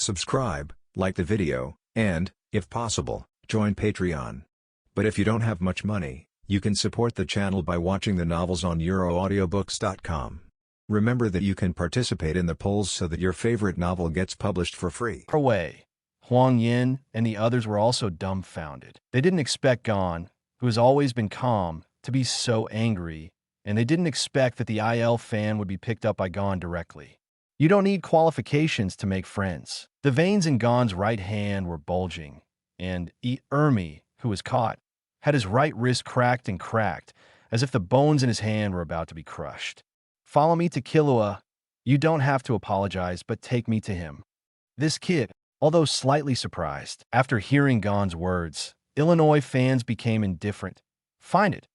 subscribe, like the video, and, if possible, join Patreon. But if you don't have much money, you can support the channel by watching the novels on euroaudiobooks.com. Remember that you can participate in the polls so that your favorite novel gets published for free. Away. Huang Yan and the others were also dumbfounded. They didn't expect Gon, who has always been calm, to be so angry, and they didn't expect that the IL fan would be picked up by Gon directly. You don't need qualifications to make friends. The veins in Gon's right hand were bulging, and Ermi, who was caught, had his right wrist cracked, as if the bones in his hand were about to be crushed. Follow me to Killua. You don't have to apologize, but take me to him. This kid, although slightly surprised, after hearing Gon's words, Illinois fans became indifferent. Find it.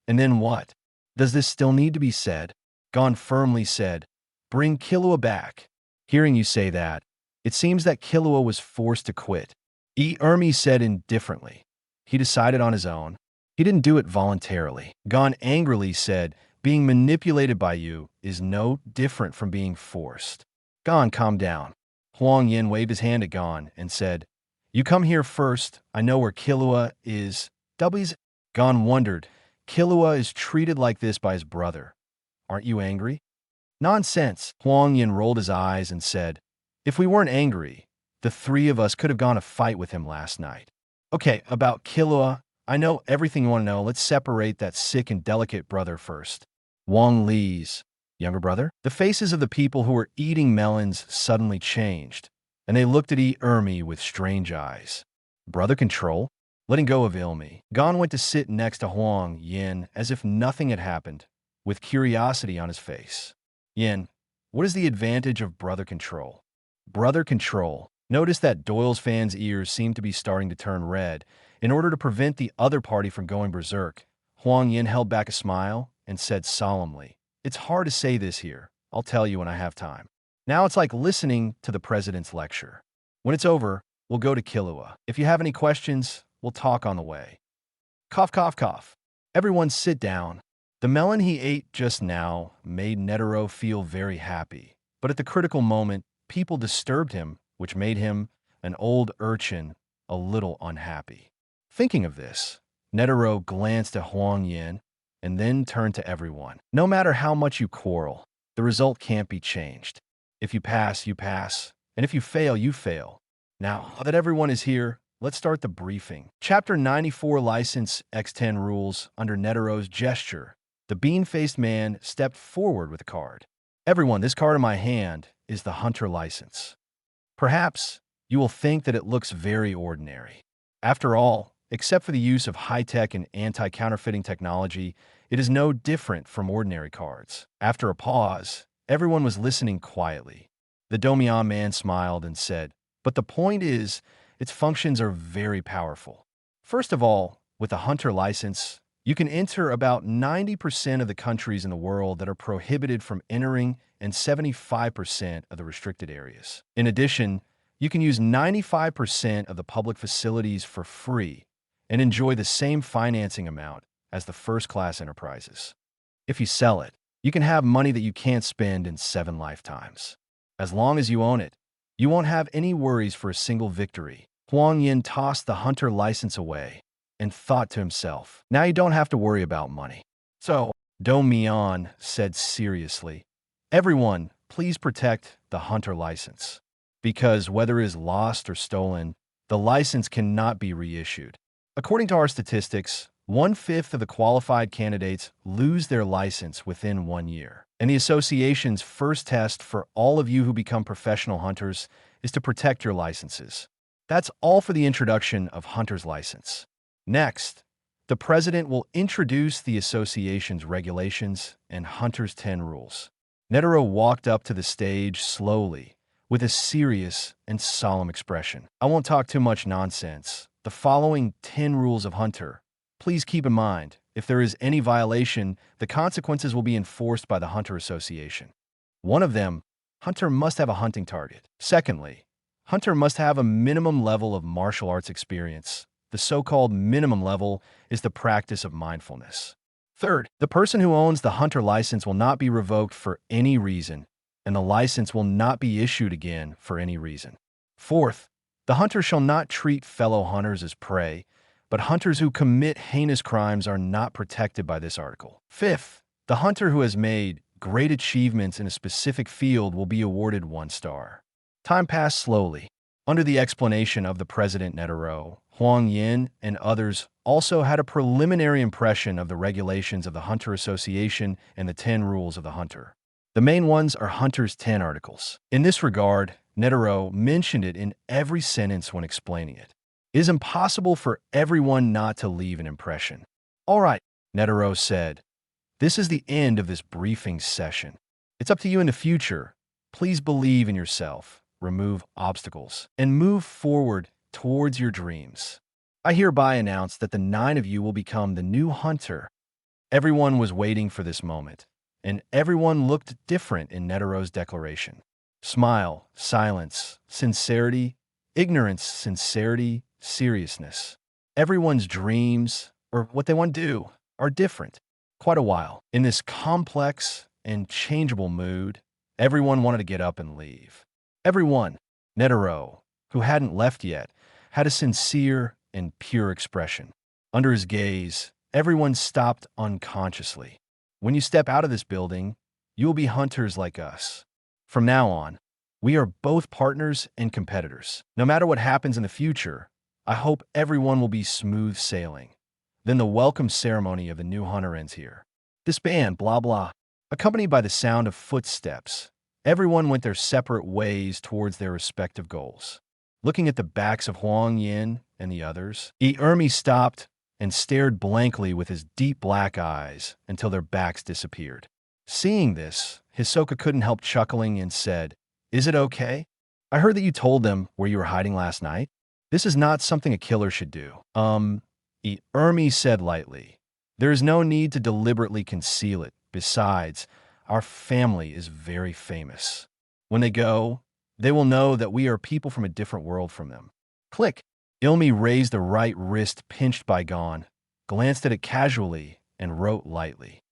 And then what? Does this still need to be said? Gon firmly said, bring Killua back. Hearing you say that, it seems that Killua was forced to quit. Ermi said indifferently. He decided on his own. He didn't do it voluntarily. Gon angrily said, being manipulated by you is no different from being forced. Gon, calm down. Huang Yan waved his hand at Gon and said, you come here first. I know where Killua is. W's. Gon wondered, Killua is treated like this by his brother. Aren't you angry? Nonsense. Huang Yan rolled his eyes and said, if we weren't angry, the three of us could have gone to fight with him last night. Okay, about Killua, I know everything you want to know. Let's separate that sick and delicate brother first. Wang Li's younger brother? The faces of the people who were eating melons suddenly changed, and they looked at Ermi with strange eyes. Brother control? Letting go of Ilmi, Gon went to sit next to Huang Yan as if nothing had happened, with curiosity on his face. Yan, what is the advantage of brother control? Brother control. Notice that Doyle's fans' ears seemed to be starting to turn red. In order to prevent the other party from going berserk, Huang Yan held back a smile and said solemnly, it's hard to say this here. I'll tell you when I have time. Now it's like listening to the president's lecture. When it's over, we'll go to Killua. If you have any questions, we'll talk on the way. Cough, cough, cough. Everyone sit down. The melon he ate just now made Netero feel very happy. But at the critical moment, people disturbed him, which made him, an old urchin, a little unhappy. Thinking of this, Netero glanced at Huang Yan and then turned to everyone. No matter how much you quarrel, the result can't be changed. If you pass, you pass. And if you fail, you fail. Now that everyone is here, let's start the briefing. Chapter 94 License X10 Rules. Under Netero's gesture, the bean-faced man stepped forward with a card. Everyone, this card in my hand is the Hunter License. Perhaps you will think that it looks very ordinary. After all, except for the use of high-tech and anti-counterfeiting technology, it is no different from ordinary cards. After a pause, everyone was listening quietly. The Domian man smiled and said, but the point is, its functions are very powerful. First of all, with a Hunter License, you can enter about 90% of the countries in the world that are prohibited from entering and 75% of the restricted areas. In addition, you can use 95% of the public facilities for free and enjoy the same financing amount as the first-class enterprises. If you sell it, you can have money that you can't spend in 7 lifetimes. As long as you own it, you won't have any worries for a single victory. Huang Yan tossed the Hunter License away and thought to himself, now you don't have to worry about money. So, Domian said seriously, everyone, please protect the Hunter License. Because whether it is lost or stolen, the license cannot be reissued. According to our statistics, 1/5 of the qualified candidates lose their license within 1 year. And the association's first test for all of you who become professional hunters is to protect your licenses. That's all for the introduction of Hunter's License. Next, the president will introduce the association's regulations and Hunter's 10 rules. Netero walked up to the stage slowly, with a serious and solemn expression. I won't talk too much nonsense. The following 10 rules of Hunter. Please keep in mind, if there is any violation, the consequences will be enforced by the Hunter Association. One of them, Hunter must have a hunting target. Secondly, Hunter must have a minimum level of martial arts experience. The so-called minimum level is the practice of mindfulness. Third, the person who owns the Hunter license will not be revoked for any reason, and the license will not be issued again for any reason. Fourth, the hunter shall not treat fellow hunters as prey, but hunters who commit heinous crimes are not protected by this article. Fifth, the hunter who has made great achievements in a specific field will be awarded 1 star. Time passed slowly. Under the explanation of the President Netero, Huang Yan and others also had a preliminary impression of the regulations of the Hunter Association and the 10 rules of the hunter. The main ones are Hunter's 10 articles. In this regard, Netero mentioned it in every sentence when explaining it. It is impossible for everyone not to leave an impression. All right, Netero said. This is the end of this briefing session. It's up to you in the future. Please believe in yourself, remove obstacles, and move forward towards your dreams. I hereby announce that the 9 of you will become the new hunter. Everyone was waiting for this moment, and everyone looked different in Netero's declaration. Smile, silence, sincerity, ignorance, sincerity, seriousness. Everyone's dreams, or what they want to do, are different. Quite a while. In this complex and changeable mood, everyone wanted to get up and leave. Everyone, Netero, who hadn't left yet, had a sincere and pure expression. Under his gaze, everyone stopped unconsciously. When you step out of this building, you will be hunters like us. From now on, we are both partners and competitors. No matter what happens in the future, I hope everyone will be smooth sailing. Then the welcome ceremony of the new hunter ends here. This band, blah blah, accompanied by the sound of footsteps, everyone went their separate ways towards their respective goals. Looking at the backs of Huang Yan and the others, Ermi stopped and stared blankly with his deep black eyes until their backs disappeared. Seeing this, Hisoka couldn't help chuckling and said, "Is it okay? I heard that you told them where you were hiding last night. This is not something a killer should do." Ermi said lightly, "There is no need to deliberately conceal it. Besides, our family is very famous. When they go, they will know that we are people from a different world from them." Click. Ilmi raised the right wrist pinched by Gon, glanced at it casually, and wrote lightly.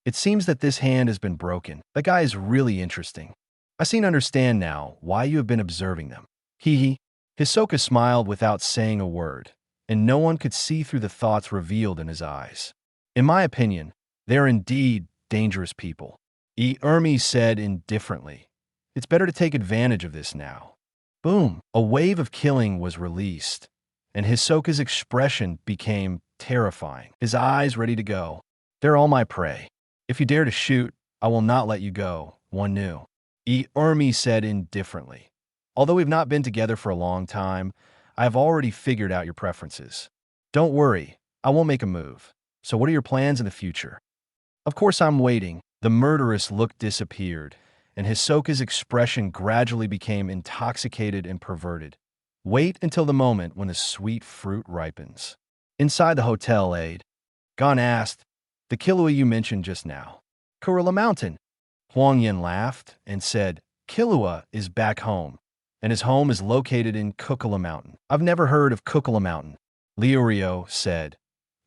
"It seems that this hand has been broken. The guy is really interesting. I seem to understand now why you have been observing them." Hee. Hisoka smiled without saying a word, and no one could see through the thoughts revealed in his eyes. "In my opinion, they are indeed dangerous people," Ermi said indifferently. "It's better to take advantage of this now." Boom! A wave of killing was released, and Hisoka's expression became terrifying, his eyes ready to go. "They're all my prey. If you dare to shoot, I will not let you go," one knew. Ermi said indifferently. "Although we've not been together for a long time, I have already figured out your preferences. Don't worry, I won't make a move. So what are your plans in the future?" "Of course I'm waiting." The murderous look disappeared, and Hisoka's expression gradually became intoxicated and perverted. "Wait until the moment when the sweet fruit ripens." Inside the hotel aid, Gon asked, "The Killua you mentioned just now." "Kurila Mountain." Huang Yan laughed and said, "Killua is back home, and his home is located in Kukula Mountain." "I've never heard of Kukula Mountain," Liurio said.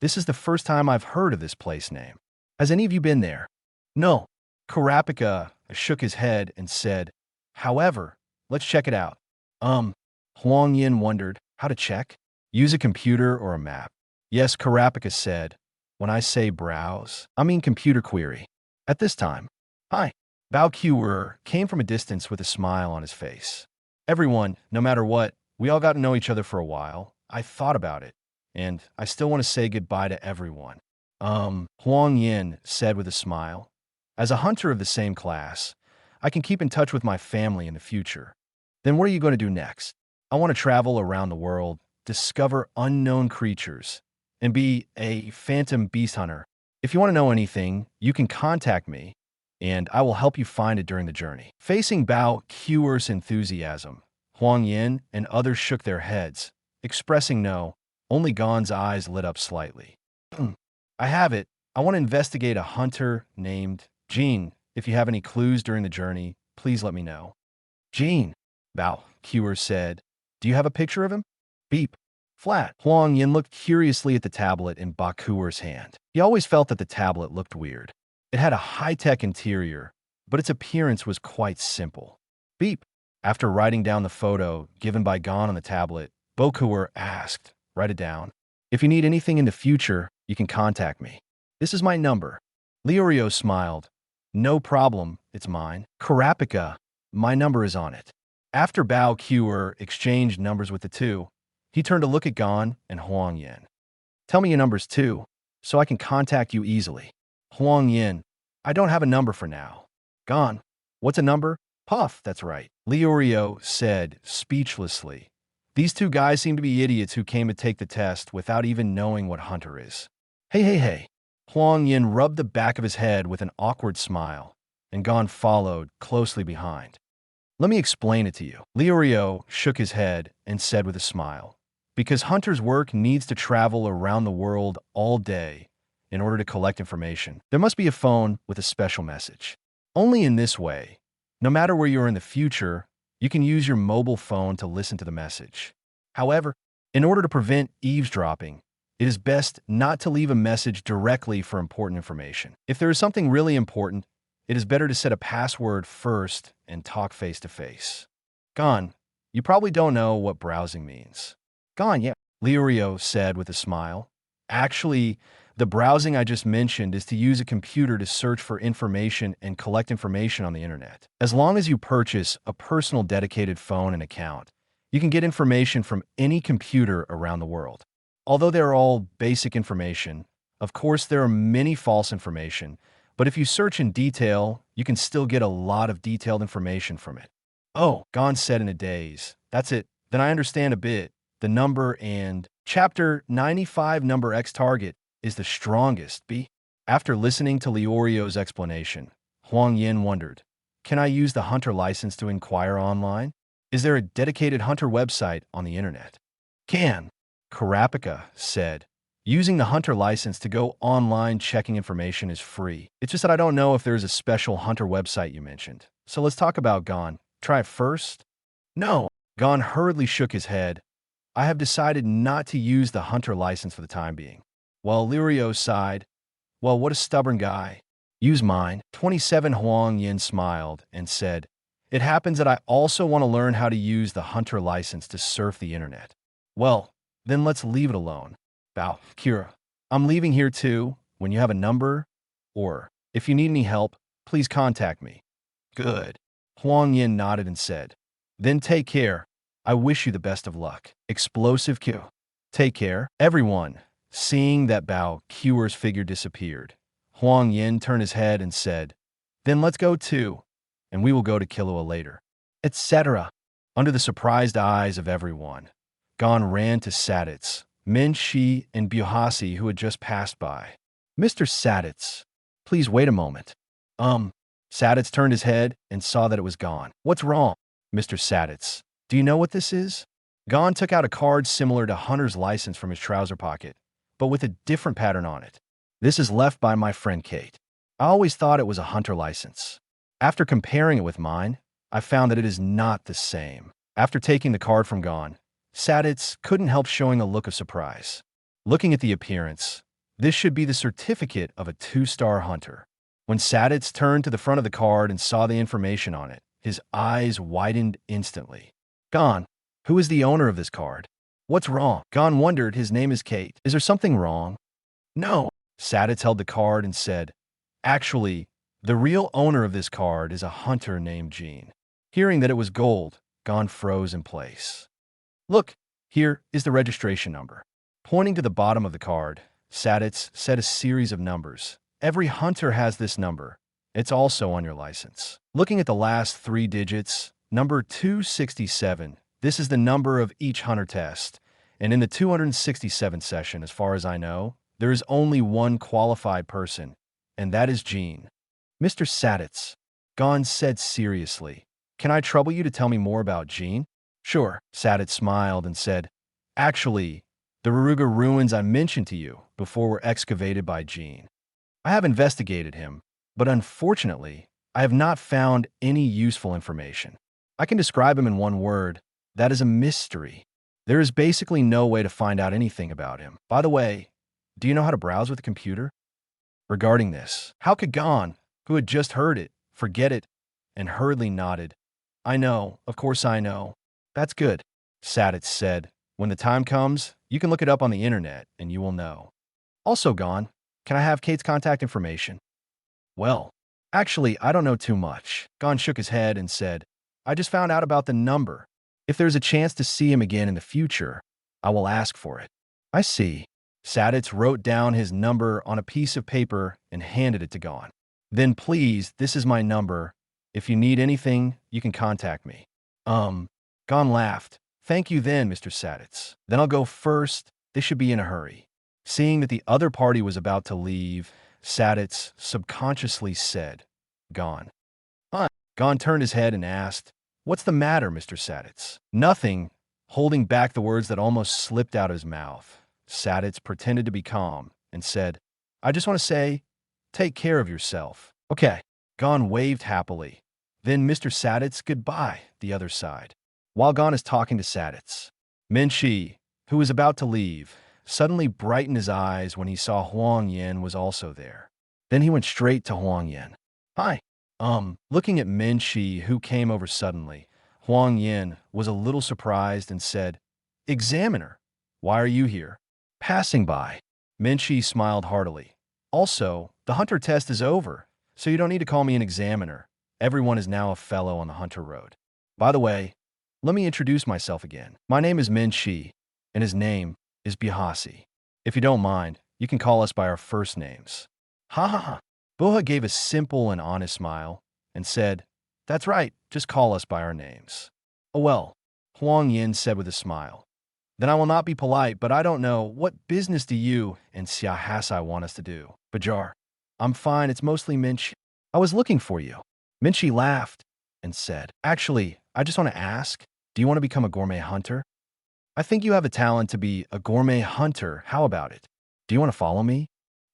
"This is the first time I've heard of this place name. Has any of you been there?" "No." Kurapika shook his head and said, "However, let's check it out." Huang Yan wondered, how to check? Use a computer or a map? "Yes," Kurapika said. "When I say browse, I mean computer query." At this time, "Hi." Bao Qiwer came from a distance with a smile on his face. "Everyone, no matter what, we all got to know each other for a while. I thought about it, and I still want to say goodbye to everyone." Huang Yan said with a smile. "As a hunter of the same class, I can keep in touch with my family in the future." "Then what are you going to do next?" "I want to travel around the world, discover unknown creatures, and be a phantom beast hunter. If you want to know anything, you can contact me, and I will help you find it during the journey." Facing Bao Qiwer's enthusiasm, Huang Yan and others shook their heads, expressing no. Only Gon's eyes lit up slightly. "I have it. I want to investigate a hunter named Jean. If you have any clues during the journey, please let me know." "Jean," Bao Qiwer said. "Do you have a picture of him?" Beep. Flat. Huang Yan looked curiously at the tablet in Bao Qiwer's hand. He always felt that the tablet looked weird. It had a high-tech interior, but its appearance was quite simple. Beep. After writing down the photo given by Gon on the tablet, Bokuer asked, "Write it down. If you need anything in the future, you can contact me. This is my number." Leorio smiled. "No problem, it's mine." "Karapika, my number is on it." After Bao Kuer exchanged numbers with the two, he turned to look at Gon and Huang Yan. "Tell me your numbers too, so I can contact you easily." Huang Yan, "I don't have a number for now." Gon, "What's a number?" "Puff, that's right." Leorio said speechlessly. These two guys seem to be idiots who came to take the test without even knowing what hunter is. Hey. Huang Yan rubbed the back of his head with an awkward smile, and Gon followed closely behind. "Let me explain it to you." Leorio shook his head and said with a smile, "Because hunter's work needs to travel around the world all day in order to collect information, there must be a phone with a special message. Only in this way, no matter where you're in the future, you can use your mobile phone to listen to the message. However, in order to prevent eavesdropping, it is best not to leave a message directly for important information. If there is something really important, it is better to set a password first and talk face to face." "Gon, you probably don't know what browsing means." "Gon, yeah," Leorio said with a smile. "Actually, the browsing I just mentioned is to use a computer to search for information and collect information on the internet. As long as you purchase a personal dedicated phone and account, you can get information from any computer around the world. Although they're all basic information, of course there are many false information, but if you search in detail, you can still get a lot of detailed information from it." "Oh," Gon said in a daze. "That's it. Then I understand a bit. The number and Chapter 95 number X target is the strongest, B." After listening to Leorio's explanation, Huang Yan wondered, "Can I use the hunter license to inquire online? Is there a dedicated hunter website on the internet?" "Can," Karapika said. "Using the hunter license to go online checking information is free. It's just that I don't know if there's a special hunter website you mentioned. So let's talk about Gon. Try it first?" "No." Gon hurriedly shook his head. "I have decided not to use the hunter license for the time being." While Lirio sighed, "Well, what a stubborn guy. Use mine." 27 Huang Yan smiled and said, "It happens that I also want to learn how to use the hunter license to surf the internet." "Well, then let's leave it alone." "Bao, Kira, I'm leaving here too. When you have a number, or if you need any help, please contact me." "Good." Huang Yan nodded and said, "Then take care. I wish you the best of luck." Explosive Q. "Take care." Everyone, seeing that Bao Kuer's figure disappeared, Huang Yan turned his head and said, "Then let's go too, and we will go to Killua later," etc. Under the surprised eyes of everyone, Gon ran to Saditz, Min Shi, and Buhasi, who had just passed by. "Mr. Saditz, please wait a moment." Saditz turned his head and saw that it was Gon. "What's wrong?" "Mr. Saditz, do you know what this is?" Gon took out a card similar to Hunter's license from his trouser pocket, but with a different pattern on it. "This is left by my friend Kate. I always thought it was a Hunter license. After comparing it with mine, I found that it is not the same." After taking the card from Gon, Saditz couldn't help showing a look of surprise. Looking at the appearance, this should be the certificate of a 2-star hunter. When Saditz turned to the front of the card and saw the information on it, his eyes widened instantly. "Gon, who is the owner of this card?" "What's wrong?" Gon wondered. "His name is Kate. Is there something wrong?" "No." Saditz held the card and said, "Actually, the real owner of this card is a hunter named Jean." Hearing that it was gold, Gon froze in place. "Look, here is the registration number." Pointing to the bottom of the card, Saditz said a series of numbers. "Every hunter has this number. It's also on your license." Looking at the last 3 digits, number 267, this is the number of each hunter test, and in the 267th session, as far as I know, there is only one qualified person, and that is Jean. "Mr. Saditz," Gon said seriously, "can I trouble you to tell me more about Jean?" "Sure." Saditz smiled and said, "Actually, the Raruga ruins I mentioned to you before were excavated by Jean. I have investigated him, but unfortunately, I have not found any useful information. I can describe him in one word. That is a mystery. There is basically no way to find out anything about him. By the way, do you know how to browse with a computer?" Regarding this, how could Gon, who had just heard it, forget it, and hurriedly nodded. I know, of course I know. That's good, Saditz said. When the time comes, you can look it up on the internet and you will know. Also, Gon, can I have Kate's contact information? Well, actually, I don't know too much. Gon shook his head and said, I just found out about the number. If there's a chance to see him again in the future, I will ask for it. I see. Saditz wrote down his number on a piece of paper and handed it to Gon. Then please, this is my number. If you need anything, you can contact me. Gon laughed. Thank you then, Mr. Saditz. Then I'll go first. They should be in a hurry. Seeing that the other party was about to leave, Saditz subconsciously said, Gon. Gon turned his head and asked, What's the matter, Mr. Saditz? Nothing, holding back the words that almost slipped out of his mouth. Saditz pretended to be calm and said, I just want to say, take care of yourself. Okay. Gon waved happily. Then Mr. Saditz, goodbye, the other side. While Gon is talking to Saditz, Min-Chi, who was about to leave, suddenly brightened his eyes when he saw Huang Yan was also there. Then he went straight to Huang Yan. Hi. Looking at Min-Chi, who came over suddenly, Huang Yan was a little surprised and said, Examiner, why are you here? Passing by. Min-Chi smiled heartily. Also, the hunter test is over, so you don't need to call me an examiner. Everyone is now a fellow on the hunter road. By the way, let me introduce myself again. My name is Min-Chi, and his name is Bihasi. If you don't mind, you can call us by our first names. Ha ha ha. Boha gave a simple and honest smile and said, That's right, just call us by our names. Oh well, Huang Yan said with a smile. Then I will not be polite, but I don't know, what business do you and Xia Hasai want us to do? Bajar. I'm fine, it's mostly Min-Chi. I was looking for you. Min-Chi laughed and said, Actually, I just want to ask, do you want to become a gourmet hunter? I think you have a talent to be a gourmet hunter. How about it? Do you want to follow me?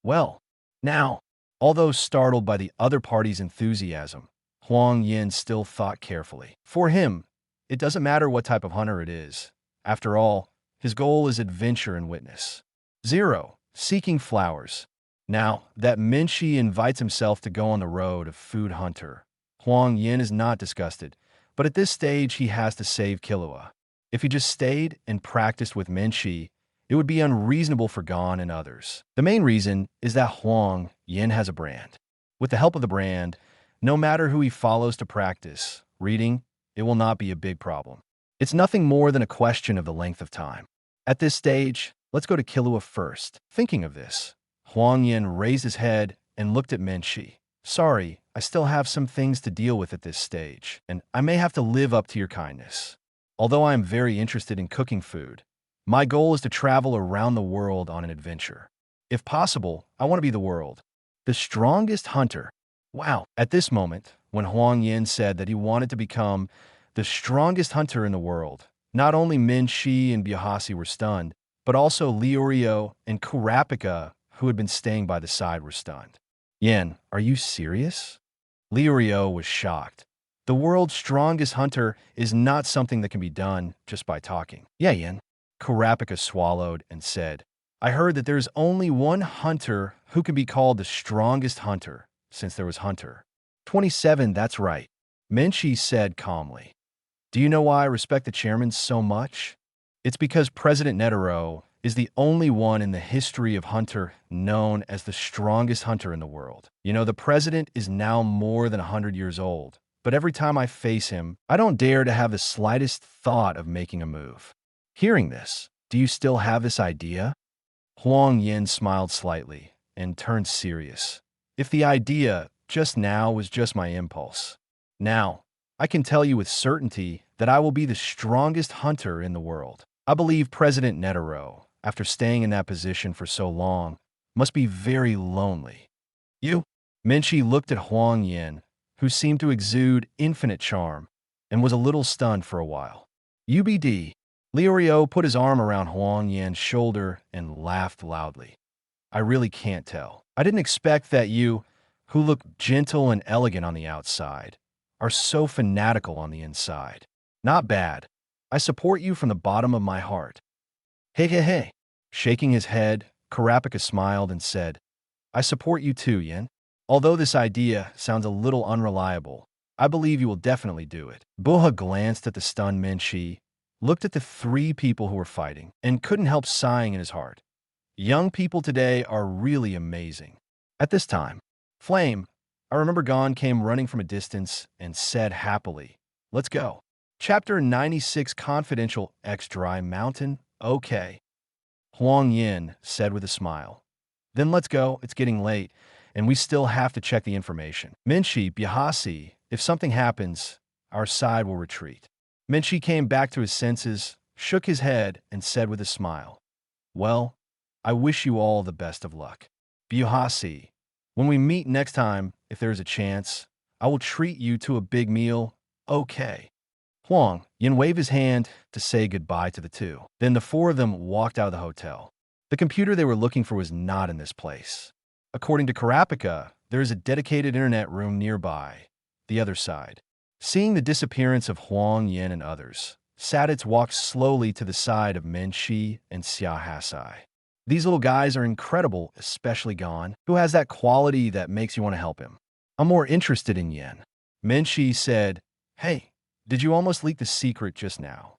Well, now, although startled by the other party's enthusiasm, Huang Yan still thought carefully. For him, it doesn't matter what type of hunter it is. After all, his goal is adventure and witness. 0. Seeking flowers. Now that Min-Chi invites himself to go on the road of food hunter, Huang Yan is not disgusted, but at this stage he has to save Killua. If he just stayed and practiced with Min-Chi, it would be unreasonable for Gon and others. The main reason is that Huang Yan has a brand. With the help of the brand, no matter who he follows to practice reading, it will not be a big problem. It's nothing more than a question of the length of time. At this stage, let's go to Killua first. Thinking of this, Huang Yan raised his head and looked at Min-Chi. Sorry, I still have some things to deal with at this stage, and I may have to live up to your kindness. Although I am very interested in cooking food, my goal is to travel around the world on an adventure. If possible, I want to be the strongest hunter. Wow. At this moment, when Huang Yan said that he wanted to become the strongest hunter in the world, not only Min-Chi and Bihasi were stunned, but also Liurio and Kurapika, who had been staying by the side, were stunned. Yan, are you serious? Liurio was shocked. The world's strongest hunter is not something that can be done just by talking. Yeah, Yan. Kurapika swallowed and said, I heard that there's only one hunter who can be called the strongest hunter, since there was Hunter. 27, that's right. Min-Chi said calmly. Do you know why I respect the chairman so much? It's because President Netero is the only one in the history of Hunter known as the strongest hunter in the world. You know, the president is now more than 100 years old, but every time I face him, I don't dare to have the slightest thought of making a move. Hearing this, do you still have this idea? Huang Yan smiled slightly and turned serious. If the idea just now was just my impulse. Now, I can tell you with certainty that I will be the strongest hunter in the world. I believe President Netero, after staying in that position for so long, must be very lonely. You? Min-Chi looked at Huang Yan, who seemed to exude infinite charm, and was a little stunned for a while. UBD. Liurio put his arm around Huang Yan's shoulder and laughed loudly. I really can't tell. I didn't expect that you, who look gentle and elegant on the outside, are so fanatical on the inside. Not bad. I support you from the bottom of my heart. Hey. Shaking his head, Kurapika smiled and said, I support you too, Yan. Although this idea sounds a little unreliable, I believe you will definitely do it. Buha glanced at the stunned Menchi, looked at the three people who were fighting, and couldn't help sighing in his heart. Young people today are really amazing. At this time, Flame, I remember Gon came running from a distance and said happily, "Let's go." Chapter 96 Confidential X Dry Mountain. Okay. Huang Yan said with a smile. Then let's go, it's getting late, and we still have to check the information. Menchi, Bihasi, if something happens, our side will retreat. Menchi came back to his senses, shook his head, and said with a smile, "Well, I wish you all the best of luck. Bihasi, when we meet next time, if there is a chance, I will treat you to a big meal, okay?" Huang Yan waved his hand to say goodbye to the two. Then the four of them walked out of the hotel. The computer they were looking for was not in this place. According to Karapika, there is a dedicated internet room nearby, the other side. Seeing the disappearance of Huang Yan and others, Saditz walked slowly to the side of Menchi and Xia Hasai. These little guys are incredible, especially Gon, who has that quality that makes you want to help him. I'm more interested in Yan. Menchi said, "Hey, did you almost leak the secret just now?"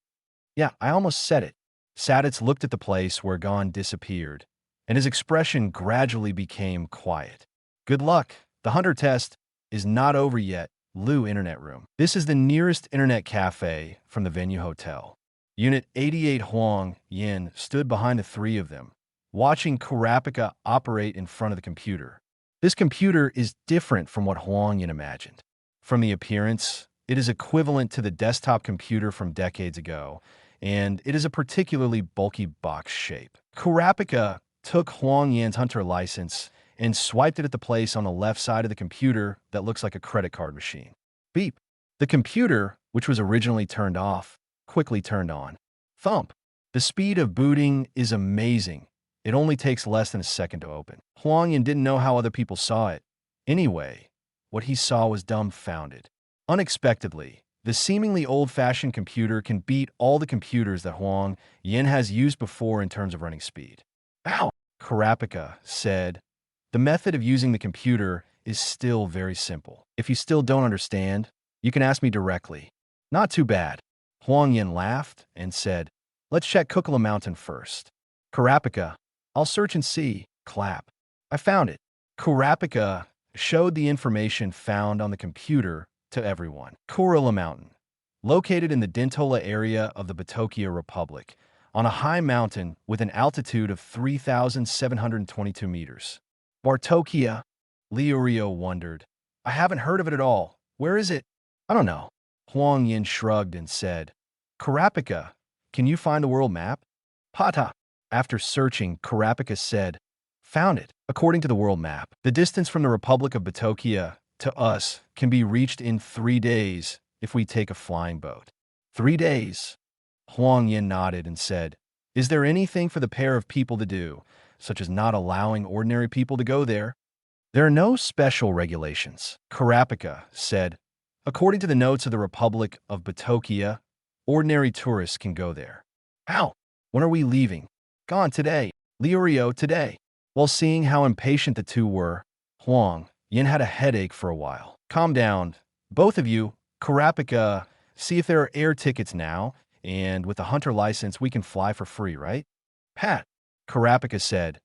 "Yeah, I almost said it." Saditz looked at the place where Gon disappeared, and his expression gradually became quiet. "Good luck. The hunter test is not over yet." Lu Internet Room. This is the nearest internet cafe from the venue hotel. Unit 88 Huang Yan stood behind the three of them, watching Karapika operate in front of the computer. This computer is different from what Huang Yan imagined. From the appearance, it is equivalent to the desktop computer from decades ago, and it is a particularly bulky box shape. Karapika took Huang Yan's hunter license and swiped it at the place on the left side of the computer that looks like a credit card machine. Beep. The computer, which was originally turned off, quickly turned on. Thump. The speed of booting is amazing. It only takes less than a second to open. Huang Yan didn't know how other people saw it. Anyway, what he saw was dumbfounded. Unexpectedly, the seemingly old-fashioned computer can beat all the computers that Huang Yan has used before in terms of running speed. "Ow!" Karapika said. "The method of using the computer is still very simple. If you still don't understand, you can ask me directly." "Not too bad." Huang Yan laughed and said, "Let's check Kukula Mountain first." Karapika, "I'll search and see." Clap. "I found it." Karapika showed the information found on the computer to everyone. Kurila Mountain, located in the Dintola area of the Batokia Republic, on a high mountain with an altitude of 3,722 meters. Bartokia, Liurio wondered. "I haven't heard of it at all. Where is it?" "I don't know." Huang Yan shrugged and said, "Karapika, can you find the world map?" "Pata." After searching, Karapika said, "Found it." According to the world map, the distance from the Republic of Batokia to us can be reached in 3 days if we take a flying boat. 3 days? Huang Yan nodded and said, "Is there anything for the pair of people to do, such as not allowing ordinary people to go there?" "There are no special regulations," Karapika said. "According to the notes of the Republic of Batokia, ordinary tourists can go there." "How? When are we leaving?" "Gone today." Liurio today. While seeing how impatient the two were, Huang Yan had a headache for a while. "Calm down, both of you." Karapika, "See if there are air tickets now, and with the hunter license we can fly for free, right?" "Pat," Karapika said,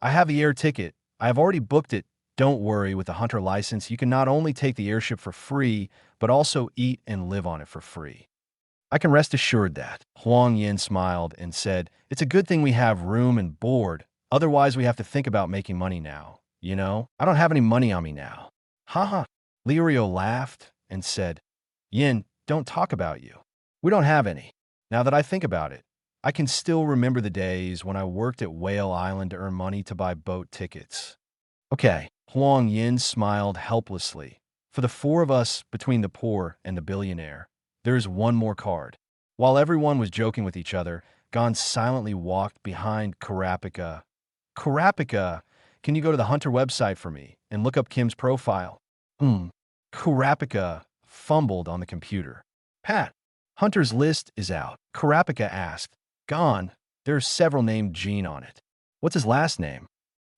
"I have the air ticket. I have already booked it. Don't worry, with the hunter license you can not only take the airship for free, but also eat and live on it for free. I can rest assured that." Huang Yan smiled and said, "It's a good thing we have room and board, otherwise we have to think about making money now. You know, I don't have any money on me now." "Haha." Liurio laughed and said, "Yin, don't talk about you. We don't have any. Now that I think about it, I can still remember the days when I worked at Whale Island to earn money to buy boat tickets." "Okay." Huang Yin smiled helplessly. "For the four of us between the poor and the billionaire, there is one more card." While everyone was joking with each other, Gon silently walked behind Karapika. "Karapika, can you go to the Hunter website for me and look up Kim's profile?" Karapika fumbled on the computer. "Pat, Hunter's list is out." Karapika asked. "Gon, there are several named Gene on it." "What's his last name?"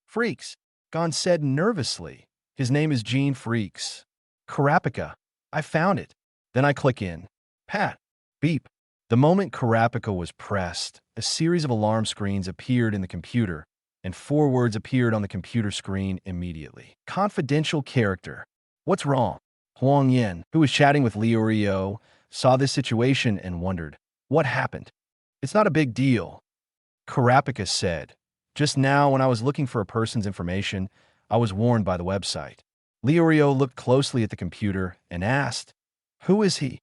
"Freaks." Gon said nervously. "His name is Gene Freaks." Karapika, I found it. Then I click in. Pat. Beep. The moment Karapika was pressed, a series of alarm screens appeared in the computer, and 4 words appeared on the computer screen immediately. Confidential character. What's wrong? Huang Yan, who was chatting with Liurio, saw this situation and wondered, what happened? It's not a big deal, Karapika said. Just now, when I was looking for a person's information, I was warned by the website. Liurio looked closely at the computer and asked, who is he?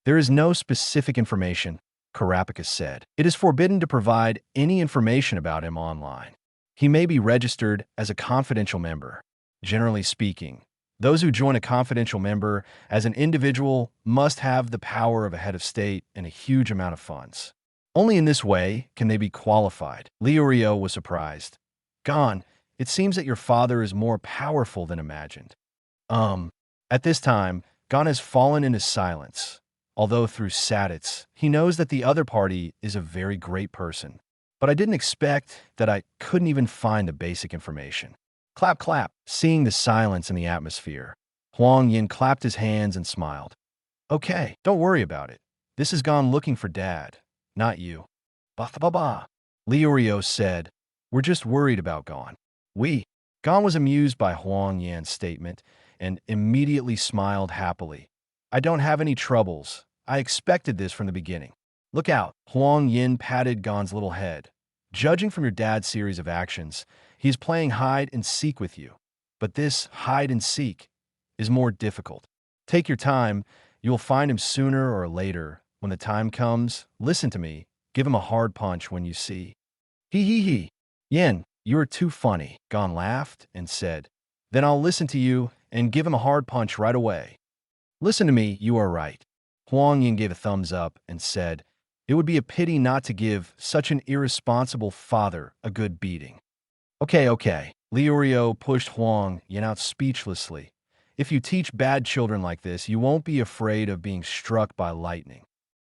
There is no specific information, Karapika said. It is forbidden to provide any information about him online. He may be registered as a confidential member. Generally speaking, those who join a confidential member as an individual must have the power of a head of state and a huge amount of funds. Only in this way can they be qualified. Liurio was surprised. Gon, it seems that your father is more powerful than imagined. At this time, Gon has fallen into silence. Although through Sadits, he knows that the other party is a very great person. But I didn't expect that I couldn't even find the basic information. Clap, clap. Seeing the silence in the atmosphere, Huang Yan clapped his hands and smiled. Okay, don't worry about it. This has gone looking for Dad, not you. Ba-ba-ba. Liurio said, we're just worried about Gon. Gon was amused by Huang Yan's statement and immediately smiled happily. I don't have any troubles. I expected this from the beginning. Look out. Huang Yan patted Gon's little head. Judging from your dad's series of actions, he's playing hide and seek with you. But this hide and seek is more difficult. Take your time. You'll find him sooner or later. When the time comes, listen to me. Give him a hard punch when you see. Hee. Yan, you are too funny. Gon laughed and said, then I'll listen to you and give him a hard punch right away. Listen to me, you are right. Huang Yan gave a thumbs up and said, it would be a pity not to give such an irresponsible father a good beating. Okay. Liurio pushed Huang Yan out speechlessly. If you teach bad children like this, you won't be afraid of being struck by lightning.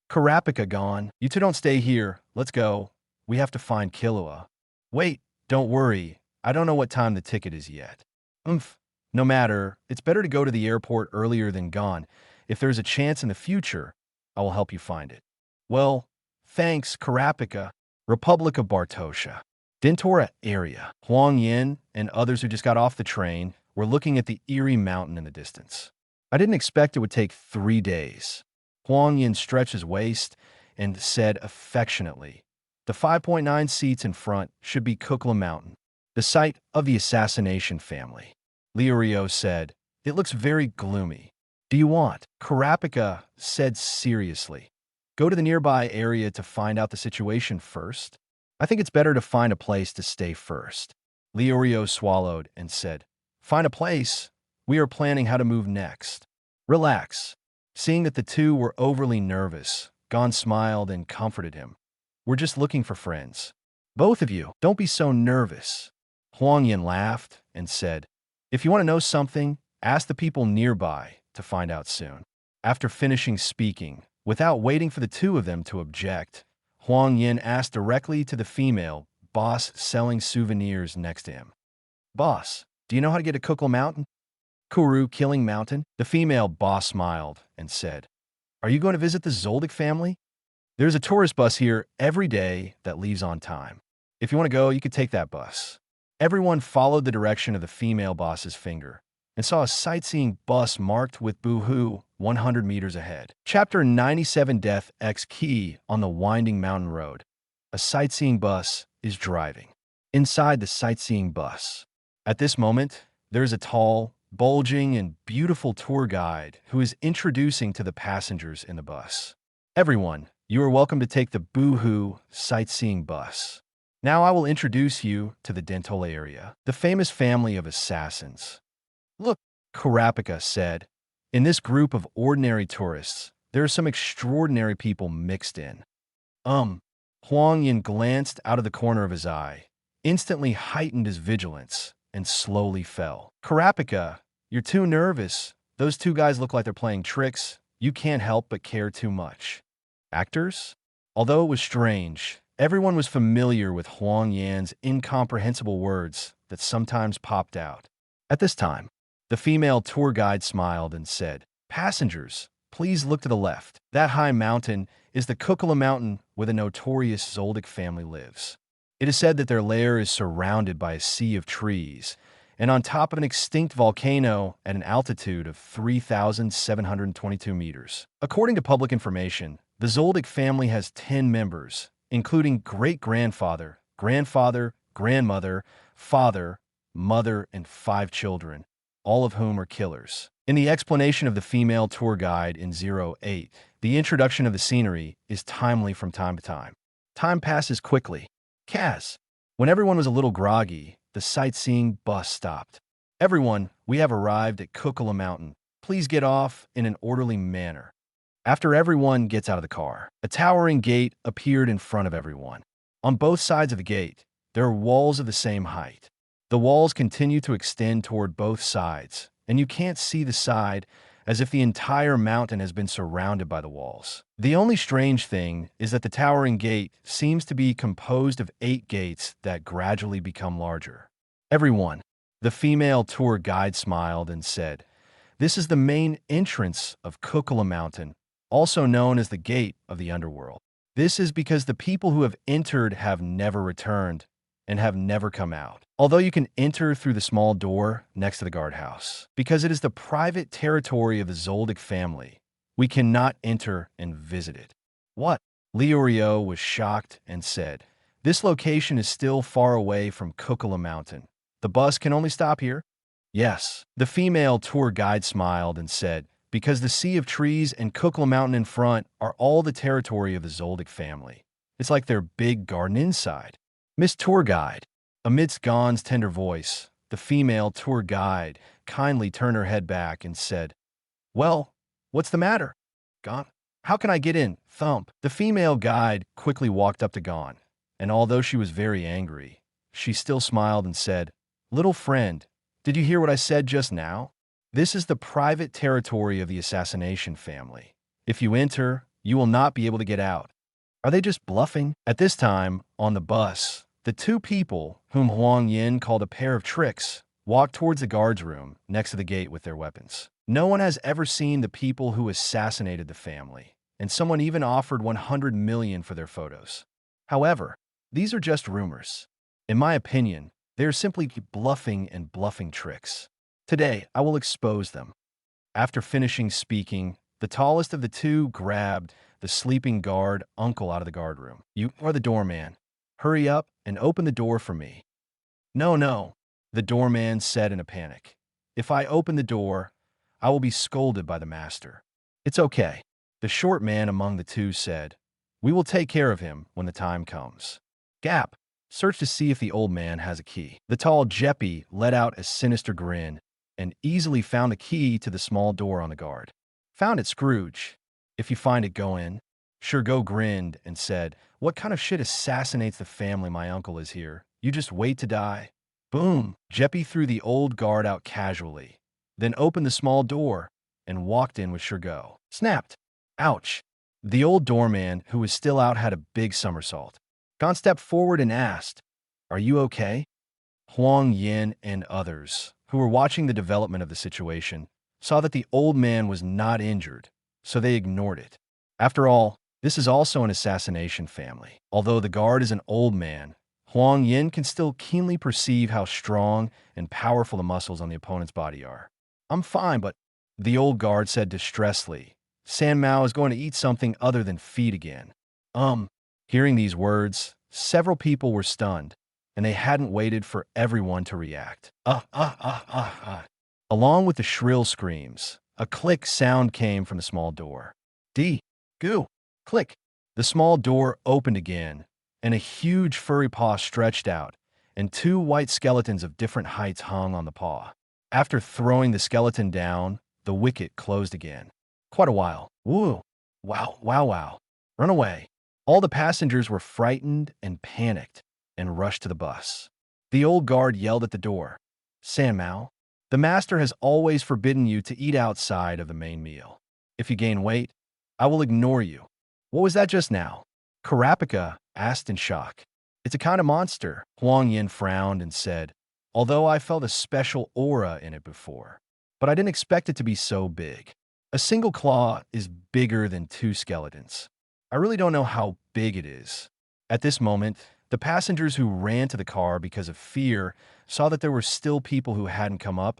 Karapika gone. You two don't stay here. Let's go. We have to find Killua. Wait, don't worry. I don't know what time the ticket is yet. No matter, it's better to go to the airport earlier than gone. If there's a chance in the future, I will help you find it. Well, thanks, Karapika. Republic of Bartosha. Dintora area. Huang Yan and others who just got off the train were looking at the eerie mountain in the distance. I didn't expect it would take 3 days. Huang Yan stretched his waist and said affectionately, the 5.9 seats in front should be Kukla Mountain, the site of the assassination family. Liurio said, it looks very gloomy. Do you want? Karapika said seriously. Go to the nearby area to find out the situation first. I think it's better to find a place to stay first. Liurio swallowed and said, find a place? We are planning how to move next. Relax. Seeing that the two were overly nervous, Gon smiled and comforted him. We're just looking for friends. Both of you, don't be so nervous. Huang Yan laughed and said, if you want to know something, ask the people nearby to find out soon. After finishing speaking, without waiting for the two of them to object, Huang Yan asked directly to the female boss selling souvenirs next to him. Boss, do you know how to get to Kukla Mountain? Kuru Killing Mountain? The female boss smiled and said, are you going to visit the Zoldyck family? There's a tourist bus here every day that leaves on time. If you want to go, you could take that bus. Everyone followed the direction of the female boss's finger and saw a sightseeing bus marked with Boohoo 100 meters ahead. Chapter 97 Death X Key on the winding mountain road. A sightseeing bus is driving. Inside the sightseeing bus. At this moment, there is a tall, bulging, and beautiful tour guide who is introducing to the passengers in the bus. Everyone, you are welcome to take the Boohoo sightseeing bus. Now I will introduce you to the Dentola area, the famous family of assassins. Look, Karapika said, in this group of ordinary tourists, there are some extraordinary people mixed in. Huang Yan glanced out of the corner of his eye, instantly heightened his vigilance, and slowly fell. Karapika, you're too nervous. Those two guys look like they're playing tricks. You can't help but care too much. Actors? Although it was strange, everyone was familiar with Huang Yan's incomprehensible words that sometimes popped out. At this time, the female tour guide smiled and said, Passengers, please look to the left. That high mountain is the Kukula Mountain where the notorious Zoldyck family lives. It is said that their lair is surrounded by a sea of trees and on top of an extinct volcano at an altitude of 3,722 meters. According to public information, the Zoldyck family has 10 members, including great-grandfather, grandfather, grandmother, father, mother, and 5 children, all of whom are killers. In the explanation of the female tour guide in 08, the introduction of the scenery is timely from time to time. Time passes quickly. Kaz. When everyone was a little groggy, the sightseeing bus stopped. Everyone, we have arrived at Kukula Mountain. Please get off in an orderly manner. After everyone gets out of the car, a towering gate appeared in front of everyone. On both sides of the gate, there are walls of the same height. The walls continue to extend toward both sides, and you can't see the side as if the entire mountain has been surrounded by the walls. The only strange thing is that the towering gate seems to be composed of 8 gates that gradually become larger. Everyone, the female tour guide smiled and said, "This is the main entrance of Kukula Mountain, also known as the Gate of the Underworld. This is because the people who have entered have never returned and have never come out. Although you can enter through the small door next to the guardhouse, because it is the private territory of the Zoldyck family, we cannot enter and visit it." What? Leorio was shocked and said, "This location is still far away from Kukula Mountain. The bus can only stop here?" Yes. The female tour guide smiled and said, "Because the sea of trees and Kukula Mountain in front are all the territory of the Zoldyck family. It's like their big garden inside." Miss Tour Guide. Amidst Gon's tender voice, the female tour guide kindly turned her head back and said, "Well, what's the matter? Gon, how can I get in?" Thump. The female guide quickly walked up to Gon, and although she was very angry, she still smiled and said, "Little friend, did you hear what I said just now? This is the private territory of the assassination family. If you enter, you will not be able to get out. Are they just bluffing?" At this time, on the bus, the 2 people, whom Huang Yan called a pair of tricks, walked towards the guard's room next to the gate with their weapons. No one has ever seen the people who assassinated the family, and someone even offered 100 million for their photos. However, these are just rumors. In my opinion, they are simply bluffing and bluffing tricks. Today, I will expose them. After finishing speaking, the tallest of the 2 grabbed the sleeping guard uncle out of the guard room. "You are the doorman. Hurry up and open the door for me." No, the doorman said in a panic. "If I open the door, I will be scolded by the master." "It's okay," the short man among the 2 said. "We will take care of him when the time comes." Gap. Search to see if the old man has a key. The tall Jeppy let out a sinister grin and easily found the key to the small door on the guard. "Found it, Scrooge. If you find it, go in." Shergo grinned and said, "What kind of shit assassinates the family my uncle is here? You just wait to die." Boom! Jeppy threw the old guard out casually, then opened the small door and walked in with Shergo. Snapped. Ouch. The old doorman, who was still out, had a big somersault. Gon stepped forward and asked, "Are you okay?" Huang Yan and others, who were watching the development of the situation, saw that the old man was not injured, so they ignored it. After all, this is also an assassination family. Although the guard is an old man, Huang Yan can still keenly perceive how strong and powerful the muscles on the opponent's body are. "I'm fine, but," the old guard said distressedly, "San Mao is going to eat something other than feed again." Hearing these words, several people were stunned, and they hadn't waited for everyone to react. Along with the shrill screams, a click sound came from the small door. Goo! Click! The small door opened again, and a huge furry paw stretched out, and 2 white skeletons of different heights hung on the paw. After throwing the skeleton down, the wicket closed again. Quite a while. Woo! Wow. Run away. All the passengers were frightened and panicked and rushed to the bus. The old guard yelled at the door, "San Mao, the master has always forbidden you to eat outside of the main meal. If you gain weight, I will ignore you." "What was that just now?" Karapika asked in shock. "It's a kind of monster." Huang Yan frowned and said, "Although I felt a special aura in it before, but I didn't expect it to be so big." A single claw is bigger than two skeletons. I really don't know how big it is. At this moment, the passengers who ran to the car because of fear saw that there were still people who hadn't come up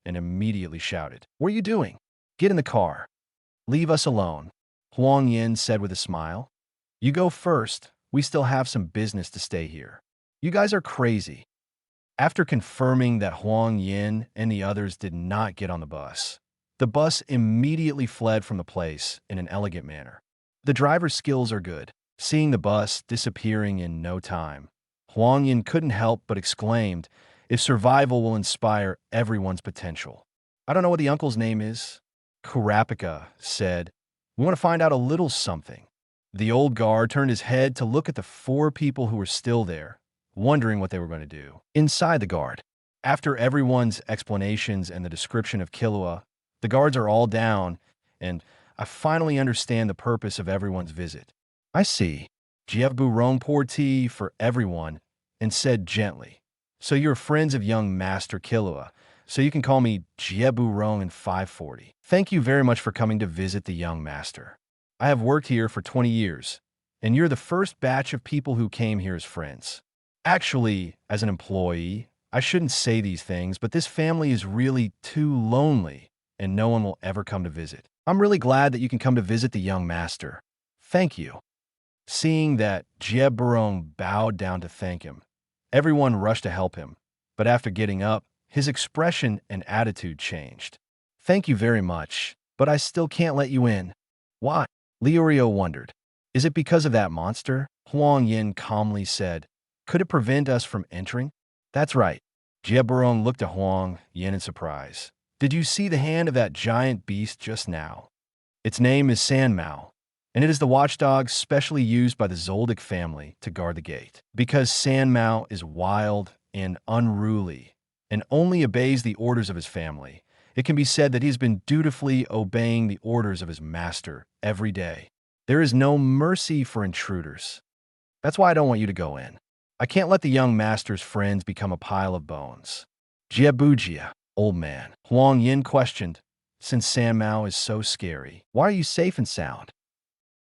and immediately shouted, "What are you doing? Get in the car. Leave us alone," Huang Yan said with a smile. "You go first. We still have some business to stay here. You guys are crazy." After confirming that Huang Yan and the others did not get on the bus immediately fled from the place in an elegant manner. The driver's skills are good. Seeing the bus disappearing in no time, Huang Yan couldn't help but exclaimed, "If survival will inspire everyone's potential." "I don't know what the uncle's name is," Kurapika said. "We want to find out a little something." The old guard turned his head to look at the four people who were still there, wondering what they were going to do. Inside the guard, after everyone's explanations and the description of Killua, the guards are all down, and I finally understand the purpose of everyone's visit. "I see." Jiebu Rong poured tea for everyone and said gently, "So you're friends of young Master Killua, so you can call me Jiebu Rong in 540. Thank you very much for coming to visit the young master. I have worked here for 20 years, and you're the first batch of people who came here as friends. Actually, as an employee, I shouldn't say these things, but this family is really too lonely, and no one will ever come to visit. I'm really glad that you can come to visit the young master. Thank you." Seeing that Jeb Barong bowed down to thank him, everyone rushed to help him, but after getting up, his expression and attitude changed. "Thank you very much, but I still can't let you in." "Why?" Leorio wondered. "Is it because of that monster?" Huang Yan calmly said. "Could it prevent us from entering?" "That's right." Jeb Barong looked at Huang Yan in surprise. "Did you see the hand of that giant beast just now? Its name is Sanmao, and it is the watchdog specially used by the Zoldyck family to guard the gate. Because Sanmao is wild and unruly and only obeys the orders of his family, it can be said that he's been dutifully obeying the orders of his master every day. There is no mercy for intruders. That's why I don't want you to go in. I can't let the young master's friends become a pile of bones." "Jiabujia, old man," Huang Yin questioned, "since Sanmao is so scary, why are you safe and sound?"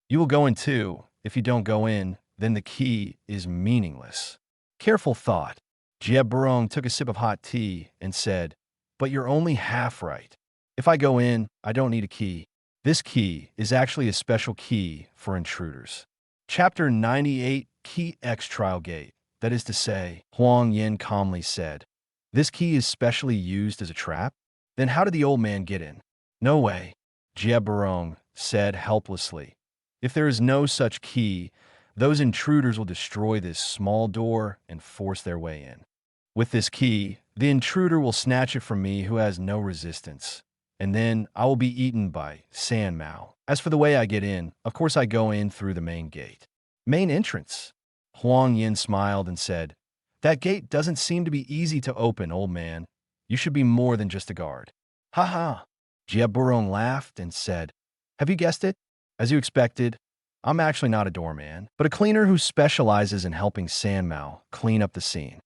"You will go in too. If you don't go in, then the key is meaningless." Careful thought. Jeb Barong took a sip of hot tea and said, "But you're only half right. If I go in, I don't need a key. This key is actually a special key for intruders." Chapter 98, Key X Trial Gate. That is to say, Huang Yin calmly said, "This key is specially used as a trap? Then how did the old man get in?" "No way," Jeb Barong said helplessly. "If there is no such key, those intruders will destroy this small door and force their way in. With this key, the intruder will snatch it from me who has no resistance, and then I will be eaten by Sanmao. As for the way I get in, of course I go in through the main gate." "Main entrance?" Huang Yin smiled and said, "That gate doesn't seem to be easy to open, old man. You should be more than just a guard." "Ha ha." Jeb Barong laughed and said, "Have you guessed it? As you expected, I'm actually not a doorman, but a cleaner who specializes in helping Sanmao clean up the scene."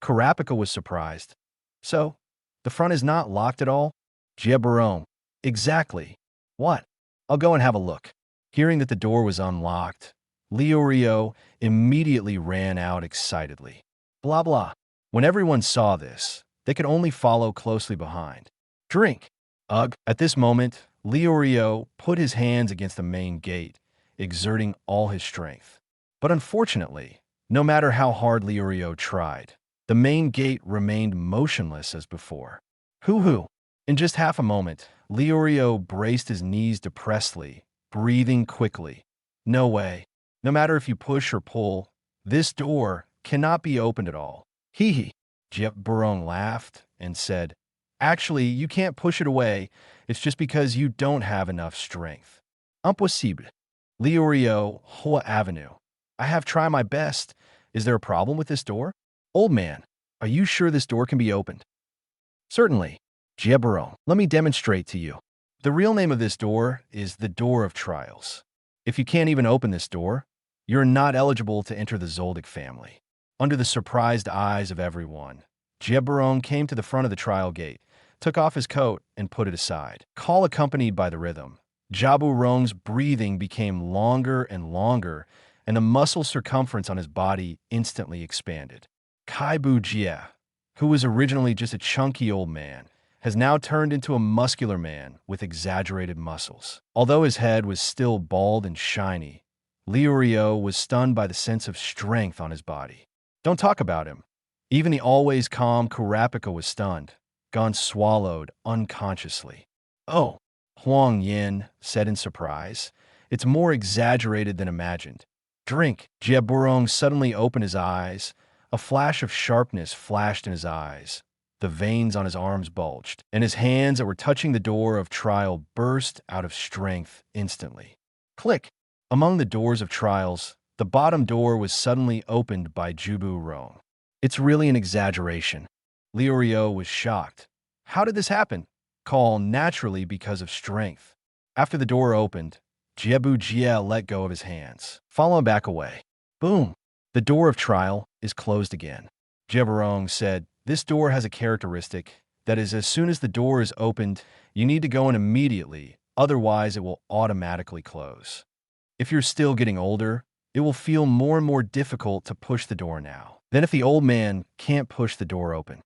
Kurapika was surprised. "So, the front is not locked at all?" Jeb Barong, "Exactly. What? I'll go and have a look." Hearing that the door was unlocked, Leorio immediately ran out excitedly. Blah blah. When everyone saw this, they could only follow closely behind. "Drink." Ugh. At this moment, Leorio put his hands against the main gate, exerting all his strength. But unfortunately, no matter how hard Leorio tried, the main gate remained motionless as before. Hoo-hoo. In just half a moment, Leorio braced his knees depressedly, breathing quickly. "No way. No matter if you push or pull, this door cannot be opened at all." "Hee hee." Jeb Barong laughed and said, "Actually, you can't push it away. It's just because you don't have enough strength." "Impossible." Leorio, Hoa Avenue. "I have tried my best. Is there a problem with this door?" "Old man, are you sure this door can be opened?" "Certainly." Jeb Barong, "Let me demonstrate to you. The real name of this door is the Door of Trials. If you can't even open this door, you're not eligible to enter the Zoldyck family." Under the surprised eyes of everyone, Jeb Barong came to the front of the trial gate, took off his coat, and put it aside. Call accompanied by the rhythm. Jabu Rong's breathing became longer and longer, and the muscle circumference on his body instantly expanded. Kai Bu Jie, who was originally just a chunky old man, has now turned into a muscular man with exaggerated muscles. Although his head was still bald and shiny, Liu Rio was stunned by the sense of strength on his body. Don't talk about him. Even the always calm Kurapika was stunned, gone swallowed unconsciously. Oh, Huang Yan said in surprise. It's more exaggerated than imagined. Drink. Jie Burong suddenly opened his eyes. A flash of sharpness flashed in his eyes. The veins on his arms bulged, and his hands that were touching the door of trial burst out of strength instantly. Click! Among the doors of trials, the bottom door was suddenly opened by Jubu Rong. It's really an exaggeration. Liu Rio was shocked. How did this happen? Call naturally because of strength. After the door opened, Jiebu Jie let go of his hands. Follow him back away. Boom! The door of trial is closed again. Jeburong said, this door has a characteristic that is, as soon as the door is opened, you need to go in immediately, otherwise it will automatically close. If you're still getting older, it will feel more and more difficult to push the door now. Then if the old man can't push the door open.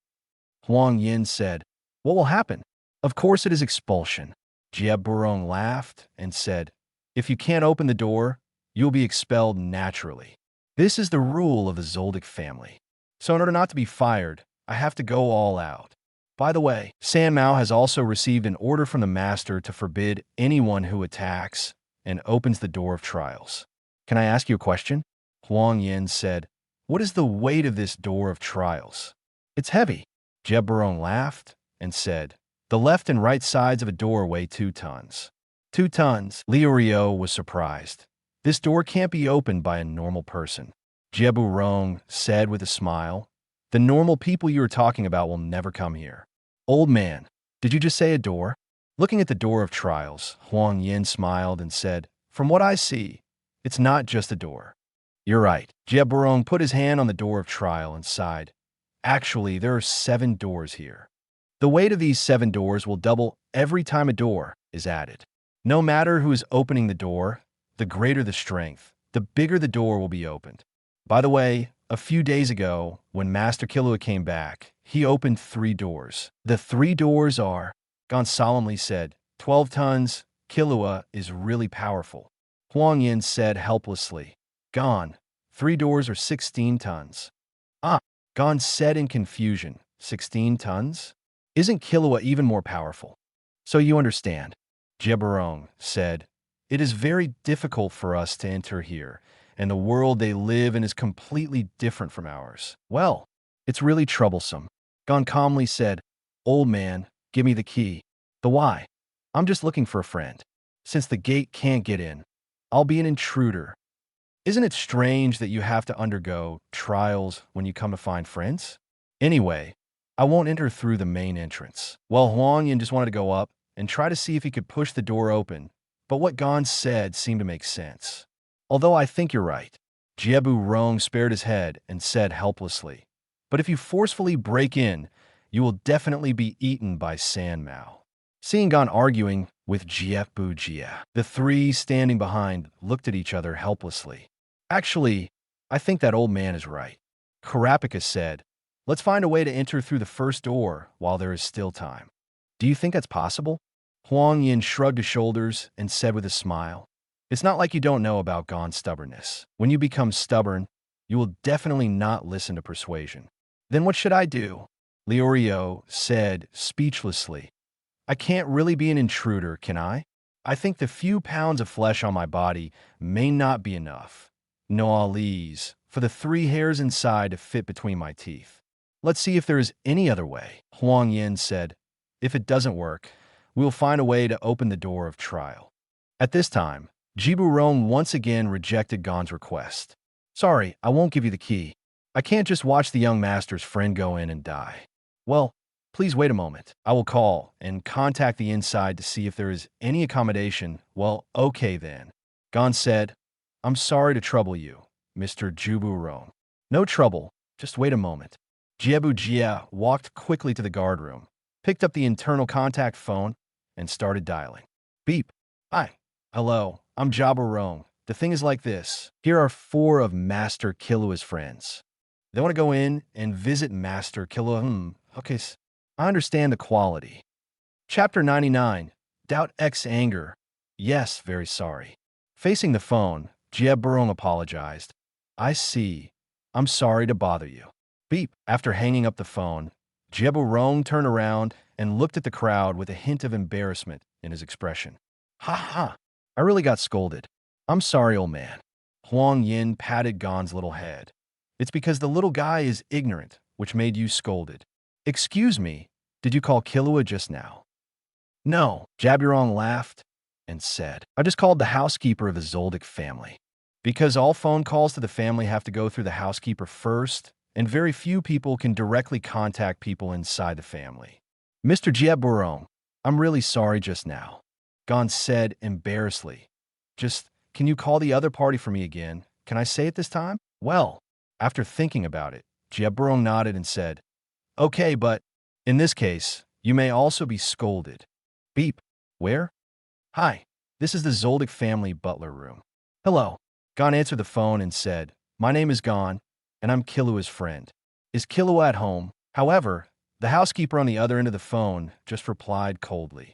Huang Yan said, what will happen? Of course it is expulsion. Jie Burong laughed and said, if you can't open the door, you'll be expelled naturally. This is the rule of the Zoldyck family. So in order not to be fired, I have to go all out. By the way, San Mao has also received an order from the master to forbid anyone who attacks and opens the door of trials. Can I ask you a question? Huang Yan said, what is the weight of this door of trials? It's heavy. Jie Burong laughed and said, the left and right sides of a door weigh 2 tons. 2 tons. Liu Rio was surprised. This door can't be opened by a normal person. Jie Burong said with a smile, the normal people you are talking about will never come here. Old man, did you just say a door? Looking at the door of trials, Huang Yan smiled and said, from what I see, it's not just a door. You're right. Jie Burong put his hand on the door of trial and sighed. Actually, there are 7 doors here. The weight of these 7 doors will double every time a door is added. No matter who is opening the door, the greater the strength, the bigger the door will be opened. By the way, a few days ago, when Master Killua came back, he opened 3 doors. The 3 doors are, Gon solemnly said, 12 tons. Killua is really powerful. Huang Yan said helplessly, Gon, 3 doors are 16 tons. Ah, Gon said in confusion, 16 tons? Isn't Killua even more powerful? So you understand. Jie Burong said, it is very difficult for us to enter here, and the world they live in is completely different from ours. Well, it's really troublesome. Gon calmly said, old man, give me the key. The why? I'm just looking for a friend. Since the gate can't get in, I'll be an intruder. Isn't it strange that you have to undergo trials when you come to find friends? Anyway, I won't enter through the main entrance. Well, Huang Yan just wanted to go up and try to see if he could push the door open, but what Gon said seemed to make sense. Although I think you're right. Jiebu Rong spared his head and said helplessly, but if you forcefully break in, you will definitely be eaten by San Mao. Seeing Gon arguing with Jiebu Jie, the 3 standing behind looked at each other helplessly. Actually, I think that old man is right. Kurapika said, let's find a way to enter through the first door while there is still time. Do you think that's possible? Huang Yan shrugged his shoulders and said with a smile, it's not like you don't know about Gon's stubbornness. When you become stubborn, you will definitely not listen to persuasion. Then what should I do? Liu Rio said speechlessly. I can't really be an intruder, can I? I think the few pounds of flesh on my body may not be enough. No allies, for the 3 hairs inside to fit between my teeth. Let's see if there is any other way. Huang Yan said, if it doesn't work, we will find a way to open the door of trial. At this time, Jibu Rong once again rejected Gon's request. Sorry, I won't give you the key. I can't just watch the young master's friend go in and die. Well, please wait a moment. I will call and contact the inside to see if there is any accommodation. Well, okay then. Gon said, I'm sorry to trouble you, Mr. Jubu Rong. No trouble, just wait a moment. Jiebu Jie walked quickly to the guard room. picked up the internal contact phone, and started dialing. Beep. Hi. Hello, I'm Meruem. The thing is like this. Here are 4 of Master Killua's friends. They want to go in and visit Master Killua. Okay, I understand the quality. Chapter 99. Doubt X Anger. Yes, very sorry. Facing the phone, Meruem apologized. I see. I'm sorry to bother you. Beep. After hanging up the phone, Meruem turned around and looked at the crowd with a hint of embarrassment in his expression. Ha ha. I really got scolded. I'm sorry, old man. Huang Yan patted Gon's little head. It's because the little guy is ignorant, which made you scolded. Excuse me, did you call Killua just now? No, Meruem laughed and said, I just called the housekeeper of the Zoldyck family. Because all phone calls to the family have to go through the housekeeper first, and very few people can directly contact people inside the family. Mr. Meruem, I'm really sorry just now. Gon said embarrassedly. Just, can you call the other party for me again? Can I say it this time? Well, after thinking about it, Meruem nodded and said, okay, but in this case, you may also be scolded. Beep. Where? Hi, this is the Zoldyck family butler room. Hello. Gon answered the phone and said, my name is Gon, and I'm Killua's friend. Is Killua at home? However, the housekeeper on the other end of the phone just replied coldly.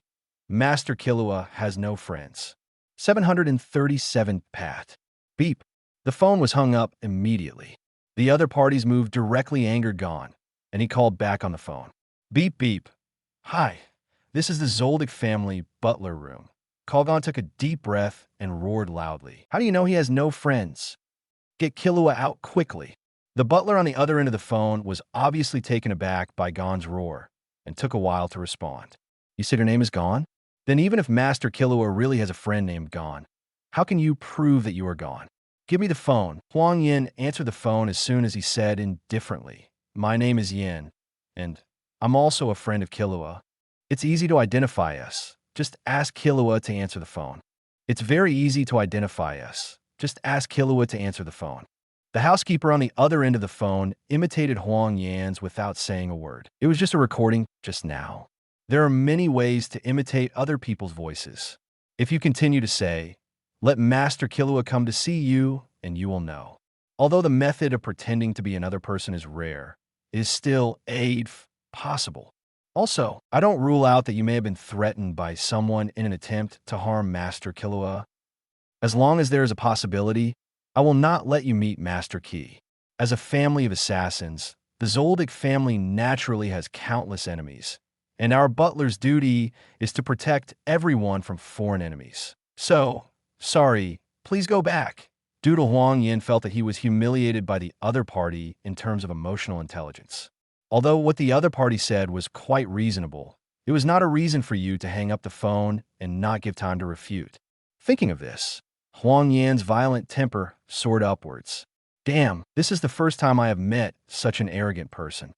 Master Killua has no friends. 737 Pat. Beep. The phone was hung up immediately. The other parties moved directly angered Gon, and he called back on the phone. Beep beep. Hi, this is the Zoldyck family butler room. Gon took a deep breath and roared loudly. How do you know he has no friends? Get Killua out quickly. The butler on the other end of the phone was obviously taken aback by Gon's roar and took a while to respond. You said your name is Gon? Then even if Master Killua really has a friend named Gon, how can you prove that you are Gon? Give me the phone. Huang Yan answered the phone as soon as he said indifferently, my name is Yan, and I'm also a friend of Killua. It's easy to identify us. Just ask Killua to answer the phone. It's very easy to identify us. Just ask Killua to answer the phone. The housekeeper on the other end of the phone imitated Huang Yan's without saying a word. It was just a recording just now. There are many ways to imitate other people's voices. If you continue to say, let Master Killua come to see you, and you will know. Although the method of pretending to be another person is rare, it is still possible. Also, I don't rule out that you may have been threatened by someone in an attempt to harm Master Killua. As long as there is a possibility, I will not let you meet Master Key. As a family of assassins, the Zoldyck family naturally has countless enemies, and our butler's duty is to protect everyone from foreign enemies. So, sorry, please go back. Doodle Huang Yan felt that he was humiliated by the other party in terms of emotional intelligence. Although what the other party said was quite reasonable, it was not a reason for you to hang up the phone and not give time to refute. Thinking of this, Huang Yan's violent temper soared upwards. Damn, this is the first time I have met such an arrogant person.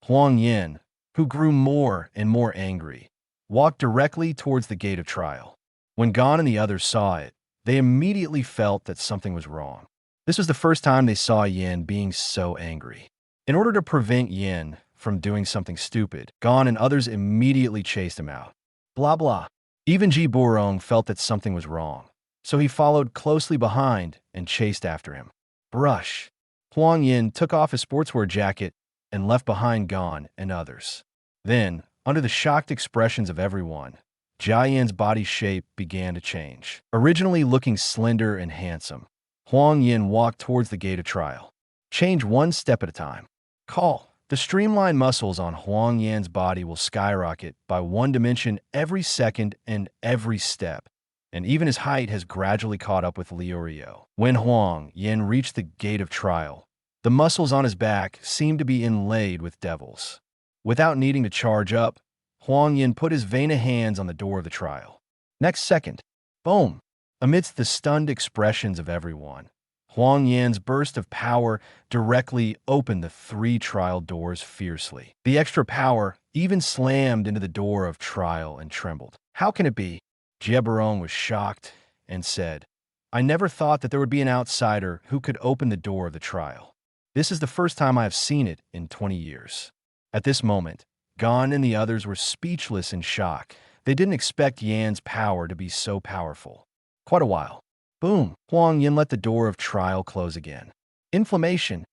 Huang Yan, who grew more and more angry, walked directly towards the gate of trial. When Gon and the others saw it, they immediately felt that something was wrong. This was the first time they saw Yan being so angry. In order to prevent Yan from doing something stupid, Gon and others immediately chased him out. Blah blah. Even Meruem felt that something was wrong, so he followed closely behind and chased after him. Brush. Huang Yan took off his sportswear jacket and left behind Gon and others. Then, under the shocked expressions of everyone, Yan's body shape began to change. Originally looking slender and handsome, Huang Yan walked towards the gate of trial. Change one step at a time. Call. The streamlined muscles on Huang Yan's body will skyrocket by 1 dimension every second and every step, and even his height has gradually caught up with Liurio. When Huang Yan reached the gate of trial, the muscles on his back seemed to be inlaid with devils. Without needing to charge up, Huang Yan put his veiny hands on the door of the trial. Next second, boom! Amidst the stunned expressions of everyone, Huang Yan's burst of power directly opened the 3 trial doors fiercely. The extra power even slammed into the door of trial and trembled. How can it be? Meruem was shocked and said, I never thought that there would be an outsider who could open the door of the trial. This is the first time I have seen it in 20 years. At this moment, Gon and the others were speechless in shock. They didn't expect Yan's power to be so powerful. Quite a while. Boom! Huang Yan let the door of trial close again. Inflammation.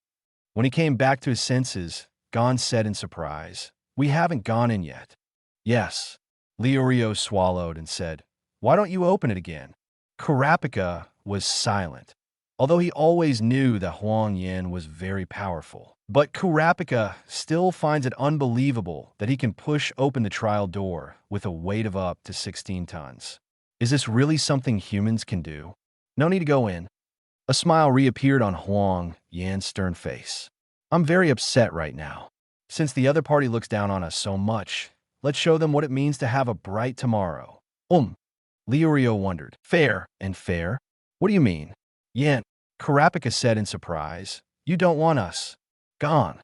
When he came back to his senses, Gon said in surprise, "We haven't gone in yet." "Yes." Liurio swallowed and said, "Why don't you open it again?" Karapika was silent, although he always knew that Huang Yan was very powerful. But Karapika still finds it unbelievable that he can push open the trial door with a weight of up to 16 tons. Is this really something humans can do? No need to go in. A smile reappeared on Huang Yan's stern face. "I'm very upset right now. Since the other party looks down on us so much, let's show them what it means to have a bright tomorrow." Liurio wondered. "Fair and fair? What do you mean?" "Yan," Karapika said in surprise. "You don't want us. Gone.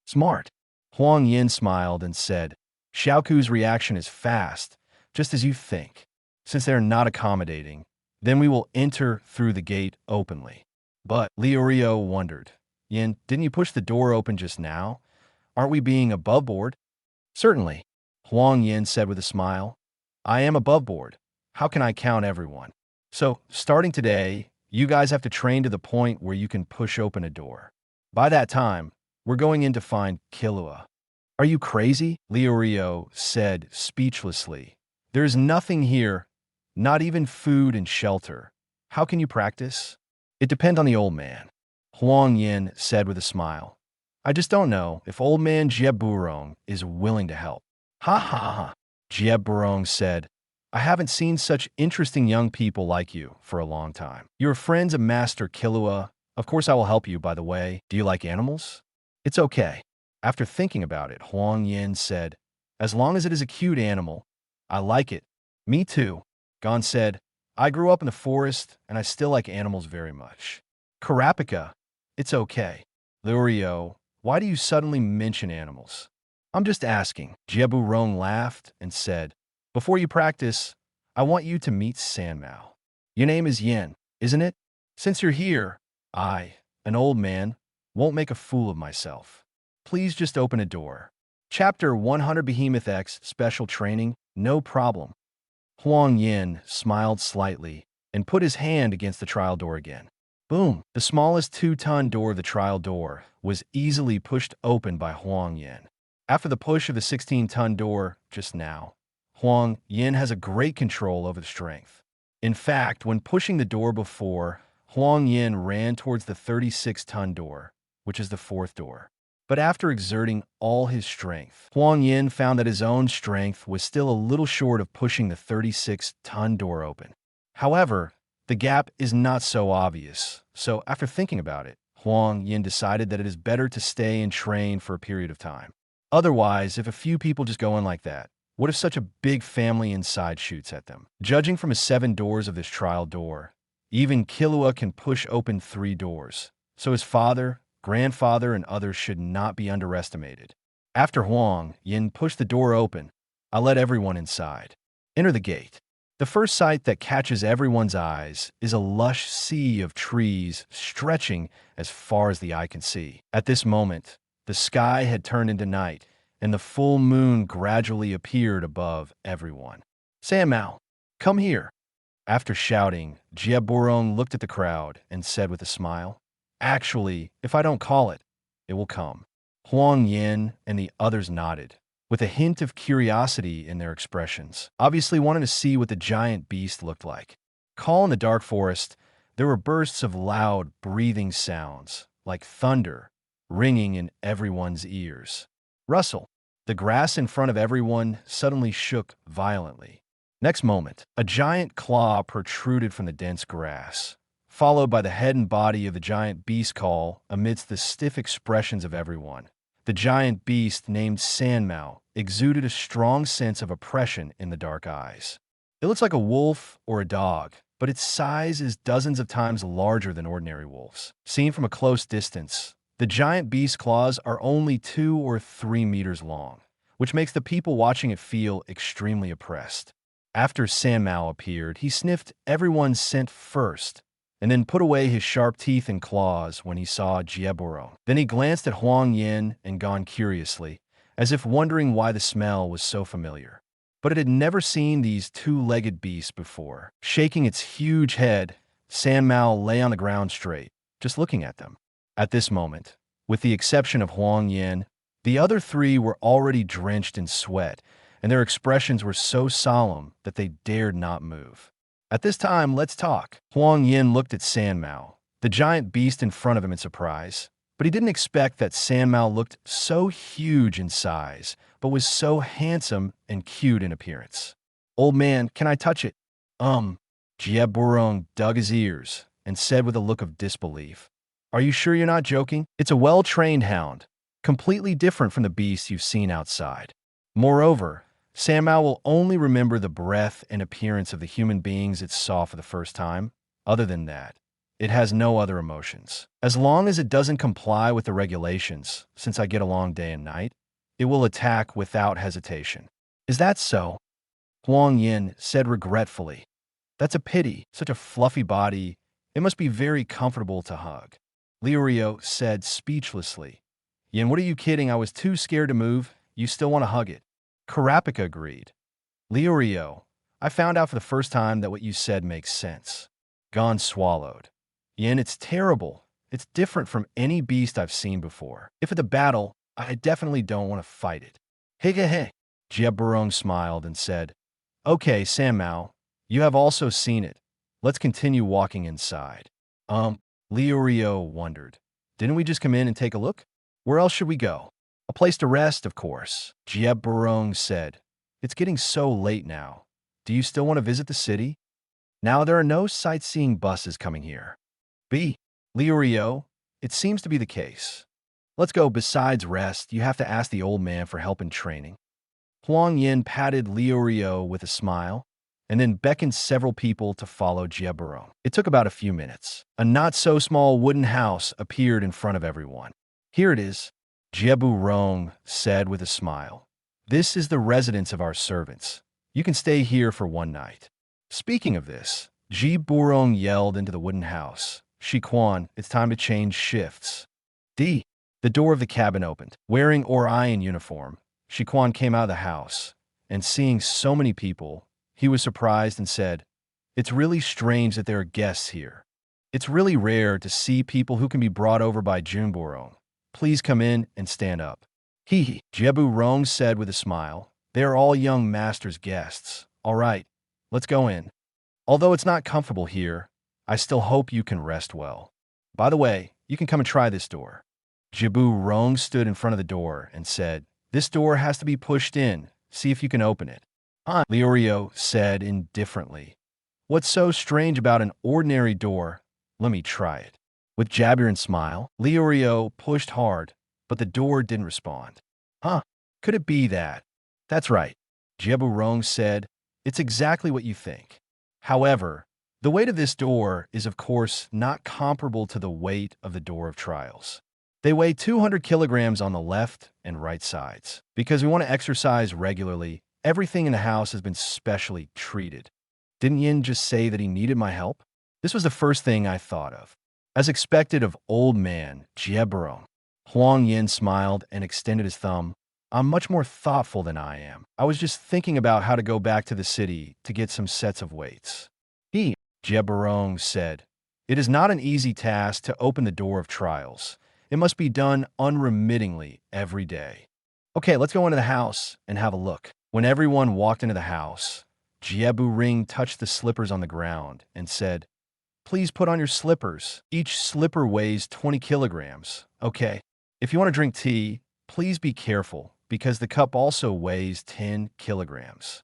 Smart." Huang Yan smiled and said, "Xiaoku's reaction is fast, just as you think. Since they're not accommodating, then we will enter through the gate openly." But Liurio wondered. "Yan, didn't you push the door open just now? Aren't we being above board?" "Certainly," Huang Yan said with a smile. "I am above board. How can I count everyone? So, starting today, you guys have to train to the point where you can push open a door. By that time, we're going in to find Killua." "Are you crazy?" Liurio said speechlessly. "There's nothing here, not even food and shelter. How can you practice?" "It depends on the old man," Huang Yan said with a smile. "I just don't know if old man Jieburong is willing to help." "Ha ha ha," Jieburong said. "I haven't seen such interesting young people like you for a long time. You're friends of Master Killua. Of course I will help you, by the way. Do you like animals?" "It's okay." After thinking about it, Huang Yan said, "As long as it is a cute animal, I like it." "Me too," Gon said. "I grew up in the forest, and I still like animals very much." "Karapika, it's okay." "Liurio, why do you suddenly mention animals?" "I'm just asking." Jieburong laughed and said, "Before you practice, I want you to meet Sanmao. Your name is Yan, isn't it? Since you're here, I, an old man, won't make a fool of myself. Please just open a door." Chapter 100 Behemoth X Special Training, no problem. Huang Yan smiled slightly and put his hand against the trial door again. Boom! The smallest 2-ton door of the trial door was easily pushed open by Huang Yan. After the push of the 16-ton door just now, Huang Yan has a great control over the strength. In fact, when pushing the door before, Huang Yan ran towards the 36-ton door, which is the 4th door. But after exerting all his strength, Huang Yan found that his own strength was still a little short of pushing the 36-ton door open. However, the gap is not so obvious, so after thinking about it, Huang Yan decided that it is better to stay and train for a period of time. Otherwise, if a few people just go in like that, what if such a big family inside shoots at them? Judging from his 7 doors of this trial door, even Killua can push open 3 doors, so his father, grandfather, and others should not be underestimated. After Huang Yan pushed the door open, I let everyone inside. Enter the gate. The first sight that catches everyone's eyes is a lush sea of trees stretching as far as the eye can see. At this moment, the sky had turned into night, and the full moon gradually appeared above everyone. "Sanmao, come here." After shouting, Jieburong looked at the crowd and said with a smile, "Actually, if I don't call it, it will come." Huang Yan and the others nodded, with a hint of curiosity in their expressions, obviously wanting to see what the giant beast looked like. Call in the dark forest, there were bursts of loud, breathing sounds, like thunder, ringing in everyone's ears. Rustle. The grass in front of everyone suddenly shook violently. Next moment, a giant claw protruded from the dense grass, followed by the head and body of the giant beast call amidst the stiff expressions of everyone. The giant beast, named Sanmao, exuded a strong sense of oppression in the dark eyes. It looks like a wolf or a dog, but its size is dozens of times larger than ordinary wolves. Seen from a close distance, the giant beast's claws are only 2 or 3 meters long, which makes the people watching it feel extremely oppressed. After Sanmao appeared, he sniffed everyone's scent first, and then put away his sharp teeth and claws when he saw Jieburong. Then he glanced at Huang Yan and Gon curiously, as if wondering why the smell was so familiar. But it had never seen these two-legged beasts before. Shaking its huge head, Sandmao lay on the ground straight, just looking at them. At this moment, with the exception of Huang Yan, the other three were already drenched in sweat, and their expressions were so solemn that they dared not move. At this time, let's talk. Huang Yan looked at Sandmao, the giant beast in front of him in surprise, but he didn't expect that Sandmao looked so huge in size, but was so handsome and cute in appearance. "Old man, can I touch it?" Jie Burong dug his ears and said with a look of disbelief, "Are you sure you're not joking? It's a well-trained hound, completely different from the beasts you've seen outside. Moreover, Sandmao will only remember the breath and appearance of the human beings it saw for the first time. Other than that, it has no other emotions. As long as it doesn't comply with the regulations, since I get along day and night, it will attack without hesitation." "Is that so?" Huang Yan said regretfully. "That's a pity. Such a fluffy body. It must be very comfortable to hug." Liurio said speechlessly. "Yan, what are you kidding? I was too scared to move. You still want to hug it." Karapika agreed. "Liurio, I found out for the first time that what you said makes sense." Gon swallowed. "Yan, it's terrible. It's different from any beast I've seen before. If at the battle, I definitely don't want to fight it." "Hey. Jie Burong smiled and said, "Okay, Sandmao, you have also seen it. Let's continue walking inside." Liurio wondered. "Didn't we just come in and take a look? Where else should we go?" "A place to rest, of course," Jie Burong said. "It's getting so late now. Do you still want to visit the city? Now there are no sightseeing buses coming here." Liurio, it seems to be the case. "Let's go. Besides rest, you have to ask the old man for help in training." Huang Yan patted Liurio with a smile, and then beckoned several people to follow Jie Burong. It took about a few minutes. A not-so-small wooden house appeared in front of everyone. "Here it is," Jie Burong said with a smile. "This is the residence of our servants. You can stay here for one night." Speaking of this, Jie Burong yelled into the wooden house, "Shiquan, it's time to change shifts." The door of the cabin opened. Wearing Orion uniform, Shiquan came out of the house, and seeing so many people, he was surprised and said, "It's really strange that there are guests here. It's really rare to see people who can be brought over by Junburong. Please come in and stand up." Jie Burong said with a smile, "They are all young master's guests. All right, let's go in. Although it's not comfortable here, I still hope you can rest well. By the way, you can come and try this door." Jie Burong stood in front of the door and said, "This door has to be pushed in. See if you can open it." Liurio said indifferently, "What's so strange about an ordinary door? Let me try it." With Jaburin's smile, Liurio pushed hard, but the door didn't respond. Could it be that? That's right, Jie Burong said. It's exactly what you think. However, the weight of this door is of course not comparable to the weight of the door of trials. They weigh 200 kilograms on the left and right sides. Because we want to exercise regularly, everything in the house has been specially treated. Didn't Yin just say that he needed my help? This was the first thing I thought of. As expected of old man Jie Burong. Huang Yan smiled and extended his thumb. "I'm much more thoughtful than I am. I was just thinking about how to go back to the city to get some sets of weights." Jie Burong said, "It is not an easy task to open the door of trials. It must be done unremittingly every day." "Okay, let's go into the house and have a look." When everyone walked into the house, Jie Burong touched the slippers on the ground and said, "Please put on your slippers. Each slipper weighs 20 kilograms. Okay. If you want to drink tea, please be careful because the cup also weighs 10 kilograms.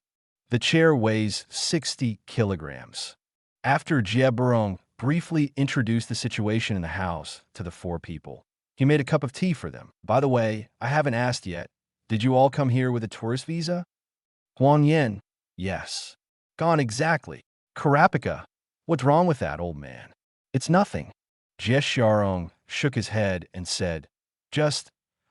The chair weighs 60 kilograms." After Jie Burong briefly introduced the situation in the house to the four people, he made a cup of tea for them. "By the way, I haven't asked yet. Did you all come here with a tourist visa?" Huang Yan, "Yes." "Gone exactly." "Karapika, what's wrong with that, old man?" "It's nothing." Jie Xiaorong shook his head and said,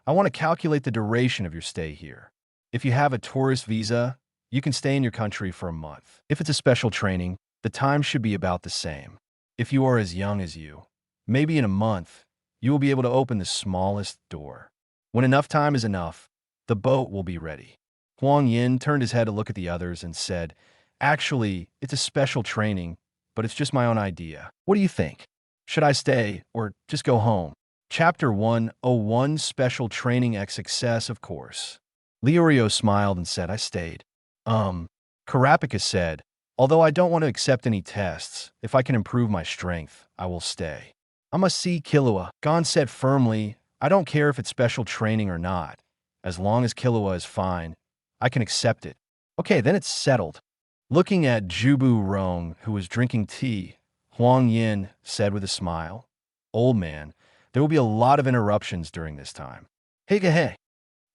I want to calculate the duration of your stay here. If you have a tourist visa, you can stay in your country for a month. If it's a special training, the time should be about the same. If you are as young as you, maybe in a month, you will be able to open the smallest door. When enough time is enough, The boat will be ready. Huang Yan turned his head to look at the others and said, "Actually, it's a special training, but it's just my own idea. What do you think? Should I stay or just go home?" Chapter 101 Special Training X Success, of course. Leorio smiled and said, "I stayed." Karapika said, "Although I don't want to accept any tests, if I can improve my strength, I will stay." "I must see Killua." Gon said firmly, "I don't care if it's special training or not. As long as Killua is fine, I can accept it." "Okay, then it's settled." Looking at Jubu Rong, who was drinking tea, Huang Yan said with a smile, "Old man, there will be a lot of interruptions during this time." "Hey.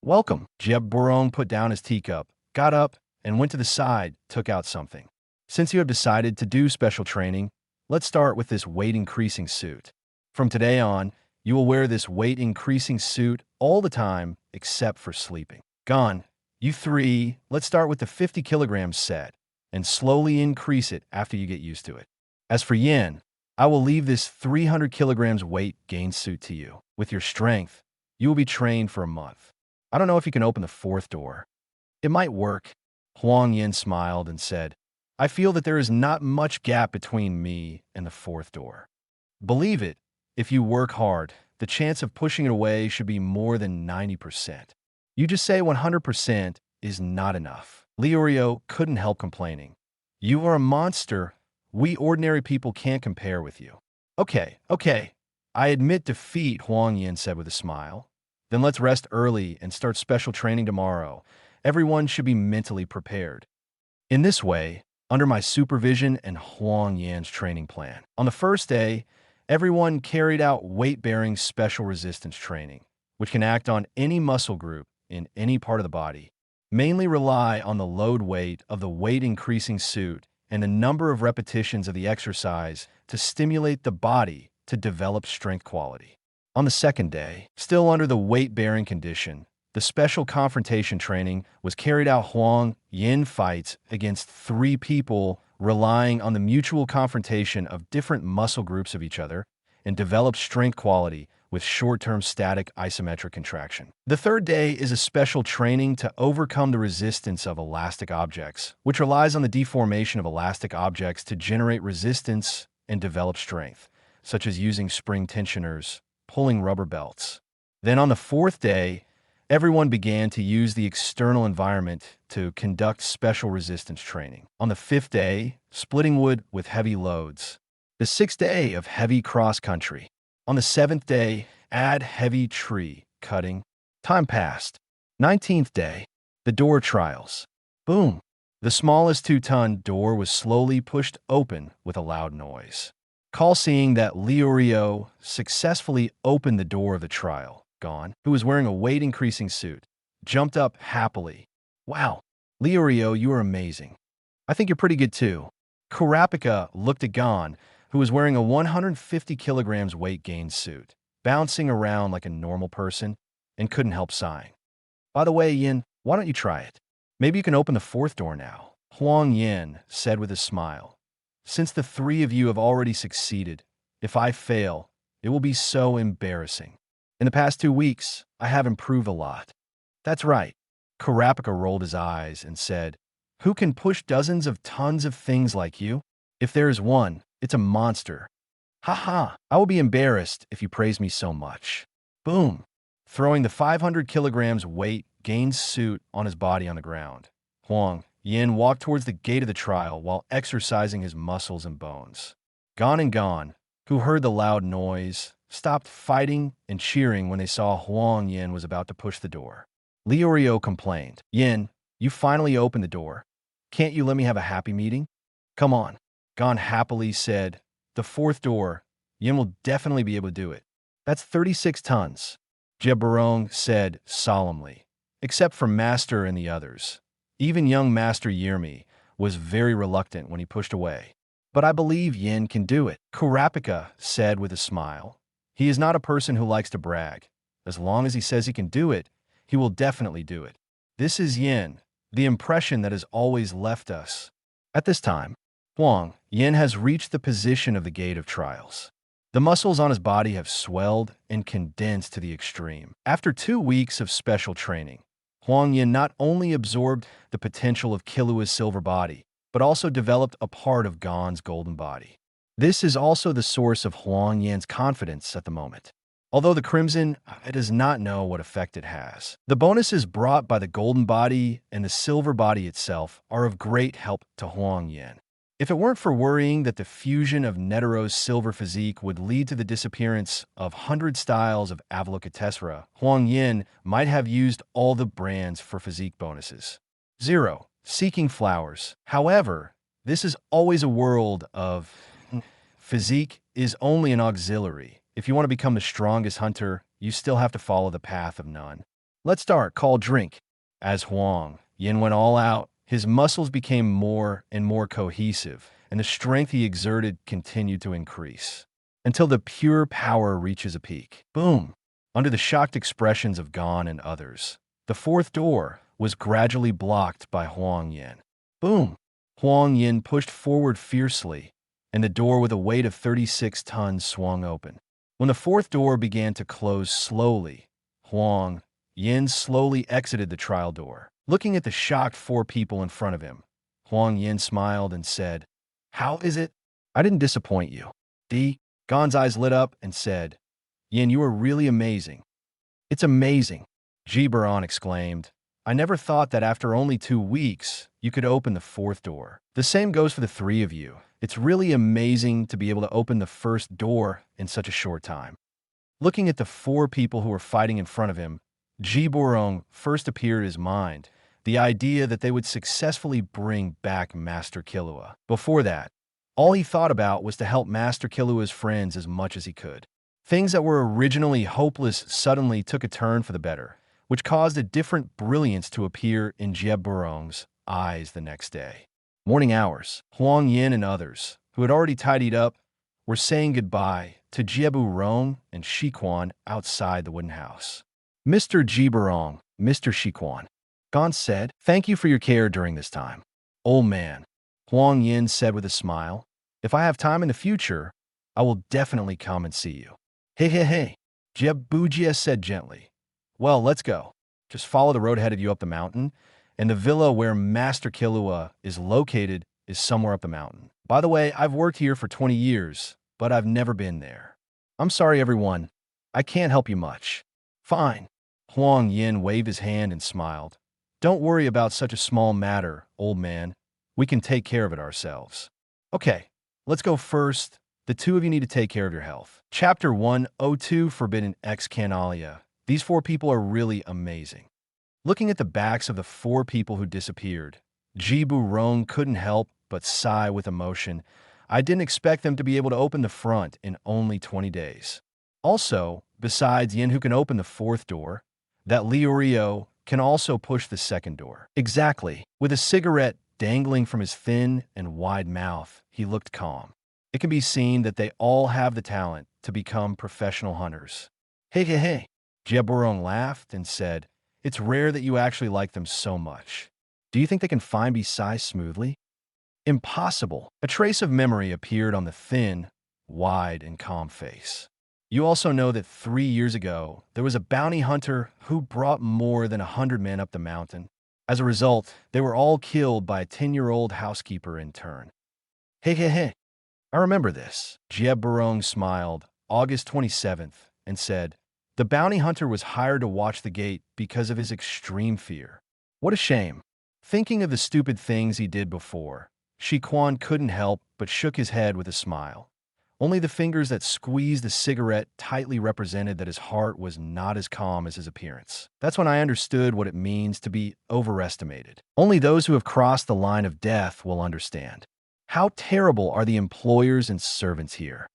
Welcome." Jeb Borong put down his teacup, got up, and went to the side, took out something. "Since you have decided to do special training, let's start with this weight-increasing suit. From today on, you will wear this weight-increasing suit all the time except for sleeping." "Gon, you three, let's start with the 50 kilograms set and slowly increase it after you get used to it. As for Yin, I will leave this 300 kilograms weight gain suit to you. With your strength, you will be trained for a month. I don't know if you can open the fourth door." "It might work." Huang Yin smiled and said, "I feel that there is not much gap between me and the fourth door. Believe it, if you work hard, the chance of pushing it away should be more than 90%. You just say 100% is not enough." Leorio couldn't help complaining. "You are a monster. We ordinary people can't compare with you." Okay. I admit defeat," Huang Yin said with a smile. "Then let's rest early and start special training tomorrow. Everyone should be mentally prepared." In this way, under my supervision and Huang Yan's training plan, on the first day, everyone carried out weight-bearing special resistance training, which can act on any muscle group in any part of the body. Mainly rely on the load weight of the weight-increasing suit and the number of repetitions of the exercise to stimulate the body to develop strength quality. On the second day, still under the weight-bearing condition, the special confrontation training was carried out. Huang Yin fights against 3 people, relying on the mutual confrontation of different muscle groups of each other, and develop strength quality with short-term static isometric contraction. The third day is a special training to overcome the resistance of elastic objects, which relies on the deformation of elastic objects to generate resistance and develop strength, such as using spring tensioners, pulling rubber belts. Then on the fourth day, everyone began to use the external environment to conduct special resistance training. On the fifth day, splitting wood with heavy loads. The sixth day of heavy cross-country. On the seventh day, add heavy tree cutting. Time passed. 19th day, the door trials. Boom! The smallest 2-ton door was slowly pushed open with a loud noise. Call seeing that Leorio successfully opened the door of the trial. Gon, who was wearing a weight-increasing suit, jumped up happily. "Wow, Leorio, you are amazing. I think you're pretty good too." Karapika looked at Gon, who was wearing a 150 kilograms weight gain suit, bouncing around like a normal person, and couldn't help sighing. "By the way, Yin, why don't you try it? Maybe you can open the fourth door now," Huang Yan said with a smile. "Since the 3 of you have already succeeded, if I fail, it will be so embarrassing. In the past 2 weeks, I have improved a lot." "That's right." Karapika rolled his eyes and said, "Who can push dozens of tons of things like you? If there is one, it's a monster. Ha! I will be embarrassed if you praise me so much." Boom! Throwing the 500 kilograms weight gained suit on his body on the ground, Huang Yan walked towards the gate of the trial while exercising his muscles and bones. Gon, who heard the loud noise, stopped fighting and cheering when they saw Huang Yan was about to push the door. Leorio complained, "Yin, you finally opened the door. Can't you let me have a happy meeting? Come on." Gon happily said, "The fourth door, Yin will definitely be able to do it. That's 36 tons." Jebarong said solemnly, "Except for Master and the others. Even young Master Yermi was very reluctant when he pushed away. But I believe Yin can do it." Karapika said with a smile, "He is not a person who likes to brag. As long as he says he can do it, he will definitely do it. This is Yin, the impression that has always left us." At this time, Huang Yan has reached the position of the gate of trials. The muscles on his body have swelled and condensed to the extreme. After 2 weeks of special training, Huang Yan not only absorbed the potential of Killua's silver body, but also developed a part of Gon's golden body. This is also the source of Huang Yan's confidence at the moment. Although the Crimson does not know what effect it has. The bonuses brought by the golden body and the silver body itself are of great help to Huang Yan. If it weren't for worrying that the fusion of Netero's silver physique would lead to the disappearance of 100 styles of Avalokitesvara, Huang Yan might have used all the brands for physique bonuses. 0. Seeking flowers. However, this is always a world of physique is only an auxiliary. If you want to become the strongest hunter, you still have to follow the path of none. Let's start. Call drink. As Huang Yan went all out, his muscles became more and more cohesive, and the strength he exerted continued to increase, until the pure power reaches a peak. Boom! Under the shocked expressions of Gon and others, the fourth door was gradually blocked by Huang Yan. Boom! Huang Yan pushed forward fiercely, and the door with a weight of 36 tons swung open. When the fourth door began to close slowly, Huang Yan slowly exited the trial door. Looking at the shocked 4 people in front of him, Huang Yan smiled and said, "How is it? I didn't disappoint you." Gon's eyes lit up and said, "Yan, you are really amazing." "It's amazing," Jiberon exclaimed. "I never thought that after only 2 weeks, you could open the fourth door." The same goes for the 3 of you. It's really amazing to be able to open the first door in such a short time. Looking at the 4 people who were fighting in front of him, Jiberon first appeared in his mind, the idea that they would successfully bring back Master Killua. Before that, all he thought about was to help Master Killua's friends as much as he could. Things that were originally hopeless suddenly took a turn for the better, which caused a different brilliance to appear in Jiberon's eyes the next day. Morning hours, Huang Yan and others, who had already tidied up, were saying goodbye to Jiberon and Shiquan outside the wooden house. "Mr. Jiberon, Mr. Shiquan," Gon said, "thank you for your care during this time." "Old man," Huang Yan said with a smile, "if I have time in the future, I will definitely come and see you." Hey, Jebujia said gently. "Well, let's go. Just follow the road headed you up the mountain, and the villa where Master Killua is located is somewhere up the mountain. By the way, I've worked here for 20 years, but I've never been there. I'm sorry, everyone. I can't help you much." "Fine." Huang Yan waved his hand and smiled. "Don't worry about such a small matter, old man. We can take care of it ourselves." "Okay, let's go first. The 2 of you need to take care of your health." Chapter 102, Forbidden Excanalia. These 4 people are really amazing. Looking at the backs of the 4 people who disappeared, Jiberon couldn't help but sigh with emotion. I didn't expect them to be able to open the front in only 20 days. Also, besides Yin who can open the 4th door, that Liurio can also push the 2nd door. Exactly. With a cigarette dangling from his thin and wide mouth, he looked calm. It can be seen that they all have the talent to become professional hunters. Hey. Jiberon laughed and said, "It's rare that you actually like them so much. Do you think they can find Bisai smoothly?" "Impossible." A trace of memory appeared on the thin, wide, and calm face. "You also know that 3 years ago, there was a bounty hunter who brought more than 100 men up the mountain. As a result, they were all killed by a 10-year-old housekeeper in turn." Hey. I remember this. Jiberon smiled, August 27th, and said, "The bounty hunter was hired to watch the gate because of his extreme fear. What a shame." Thinking of the stupid things he did before, Shiquan couldn't help but shook his head with a smile. Only the fingers that squeezed the cigarette tightly represented that his heart was not as calm as his appearance. That's when I understood what it means to be overestimated. Only those who have crossed the line of death will understand. How terrible are the employers and servants here.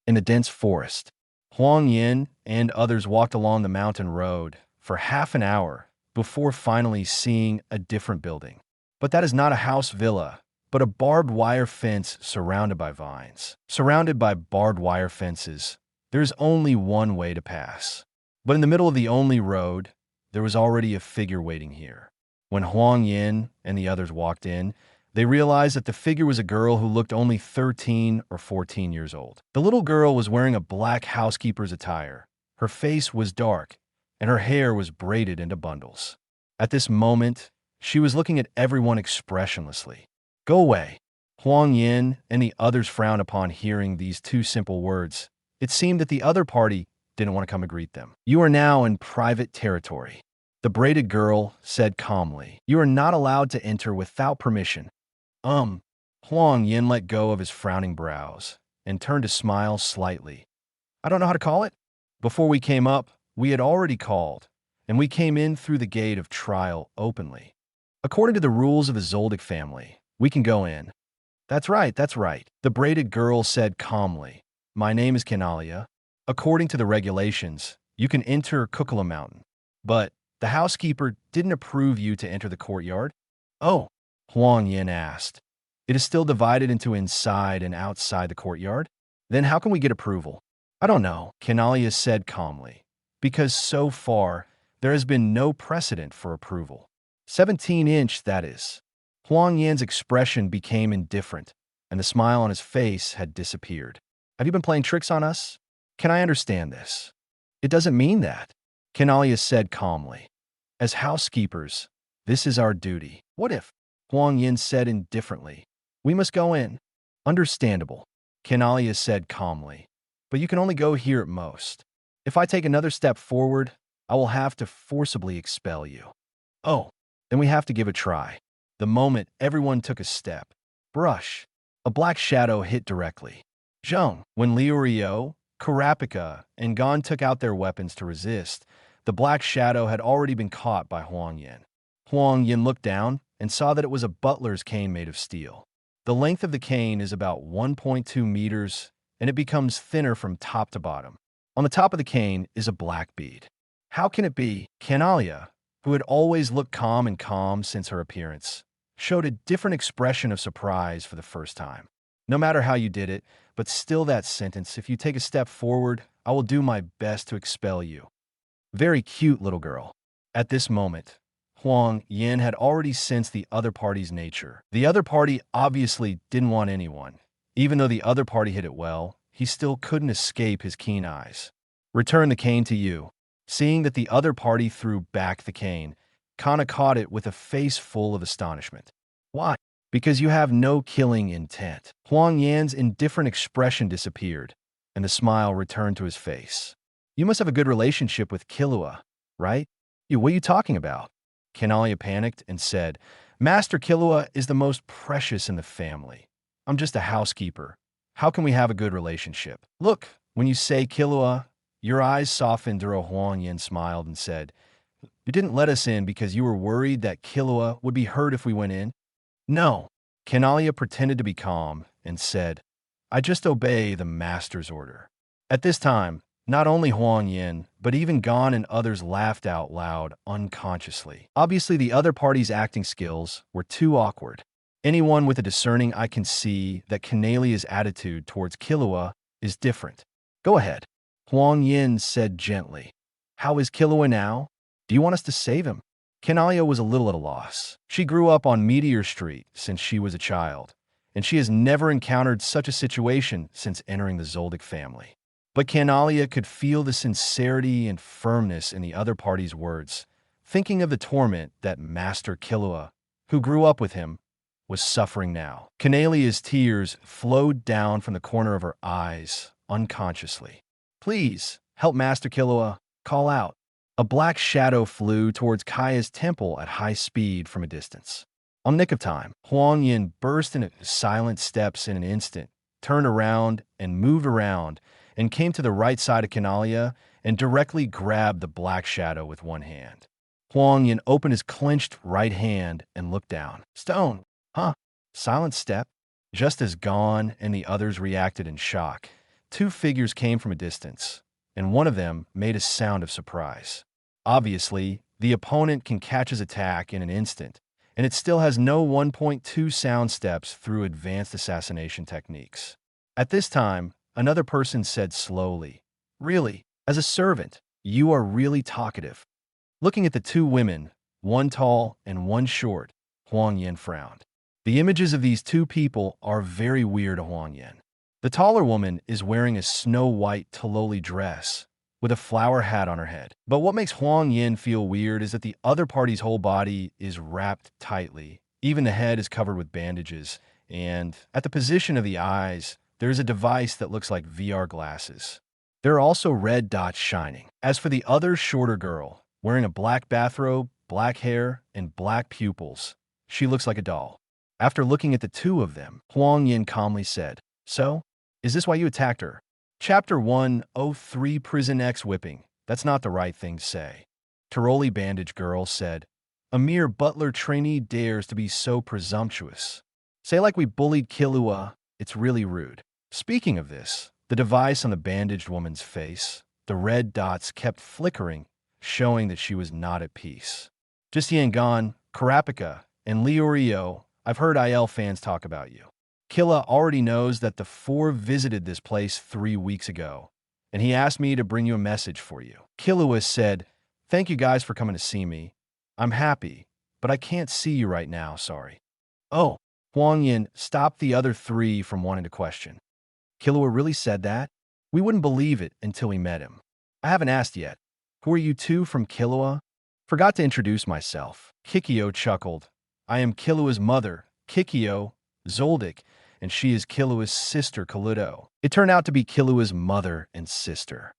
In the dense forest, Huang Yan and others walked along the mountain road for half an hour before finally seeing a different building. But that is not a house villa, but a barbed wire fence surrounded by vines. Surrounded by barbed wire fences, there is only one way to pass. But in the middle of the only road, there was already a figure waiting here. When Huang Yan and the others walked in, they realized that the figure was a girl who looked only 13 or 14 years old. The little girl was wearing a black housekeeper's attire. Her face was dark, and her hair was braided into bundles. At this moment, she was looking at everyone expressionlessly. Go away. Huang Yan and the others frowned upon hearing these two simple words. It seemed that the other party didn't want to come and greet them. You are now in private territory. The braided girl said calmly. You are not allowed to enter without permission. Huang Yan let go of his frowning brows and turned to smile slightly. I don't know how to call it. Before we came up, we had already called, and we came in through the gate of trial openly. According to the rules of the Zoldyck family, we can go in. That's right, that's right, the braided girl said calmly. My name is Kenalia. According to the regulations, you can enter Kukula Mountain. But the housekeeper didn't approve you to enter the courtyard? Oh, Huang Yan asked. It is still divided into inside and outside the courtyard? Then how can we get approval? I don't know, Kenalia said calmly. Because so far, there has been no precedent for approval. 17-inch, that is. Huang Yan's expression became indifferent, and the smile on his face had disappeared. Have you been playing tricks on us? Can I understand this? It doesn't mean that, Kenalia said calmly. As housekeepers, this is our duty. What if? Huang Yan said indifferently. We must go in. Understandable, Kenalia said calmly. But you can only go here at most. If I take another step forward, I will have to forcibly expel you. Oh, then we have to give a try. The moment everyone took a step, brush, a black shadow hit directly. Zheng, when Liu Rio, Karapika, and Gon took out their weapons to resist, the black shadow had already been caught by Huang Yan. Huang Yan looked down and saw that it was a butler's cane made of steel. The length of the cane is about 1.2 meters, and it becomes thinner from top to bottom. On the top of the cane is a black bead. How can it be? Kenalia, who had always looked calm and calm since her appearance, showed a different expression of surprise for the first time. No matter how you did it, but still that sentence, if you take a step forward, I will do my best to expel you. Very cute little girl. At this moment, Huang Yan had already sensed the other party's nature. The other party obviously didn't want anyone. Even though the other party hit it well, he still couldn't escape his keen eyes. Return the cane to you. Seeing that the other party threw back the cane, Kana caught it with a face full of astonishment. Why? Because you have no killing intent. Huang Yan's indifferent expression disappeared, and the smile returned to his face. You must have a good relationship with Killua, right? What are you talking about? Kenalia panicked and said, Master Killua is the most precious in the family. I'm just a housekeeper. How can we have a good relationship? Look, when you say Killua, your eyes softened. Huang Yan smiled and said, You didn't let us in because you were worried that Killua would be hurt if we went in? No. Kenalia pretended to be calm and said, I just obey the master's order. At this time, not only Huang Yan, but even Gon and others laughed out loud unconsciously. Obviously, the other party's acting skills were too awkward. Anyone with a discerning eye can see that Kenalia's attitude towards Killua is different. Go ahead, Huang Yan said gently. How is Killua now? Do you want us to save him? Kenalia was a little at a loss. She grew up on Meteor Street since she was a child, and she has never encountered such a situation since entering the Zoldyck family. But Kenalia could feel the sincerity and firmness in the other party's words, thinking of the torment that Master Killua, who grew up with him, was suffering now. Kenalia's tears flowed down from the corner of her eyes, unconsciously. Please, help Master Killua, call out. A black shadow flew towards Kaya's temple at high speed from a distance. On nick of time, Huang Yan burst into silent steps in an instant, turned around and moved around, and came to the right side of Kenalia and directly grabbed the black shadow with one hand. Huang Yan opened his clenched right hand and looked down. Stone, huh? Silent step. Just as Gon and the others reacted in shock, two figures came from a distance, and one of them made a sound of surprise. Obviously, the opponent can catch his attack in an instant, and it still has no 1.2 sound steps through advanced assassination techniques. At this time, another person said slowly, Really, as a servant, you are really talkative. Looking at the two women, one tall and one short, Huang Yan frowned. The images of these two people are very weird to Huang Yan. The taller woman is wearing a snow-white Taloli dress, with a flower hat on her head. But what makes Huang Yan feel weird is that the other party's whole body is wrapped tightly. Even the head is covered with bandages, and at the position of the eyes, there is a device that looks like VR glasses. There are also red dots shining. As for the other shorter girl, wearing a black bathrobe, black hair, and black pupils, she looks like a doll. After looking at the two of them, Huang Yan calmly said, "So, is this why you attacked her?" Chapter 103 Prison X Whipping. That's not the right thing to say. Tiroli Bandage Girl said, "A mere butler trainee dares to be so presumptuous. Say like we bullied Killua, it's really rude." Speaking of this, the device on the bandaged woman's face, the red dots kept flickering, showing that she was not at peace. "Just Yangon, Karapika, and Leorio, I've heard IL fans talk about you. Killa already knows that the four visited this place 3 weeks ago, and he asked me to bring you a message for you." Killua said, "Thank you guys for coming to see me. I'm happy, but I can't see you right now, sorry." "Oh," Huang Yan stopped the other three from wanting to question. "Killua really said that? We wouldn't believe it until we met him. I haven't asked yet. Who are you two from Killua?" "Forgot to introduce myself." Kikyo chuckled. "I am Killua's mother, Kikyo, Zoldyck, and she is Killua's sister, Kaluto." It turned out to be Killua's mother and sister.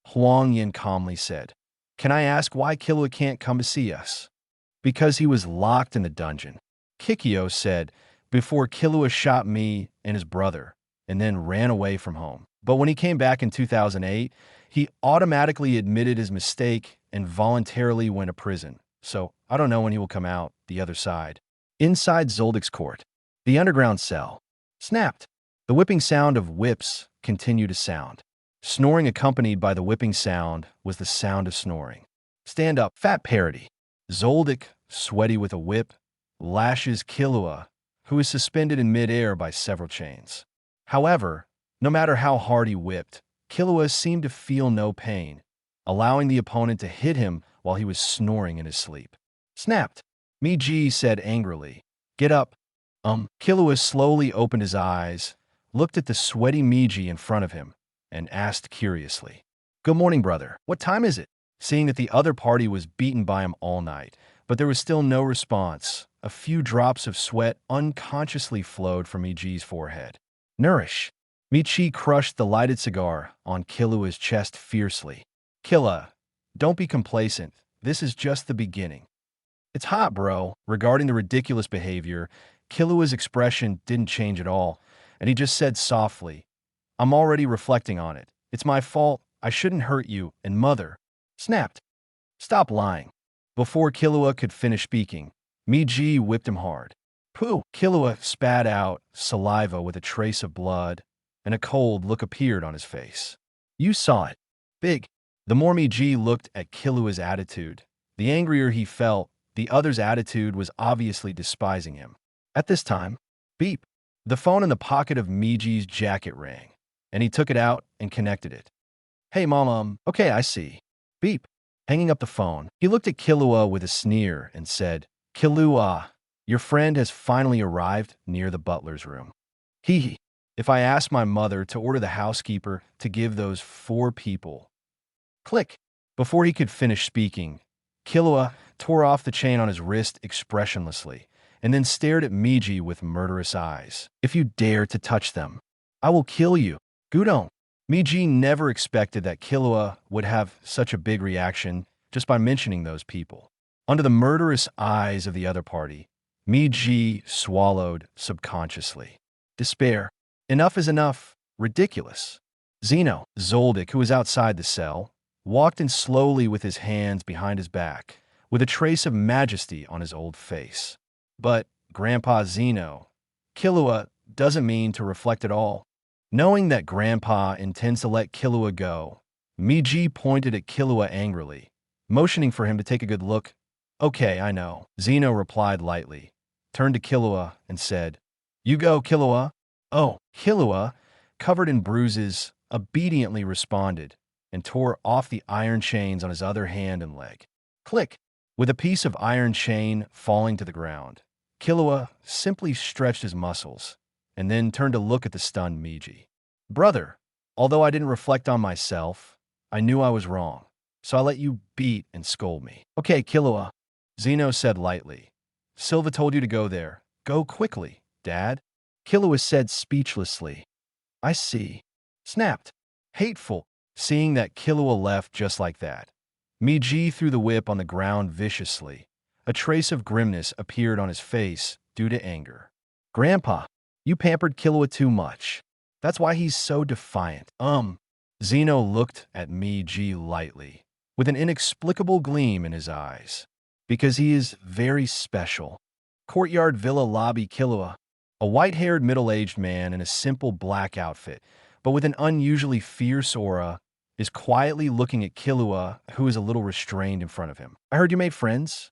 Huang Yan calmly said, "Can I ask why Killua can't come to see us?" "Because he was locked in the dungeon," Kikyo said, "before Killua shot me and his brother, and then ran away from home. But when he came back in 2008, he automatically admitted his mistake and voluntarily went to prison. So I don't know when he will come out the other side." Inside Zoldyck's court, the underground cell snapped. The whipping sound of whips continued to sound. Snoring accompanied by the whipping sound was the sound of snoring. "Stand up, fat parody." Zoldyck, sweaty with a whip, lashes Killua, who is suspended in midair by several chains. However, no matter how hard he whipped, Killua seemed to feel no pain, allowing the opponent to hit him while he was snoring in his sleep. "Snapped," Miji said angrily. "Get up." Killua slowly opened his eyes, looked at the sweaty Miji in front of him, and asked curiously, "Good morning, brother. What time is it?" Seeing that the other party was beaten by him all night, but there was still no response, a few drops of sweat unconsciously flowed from Miji's forehead. "Nourish." Michi crushed the lighted cigar on Killua's chest fiercely. "Killa, don't be complacent. This is just the beginning." "It's hot, bro." Regarding the ridiculous behavior, Killua's expression didn't change at all, and he just said softly, "I'm already reflecting on it. It's my fault. I shouldn't hurt you, and mother." Snapped. "Stop lying." Before Killua could finish speaking, Miji whipped him hard. "Pooh!" Killua spat out saliva with a trace of blood, and a cold look appeared on his face. "You saw it. Big." The more Miji looked at Killua's attitude, the angrier he felt. The other's attitude was obviously despising him. At this time, beep. The phone in the pocket of Miji's jacket rang, and he took it out and connected it. "Hey, Mom, okay, I see." Beep. Hanging up the phone, he looked at Killua with a sneer and said, "Killua, your friend has finally arrived near the butler's room. Hee hee. If I ask my mother to order the housekeeper to give those 4 people..." Click. Before he could finish speaking, Killua tore off the chain on his wrist expressionlessly, and then stared at Miji with murderous eyes. "If you dare to touch them, I will kill you." Gudon. Miji never expected that Killua would have such a big reaction just by mentioning those people. Under the murderous eyes of the other party, Miji swallowed subconsciously. Despair. Enough is enough. Ridiculous. Zeno, Zoldyck, who was outside the cell, walked in slowly with his hands behind his back, with a trace of majesty on his old face. "But, Grandpa Zeno, Killua doesn't mean to reflect at all." Knowing that Grandpa intends to let Killua go, Miji pointed at Killua angrily, motioning for him to take a good look. "Okay, I know," Zeno replied lightly, turned to Killua and said, "You go, Killua." "Oh." Killua, covered in bruises, obediently responded and tore off the iron chains on his other hand and leg. Click. With a piece of iron chain falling to the ground, Killua simply stretched his muscles and then turned to look at the stunned Miji. "Brother, although I didn't reflect on myself, I knew I was wrong, so I let you beat and scold me. Okay, Killua, Zeno said lightly. Silva told you to go there. Go quickly, Dad. Killua said speechlessly. I see. Snapped. Hateful. Seeing that Killua left just like that. Miji threw the whip on the ground viciously. A trace of grimness appeared on his face due to anger. Grandpa, you pampered Killua too much. That's why he's so defiant. Zeno looked at Miji lightly, with an inexplicable gleam in his eyes. Because he is very special. Courtyard Villa Lobby Killua, a white-haired middle-aged man in a simple black outfit, but with an unusually fierce aura, is quietly looking at Killua, who is a little restrained in front of him. I heard you made friends?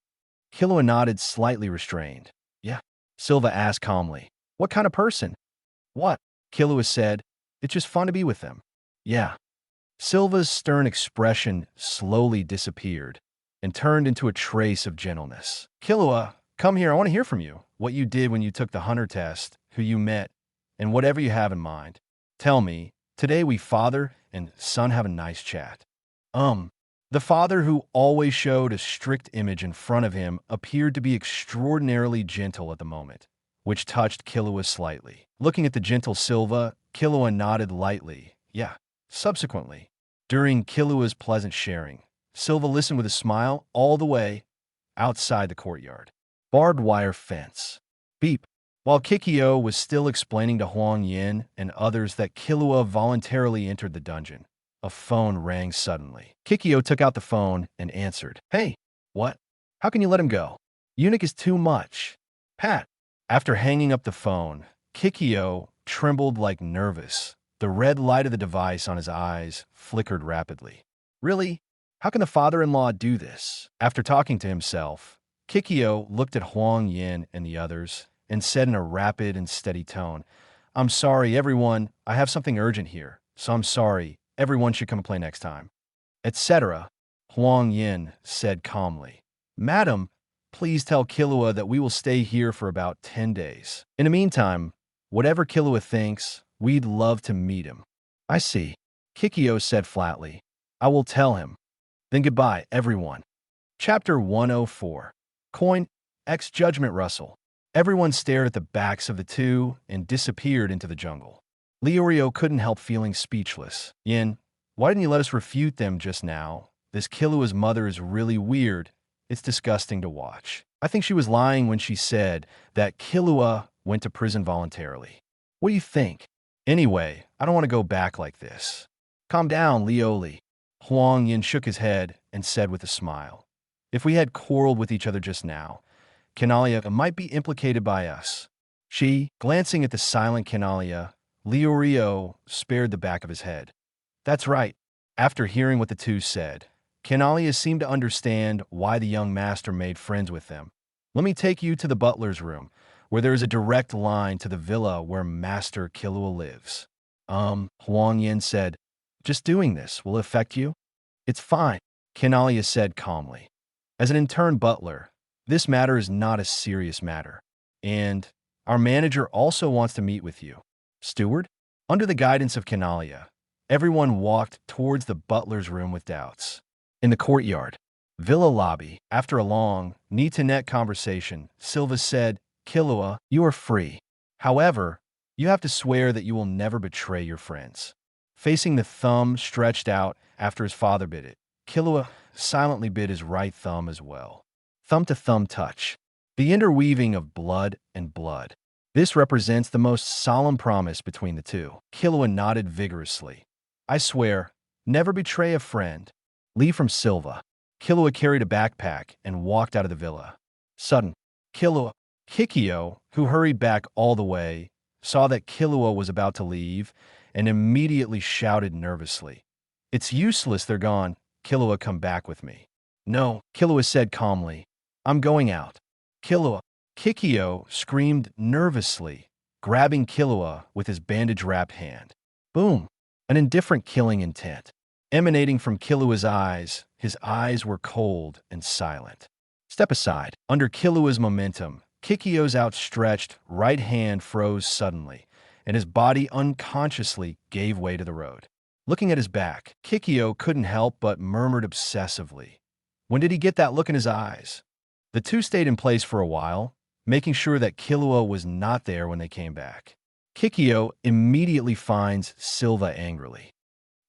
Killua nodded, slightly restrained. Yeah. Silva asked calmly. What kind of person? What? Killua said. It's just fun to be with them. Yeah. Silva's stern expression slowly disappeared and turned into a trace of gentleness. Killua, come here. I want to hear from you. What you did when you took the hunter test, who you met, and whatever you have in mind. Tell me, today we father and son have a nice chat. The father, who always showed a strict image in front of him, appeared to be extraordinarily gentle at the moment, which touched Killua slightly. Looking at the gentle Silva, Killua nodded lightly. Yeah. Subsequently, during Killua's pleasant sharing, Silva listened with a smile all the way outside the courtyard. Barbed wire fence. Beep. While Kikyo was still explaining to Huang Yan and others that Killua voluntarily entered the dungeon, a phone rang suddenly. Kikyo took out the phone and answered. Hey, what? How can you let him go? Eunuch is too much. Pat. After hanging up the phone, Kikyo trembled like nervous. The red light of the device on his eyes flickered rapidly. Really? How can the father-in-law do this? After talking to himself, Kikyo looked at Huang Yan and the others and said in a rapid and steady tone, I'm sorry, everyone. I have something urgent here, so I'm sorry. Everyone should come play next time. Etc. Huang Yan said calmly. Madam, please tell Killua that we will stay here for about 10 days. In the meantime, whatever Killua thinks, we'd love to meet him. I see. Kikyo said flatly. I will tell him. Then goodbye, everyone. Chapter 104. Coin, X Judgment Russell. Everyone stared at the backs of the two and disappeared into the jungle. Leorio couldn't help feeling speechless. Yin, why didn't you let us refute them just now? This Killua's mother is really weird. It's disgusting to watch. I think she was lying when she said that Killua went to prison voluntarily. What do you think? Anyway, I don't want to go back like this. Calm down, Leoli. Huang Yan shook his head and said with a smile. If we had quarreled with each other just now, Canalia might be implicated by us. She, glancing at the silent Canalia, Leorio spared the back of his head. That's right. After hearing what the two said, Canalia seemed to understand why the young master made friends with them. Let me take you to the butler's room, where there is a direct line to the villa where Master Killua lives. Huang Yan said, just doing this will affect you? It's fine, Canalia said calmly. As an intern butler, this matter is not a serious matter. And our manager also wants to meet with you. Steward? Under the guidance of Canalia, everyone walked towards the butler's room with doubts. In the courtyard, villa lobby, after a long, knee-to-neck conversation, Silva said, Killua, you are free. However, you have to swear that you will never betray your friends. Facing the thumb stretched out after his father bit it, Killua silently bit his right thumb as well. Thumb-to-thumb touch. The interweaving of blood and blood. This represents the most solemn promise between the two. Killua nodded vigorously. I swear, never betray a friend. Leave from Silva. Killua carried a backpack and walked out of the villa. Sudden, Kikyo, who hurried back all the way, saw that Killua was about to leave and immediately shouted nervously. It's useless, they're gone. Killua, come back with me. No, Killua said calmly. I'm going out. Kikyo screamed nervously, grabbing Killua with his bandage-wrapped hand. Boom! An indifferent killing intent. Emanating from Killua's eyes, his eyes were cold and silent. Step aside. Under Killua's momentum, Kikyo's outstretched right hand froze suddenly, and his body unconsciously gave way to the road. Looking at his back, Kikyo couldn't help but murmured obsessively. When did he get that look in his eyes? The two stayed in place for a while, making sure that Killua was not there when they came back. Kikyo immediately finds Silva angrily.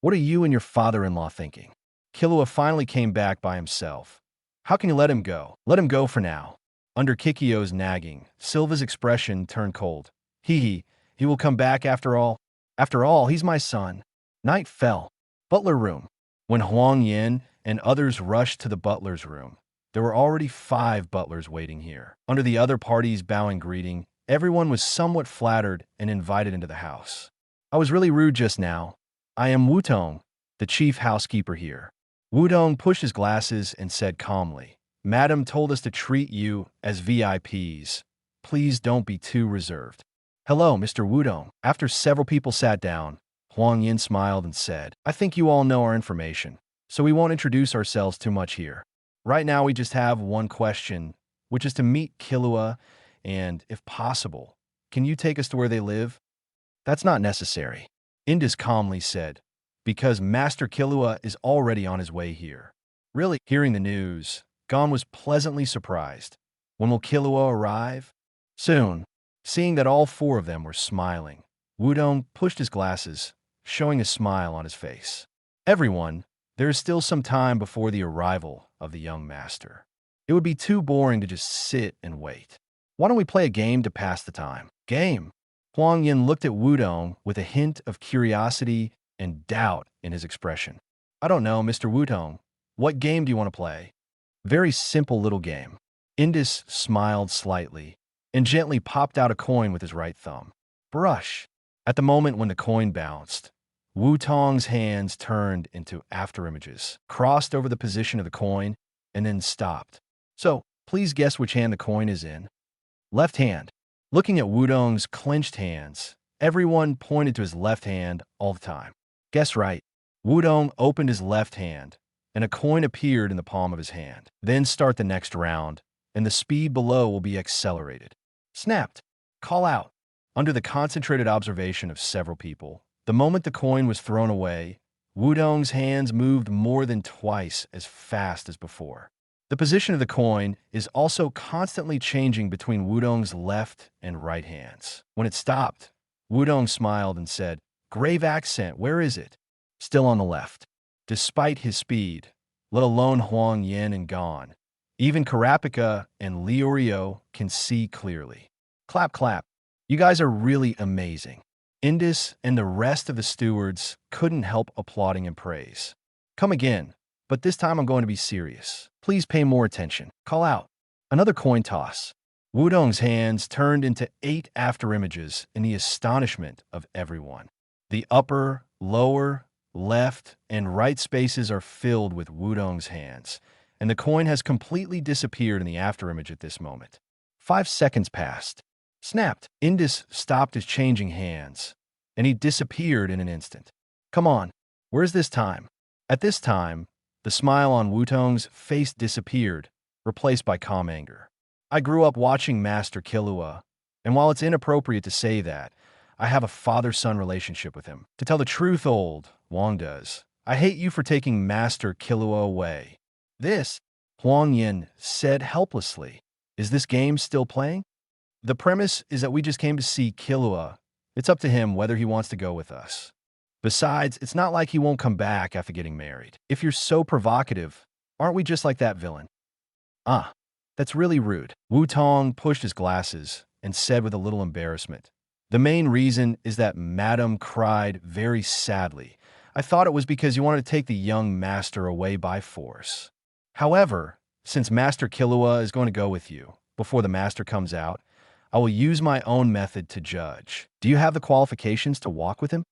What are you and your father-in-law thinking? Killua finally came back by himself. How can you let him go? Let him go for now. Under Kikyo's nagging, Silva's expression turned cold. He will come back after all. After all, he's my son. Night fell. Butler room. When Huang Yan and others rushed to the butler's room, there were already 5 butlers waiting here. Under the other party's bowing greeting, everyone was somewhat flattered and invited into the house. I was really rude just now. I am Wutong, the chief housekeeper here. Wudong pushed his glasses and said calmly, Madam told us to treat you as VIPs. Please don't be too reserved. Hello, Mr. Wudong. After several people sat down, Huang Yan smiled and said, I think you all know our information, so we won't introduce ourselves too much here. Right now we just have one question, which is to meet Killua, and, if possible, can you take us to where they live? That's not necessary, Indus calmly said, because Master Killua is already on his way here. Really? Hearing the news, Gon was pleasantly surprised. When will Killua arrive? Soon. Seeing that all 4 of them were smiling, Wudong pushed his glasses, showing a smile on his face. Everyone, there is still some time before the arrival of the young master. It would be too boring to just sit and wait. Why don't we play a game to pass the time? Game? Huang Yan looked at Wudong with a hint of curiosity and doubt in his expression. I don't know, Mr. Wudong. What game do you want to play? Very simple little game. Indus smiled slightly and gently popped out a coin with his right thumb. Brush. At the moment when the coin bounced, Wutong's hands turned into afterimages, crossed over the position of the coin, and then stopped. So, please guess which hand the coin is in. Left hand. Looking at Wudong's clenched hands, everyone pointed to his left hand all the time. Guess right. Wudong opened his left hand, and a coin appeared in the palm of his hand. Then start the next round, and the speed below will be accelerated. Snapped. Call out. Under the concentrated observation of several people, the moment the coin was thrown away, Wudong's hands moved more than twice as fast as before. The position of the coin is also constantly changing between Wudong's left and right hands. When it stopped, Wudong smiled and said, Grave accent, where is it? Still on the left. Despite his speed, let alone Huang Yan and Gon, even Karapika and Leorio can see clearly. Clap, clap. You guys are really amazing. Indus and the rest of the stewards couldn't help applauding in praise. Come again, but this time I'm going to be serious. Please pay more attention. Call out. Another coin toss. Wudong's hands turned into 8 afterimages in the astonishment of everyone. The upper, lower, left, and right spaces are filled with Wudong's hands, and the coin has completely disappeared in the afterimage at this moment. 5 seconds passed. Snapped. Indus stopped his changing hands, and he disappeared in an instant. Come on, where's this time? At this time, the smile on Wudong's face disappeared, replaced by calm anger. I grew up watching Master Killua, and while it's inappropriate to say that, I have a father-son relationship with him. To tell the truth, old Wang does. I hate you for taking Master Killua away. This, Huang Yan said helplessly. Is this game still playing? The premise is that we just came to see Killua. It's up to him whether he wants to go with us. Besides, it's not like he won't come back after getting married. If you're so provocative, aren't we just like that villain? Ah, that's really rude. Wutong pushed his glasses and said with a little embarrassment, The main reason is that Madam cried very sadly. I thought it was because you wanted to take the young master away by force. However, since Master Killua is going to go with you before the master comes out, I will use my own method to judge. Do you have the qualifications to walk with him?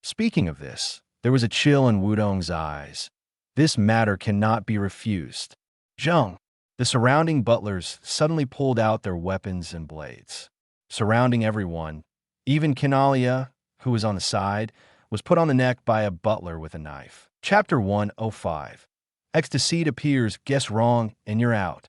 Speaking of this, there was a chill in Wudong's eyes. This matter cannot be refused. Zheng. The surrounding butlers suddenly pulled out their weapons and blades. Surrounding everyone, even Kinalia, who was on the side, was put on the neck by a butler with a knife. Chapter 105. Ecstasy appears, guess wrong, and you're out.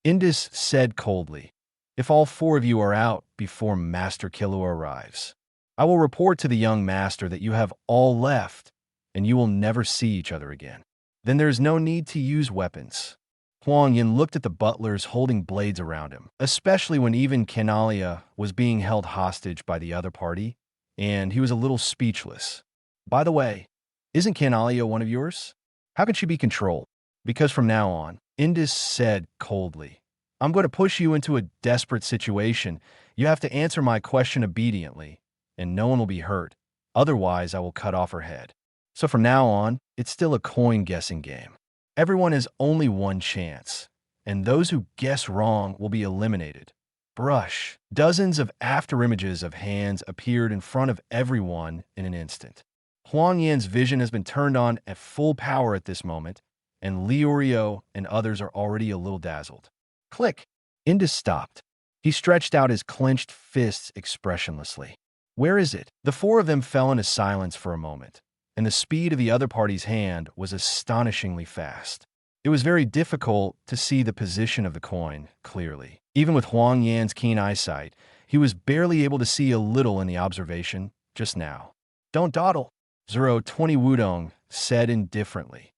Indus said coldly, If all 4 of you are out before Master Killua arrives, I will report to the young master that you have all left, and you will never see each other again. Then there is no need to use weapons. Huang Yan looked at the butlers holding blades around him, especially when even Canalia was being held hostage by the other party, and he was a little speechless. By the way, isn't Canalia one of yours? How can she be controlled? Because from now on, Indus said coldly, I'm going to push you into a desperate situation. You have to answer my question obediently, and no one will be hurt. Otherwise, I will cut off her head. So from now on, it's still a coin-guessing game. Everyone has only one chance, and those who guess wrong will be eliminated. Brush. Dozens of afterimages of hands appeared in front of everyone in an instant. Huang Yan's vision has been turned on at full power at this moment, and Liurio and others are already a little dazzled. Click. Indus stopped. He stretched out his clenched fists expressionlessly. Where is it? The four of them fell into silence for a moment, and the speed of the other party's hand was astonishingly fast. It was very difficult to see the position of the coin clearly. Even with Huang Yan's keen eyesight, he was barely able to see a little in the observation just now. Don't dawdle, 020 Wudong said indifferently.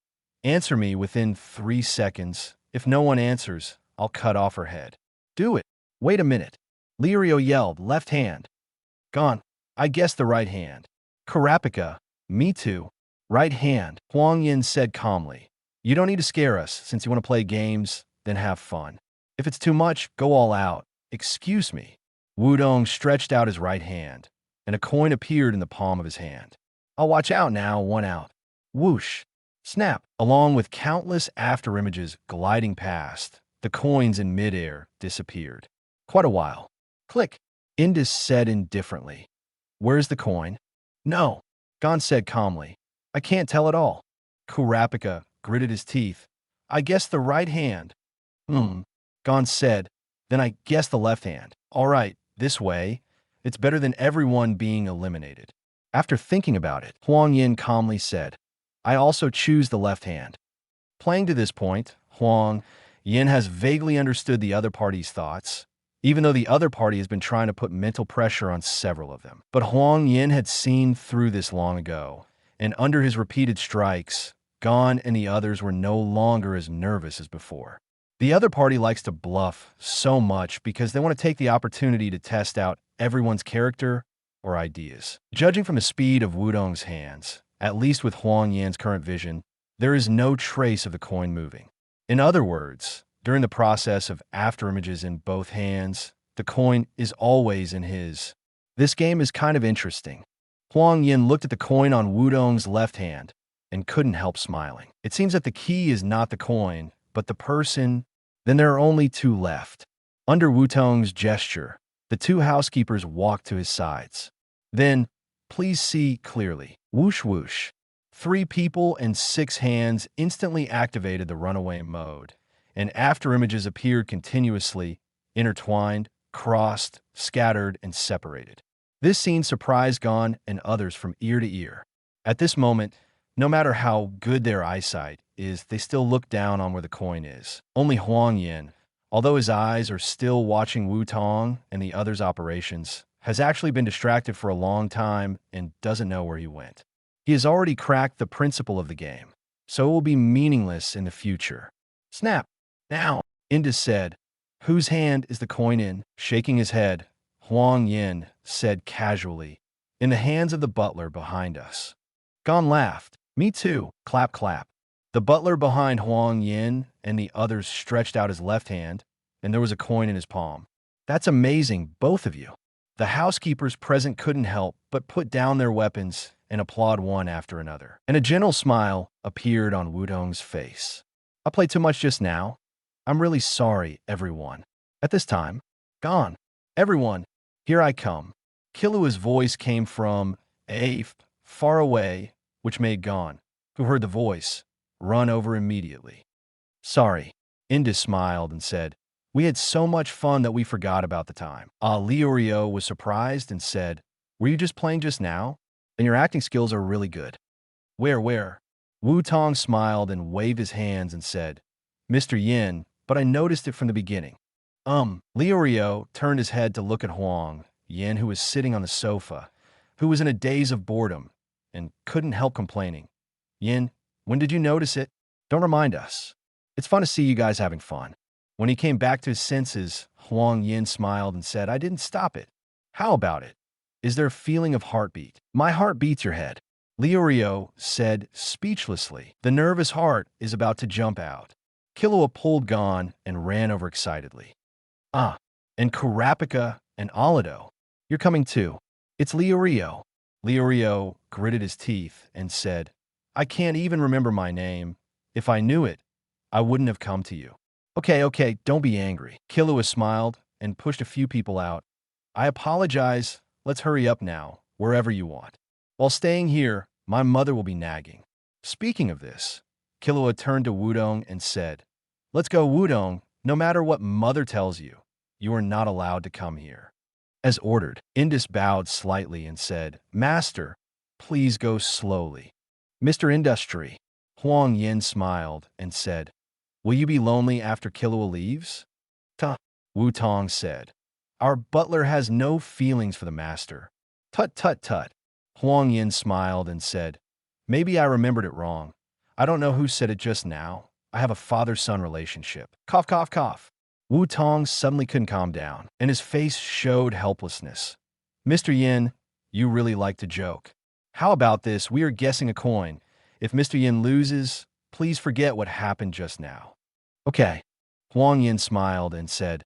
Answer me within 3 seconds. If no one answers, I'll cut off her head. Do it. Wait a minute. Lirio yelled, left hand. Gone. I guessed the right hand. Karapika. Me too. Right hand, Huang Yan said calmly. You don't need to scare us. Since you want to play games, then have fun. If it's too much, go all out. Excuse me. Wudong stretched out his right hand, and a coin appeared in the palm of his hand. I'll watch out now, 1 out. Whoosh. Snap. Along with countless afterimages gliding past, the coins in midair disappeared. Quite a while. Click. Indus said indifferently. Where's the coin? No. Gon said calmly. I can't tell at all. Kurapika gritted his teeth. I guess the right hand. Gon said. Then I guess the left hand. All right, this way. It's better than everyone being eliminated. After thinking about it, Huang Yan calmly said, I also choose the left hand. Playing to this point, Huang Yan has vaguely understood the other party's thoughts, even though the other party has been trying to put mental pressure on several of them. But Huang Yan had seen through this long ago, and under his repeated strikes, Gon and the others were no longer as nervous as before. The other party likes to bluff so much because they want to take the opportunity to test out everyone's character or ideas. Judging from the speed of Wudong's hands, at least with Huang Yan's current vision, there is no trace of the coin moving. In other words, during the process of afterimages in both hands, the coin is always in his. This game is kind of interesting. Huang Yan looked at the coin on Wudong's left hand and couldn't help smiling. It seems that the key is not the coin, but the person. Then there are only 2 left. Under Wudong's gesture, the 2 housekeepers walked to his sides. Then, please see clearly. Whoosh whoosh. 3 people and 6 hands instantly activated the runaway mode, and afterimages appeared continuously, intertwined, crossed, scattered, and separated. This scene surprised Gon and others from ear to ear. At this moment, no matter how good their eyesight is, they still look down on where the coin is. Only Huang Yan, although his eyes are still watching Wutong and the others' operations, has actually been distracted for a long time and doesn't know where he went. He has already cracked the principle of the game, so it will be meaningless in the future. Snap. Now, Indus said. Whose hand is the coin in? Shaking his head, Huang Yan said casually. In the hands of the butler behind us. Gon laughed. Me too. Clap clap. The butler behind Huang Yan and the others stretched out his left hand, and there was a coin in his palm. That's amazing, both of you. The housekeepers present couldn't help but put down their weapons and applaud one after another. And a gentle smile appeared on Wudong's face. I played too much just now. I'm really sorry, everyone. At this time, Gon. Everyone, here I come. Killua's voice came from far away, which made Gon, who heard the voice, run over immediately. Sorry. Indus smiled and said, we had so much fun that we forgot about the time. Liurio was surprised and said, were you just playing just now? Then your acting skills are really good. Where? Wutong smiled and waved his hands and said, Mr. Yin, but I noticed it from the beginning. Liurio turned his head to look at Huang Yan, who was sitting on the sofa, who was in a daze of boredom and couldn't help complaining. Yin, when did you notice it? Don't remind us. It's fun to see you guys having fun. When he came back to his senses, Huang Yan smiled and said, I didn't stop it. How about it? Is there a feeling of heartbeat? My heart beats your head. Liurio said speechlessly. The nervous heart is about to jump out. Killua pulled Gon and ran over excitedly. Ah, and Kurapika and Alado. You're coming too. It's Liurio. Liurio gritted his teeth and said, I can't even remember my name. If I knew it, I wouldn't have come to you. Okay, don't be angry. Killua smiled and pushed a few people out. I apologize. Let's hurry up now, wherever you want. While staying here, my mother will be nagging. Speaking of this, Killua turned to Wudong and said, Let's go, Wudong. No matter what mother tells you, you are not allowed to come here. As ordered, Indus bowed slightly and said, Master, please go slowly. Mr. Industry. Huang Yan smiled and said, Will you be lonely after Killua leaves? Tuh, Wutong said. Our butler has no feelings for the master. Tut. Huang Yan smiled and said, Maybe I remembered it wrong. I don't know who said it just now. I have a father-son relationship. Cough. Wutong suddenly couldn't calm down, and his face showed helplessness. Mr. Yin, you really like to joke. How about this? We are guessing a coin. If Mr. Yin loses, please forget what happened just now. Okay. Huang Yin smiled and said,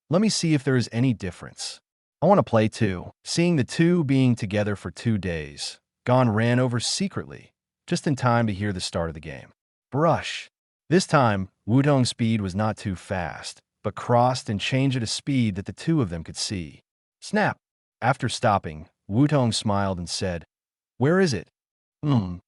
Let me see if there is any difference. I want to play too. Seeing the two being together for 2 days, Gon ran over secretly, just in time to hear the start of the game. Brush. This time, Wudong's speed was not too fast, but crossed and changed at a speed that the two of them could see. Snap. After stopping, Wudong smiled and said, Where is it? Gon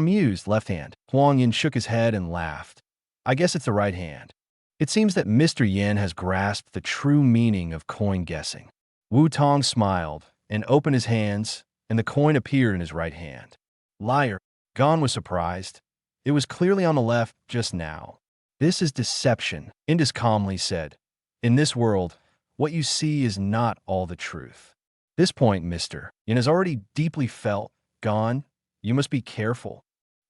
mused, left hand. Huang Yin shook his head and laughed. I guess it's the right hand. It seems that Mr. Yin has grasped the true meaning of coin guessing. Wutong smiled and opened his hands, and the coin appeared in his right hand. Liar. Gon was surprised. It was clearly on the left just now. This is deception, Indus calmly said. In this world, what you see is not all the truth. This point, Mr. Yin has already deeply felt. Gon, you must be careful.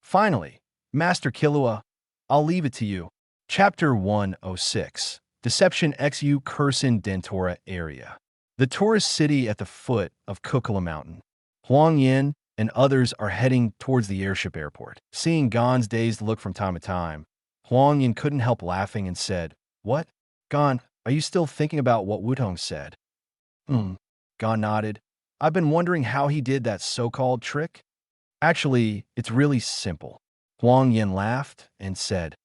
Finally, Master Killua, I'll leave it to you. Chapter 106, Deception XU Cursin Dentora Area. The tourist city at the foot of Kukula Mountain. Huang Yan and others are heading towards the airship airport. Seeing Gon's dazed look from time to time, Huang Yan couldn't help laughing and said, What? Gon, are you still thinking about what Wutong said? Gon nodded. I've been wondering how he did that so-called trick. Actually, it's really simple. Huang Yan laughed and said,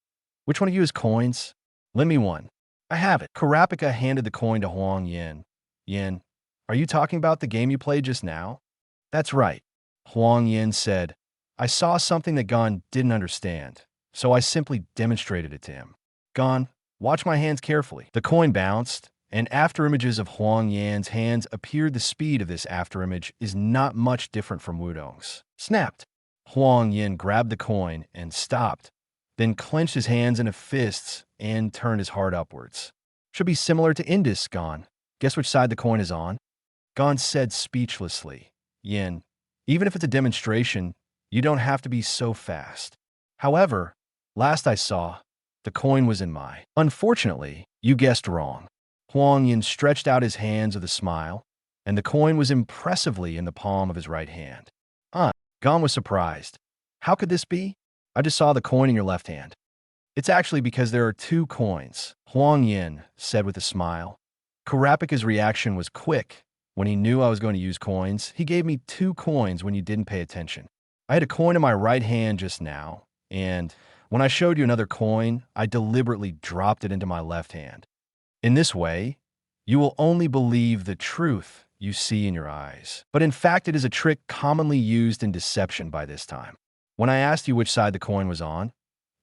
Which one of you has coins? Lend me one. I have it. Kurapika handed the coin to Huang Yan. Yin, are you talking about the game you played just now? That's right. Huang Yan said, I saw something that Gon didn't understand, so I simply demonstrated it to him. Gon, watch my hands carefully. The coin bounced, and afterimages of Huang Yan's hands appeared. The speed of this afterimage is not much different from Wudong's. Snapped. Huang Yan grabbed the coin and stopped, then clenched his hands into fists and turned his heart upwards. Should be similar to Indus, Gon. Guess which side the coin is on? Gon said speechlessly. Yin, even if it's a demonstration, you don't have to be so fast. However, last I saw, the coin was in my. Unfortunately, you guessed wrong. Huang Yan stretched out his hands with a smile, and the coin was impressively in the palm of his right hand. Gon was surprised. How could this be? I just saw the coin in your left hand. It's actually because there are 2 coins, Huang Yan said with a smile. Kurapika's reaction was quick. When he knew I was going to use coins, he gave me 2 coins when you didn't pay attention. I had a coin in my right hand just now, and when I showed you another coin, I deliberately dropped it into my left hand. In this way, you will only believe the truth you see in your eyes. But in fact, it is a trick commonly used in deception by this time. When I asked you which side the coin was on,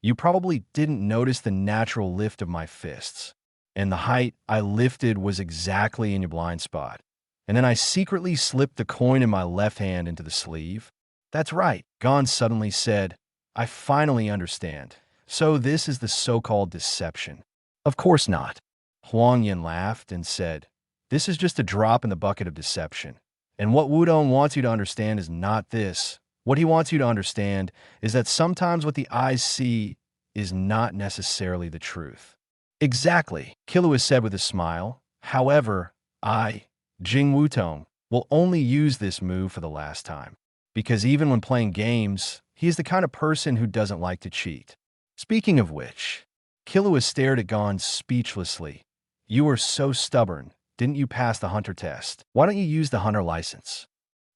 you probably didn't notice the natural lift of my fists, and the height I lifted was exactly in your blind spot. And then I secretly slipped the coin in my left hand into the sleeve. That's right, Gon suddenly said, I finally understand. So this is the so-called deception. Of course not. Huang Yan laughed and said, This is just a drop in the bucket of deception. And what Wudong wants you to understand is not this, What he wants you to understand is that sometimes what the eyes see is not necessarily the truth. Exactly, Killua said with a smile. However, I, Jing Wutong, will only use this move for the last time. Because even when playing games, he is the kind of person who doesn't like to cheat. Speaking of which, Killua stared at Gon speechlessly. You were so stubborn. Didn't you pass the hunter test? Why don't you use the hunter license?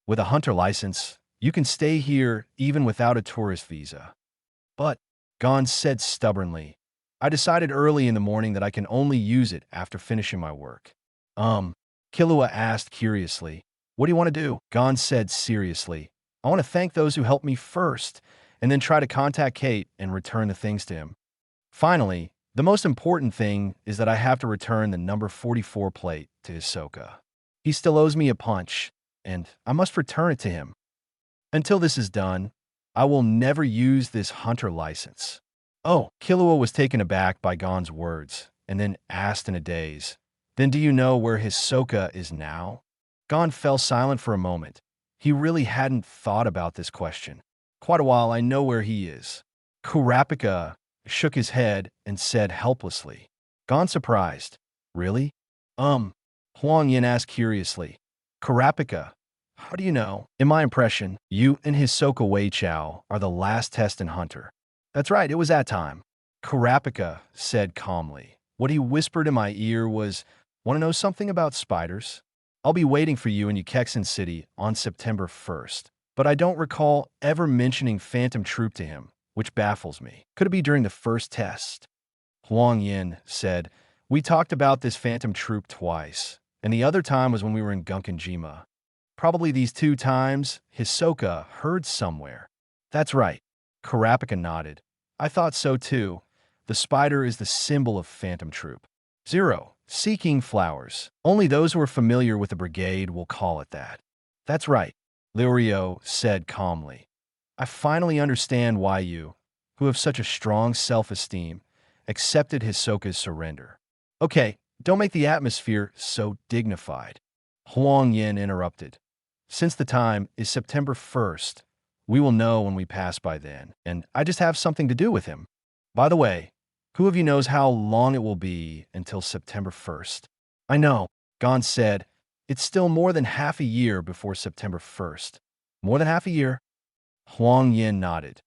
With a hunter license, you can stay here even without a tourist visa. But, Gon said stubbornly, I decided early in the morning that I can only use it after finishing my work. Killua asked curiously. What do you want to do? Gon said seriously. I want to thank those who helped me first, and then try to contact Kate and return the things to him. Finally, the most important thing is that I have to return the number 44 plate to Hisoka. He still owes me a punch, and I must return it to him. Until this is done, I will never use this hunter license. Oh, Killua was taken aback by Gon's words, and then asked in a daze, Then do you know where Hisoka is now? Gon fell silent for a moment. He really hadn't thought about this question. Quite a while. I know where he is. Kurapika shook his head and said helplessly. Gon surprised. Really? Huang Yan asked curiously. Kurapika, how do you know? In my impression, you and Hisoka Wei Chao are the last test and hunter. That's right, it was that time. Kurapika said calmly. What he whispered in my ear was, want to know something about spiders? I'll be waiting for you in Ukexin City on September 1st. But I don't recall ever mentioning Phantom Troop to him, which baffles me. Could it be during the first test? Huang Yan said, We talked about this Phantom Troop twice, and the other time was when we were in Gunkanjima. Probably these 2 times, Hisoka heard somewhere. That's right. Kurapika nodded. I thought so too. The spider is the symbol of Phantom Troop. 0. Seeking flowers. Only those who are familiar with the brigade will call it that. That's right, Liurio said calmly. I finally understand why you, who have such a strong self-esteem, accepted Hisoka's surrender. Okay, don't make the atmosphere so dignified. Huang Yan interrupted. Since the time is September 1st, we will know when we pass by then, and I just have something to do with him. By the way, who of you knows how long it will be until September 1st? I know, Gon said. It's still more than half a year before September 1st. More than half a year? Huang Yan nodded.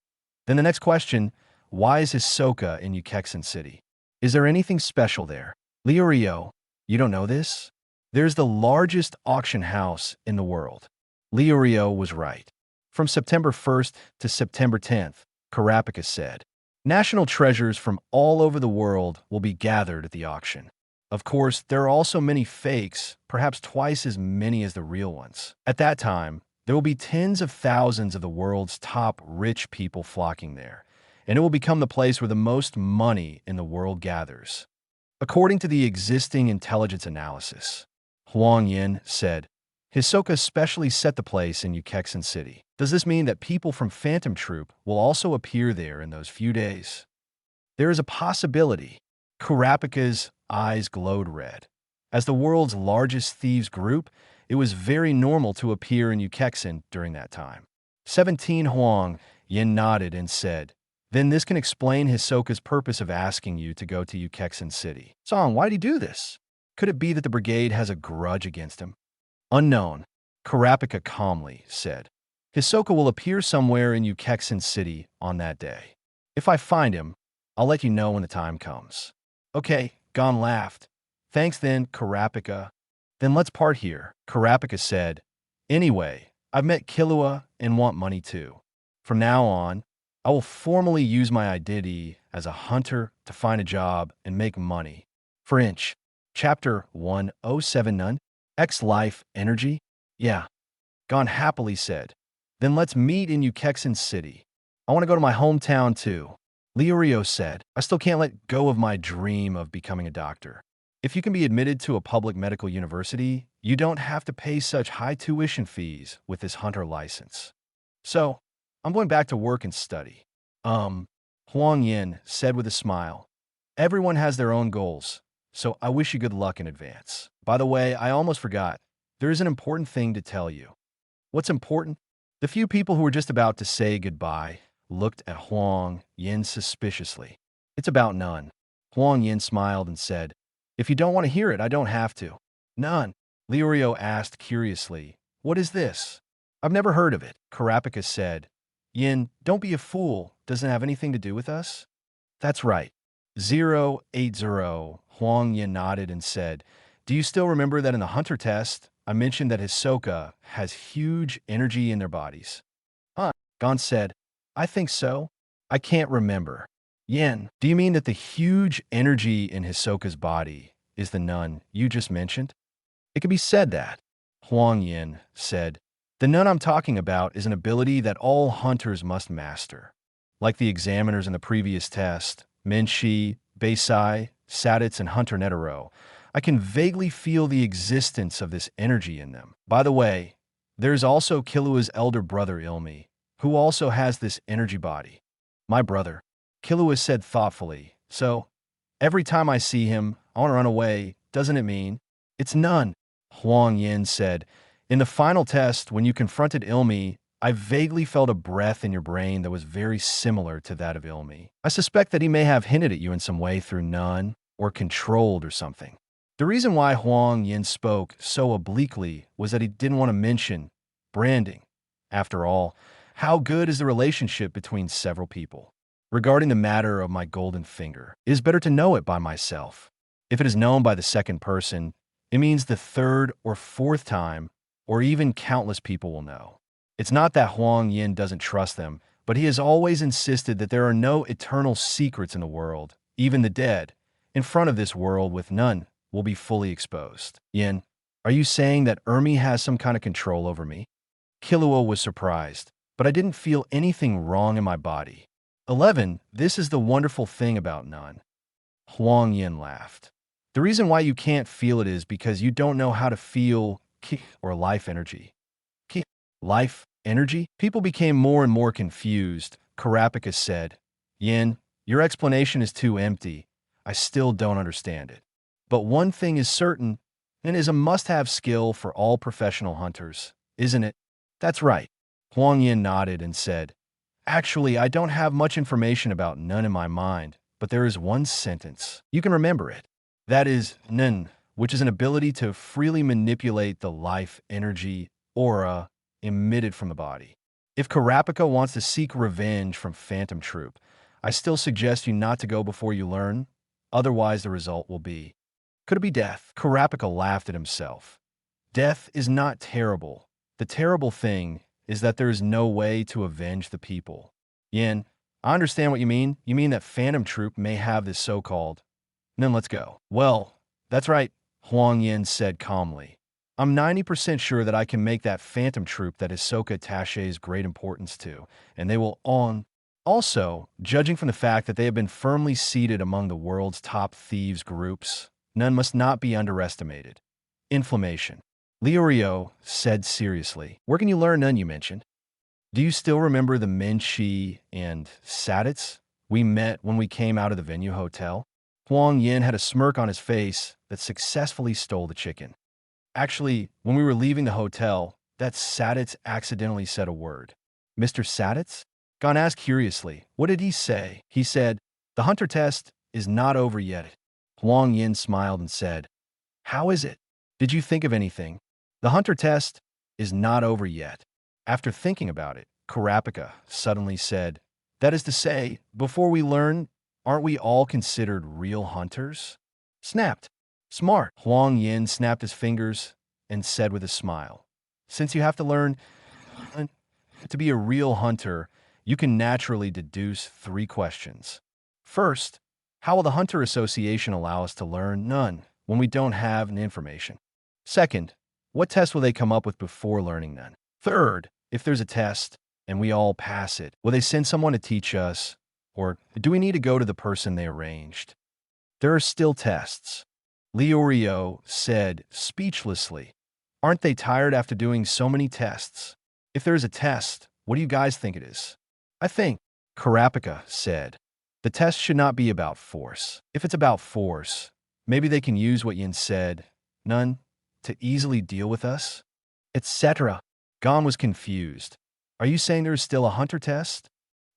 Then the next question, why is Hisoka in Ukexin City? Is there anything special there? Liurio, you don't know this? There's the largest auction house in the world. Liurio was right. From September 1st to September 10th, Kurapika said. National treasures from all over the world will be gathered at the auction. Of course, there are also many fakes, perhaps twice as many as the real ones. At that time, there will be tens of thousands of the world's top rich people flocking there, and it will become the place where the most money in the world gathers. According to the existing intelligence analysis, Huang Yan said, Hisoka specially set the place in Ukexin City. Does this mean that people from Phantom Troop will also appear there in those few days? There is a possibility. Kurapika's eyes glowed red. As the world's largest thieves group, it was very normal to appear in Ukexin during that time. 17 Huang Yan nodded and said, Then this can explain Hisoka's purpose of asking you to go to Ukexin City. Song, why'd he do this? Could it be that the brigade has a grudge against him? Unknown, Kurapika calmly said. Hisoka will appear somewhere in Ukexin City on that day. If I find him, I'll let you know when the time comes. Okay, Gon laughed. Thanks then, Kurapika. Then let's part here, Kurapika said. Anyway, I've met Killua and want money too. From now on, I will formally use my identity as a hunter to find a job and make money. For Inch, Chapter 107 None, X Life Energy? Yeah, Gon happily said. Then let's meet in Ukexin City. I want to go to my hometown too. Liurio said, I still can't let go of my dream of becoming a doctor. If you can be admitted to a public medical university, you don't have to pay such high tuition fees with this hunter license. So, I'm going back to work and study. Huang Yan said with a smile. Everyone has their own goals, so I wish you good luck in advance. By the way, I almost forgot. There is an important thing to tell you. What's important? The few people who were just about to say goodbye looked at Huang Yan suspiciously. It's about none. Huang Yan smiled and said, if you don't want to hear it, I don't have to. None. Liurio asked curiously, what is this? I've never heard of it. Karapika said, Yin, don't be a fool. Doesn't have anything to do with us? That's right. 080. Huang Yan nodded and said, do you still remember that in the hunter test, I mentioned that Hisoka has huge energy in their bodies? Huh? Gon said, I think so. I can't remember. Yin, do you mean that the huge energy in Hisoka's body is the nun you just mentioned? It could be said that. Huang Yan said, the nun I'm talking about is an ability that all hunters must master. Like the examiners in the previous test, Menshi, Beisai, Saditz, and Hunter Netero, I can vaguely feel the existence of this energy in them. By the way, there's also Killua's elder brother Ilmi, who also has this energy body. My brother, Killua said thoughtfully, so every time I see him, I want to run away, doesn't it mean? It's none. Huang Yan said, in the final test, when you confronted Ilmi, I vaguely felt a breath in your brain that was very similar to that of Ilmi. I suspect that he may have hinted at you in some way through none or controlled or something. The reason why Huang Yan spoke so obliquely was that he didn't want to mention branding. After all, how good is the relationship between several people? Regarding the matter of my golden finger, it is better to know it by myself. If it is known by the second person, it means the third or fourth time, or even countless people will know. It's not that Huang Yan doesn't trust them, but he has always insisted that there are no eternal secrets in the world, even the dead, in front of this world with none, will be fully exposed. Yin, are you saying that Ermi has some kind of control over me? Killua was surprised, but I didn't feel anything wrong in my body. 11. This is the wonderful thing about none. Huang Yan laughed. The reason why you can't feel it is because you don't know how to feel ki or life energy. Ki, life energy? People became more and more confused. Karapika said, Yin, your explanation is too empty. I still don't understand it. But one thing is certain, and is a must-have skill for all professional hunters, isn't it? That's right. Huang Yan nodded and said, actually, I don't have much information about none in my mind, but there is one sentence. You can remember it. That is Nun, which is an ability to freely manipulate the life energy, aura, emitted from the body. If Karapika wants to seek revenge from Phantom Troop, I still suggest you not to go before you learn, otherwise the result will be. Could it be death? Karapika laughed at himself. Death is not terrible. The terrible thing is that there is no way to avenge the people. Yin, I understand what you mean. You mean that Phantom Troop may have this so-called. Then let's go. Well, that's right, Huang Yan said calmly. I'm 90% sure that I can make that Phantom Troop that Hisoka attaches great importance to, and they will on. Also, judging from the fact that they have been firmly seated among the world's top thieves groups, none must not be underestimated. Inflammation. Liurio said seriously, where can you learn none you mentioned? Do you still remember the Menshi and Saditz we met when we came out of the venue hotel? Huang Yan had a smirk on his face that successfully stole the chicken. Actually, when we were leaving the hotel, that Saditz accidentally said a word. Mr. Saditz? Gon asked curiously, what did he say? He said, the hunter test is not over yet. Huang Yan smiled and said, how is it? Did you think of anything? The hunter test is not over yet. After thinking about it, Karapika suddenly said, that is to say, before we learn, aren't we all considered real hunters? Snapped. Smart. Huang Yan snapped his fingers and said with a smile, since you have to learn to be a real hunter, you can naturally deduce 3 questions. First, how will the Hunter Association allow us to learn none when we don't have an information? Second, what test will they come up with before learning none? Third, if there's a test and we all pass it, will they send someone to teach us, or do we need to go to the person they arranged? There are still tests. Liurio said speechlessly, aren't they tired after doing so many tests? If there's a test, what do you guys think it is? I think, Karapika said, the test should not be about force. If it's about force, maybe they can use what Yin said, none, to easily deal with us, etc. Gon was confused. Are you saying there is still a hunter test?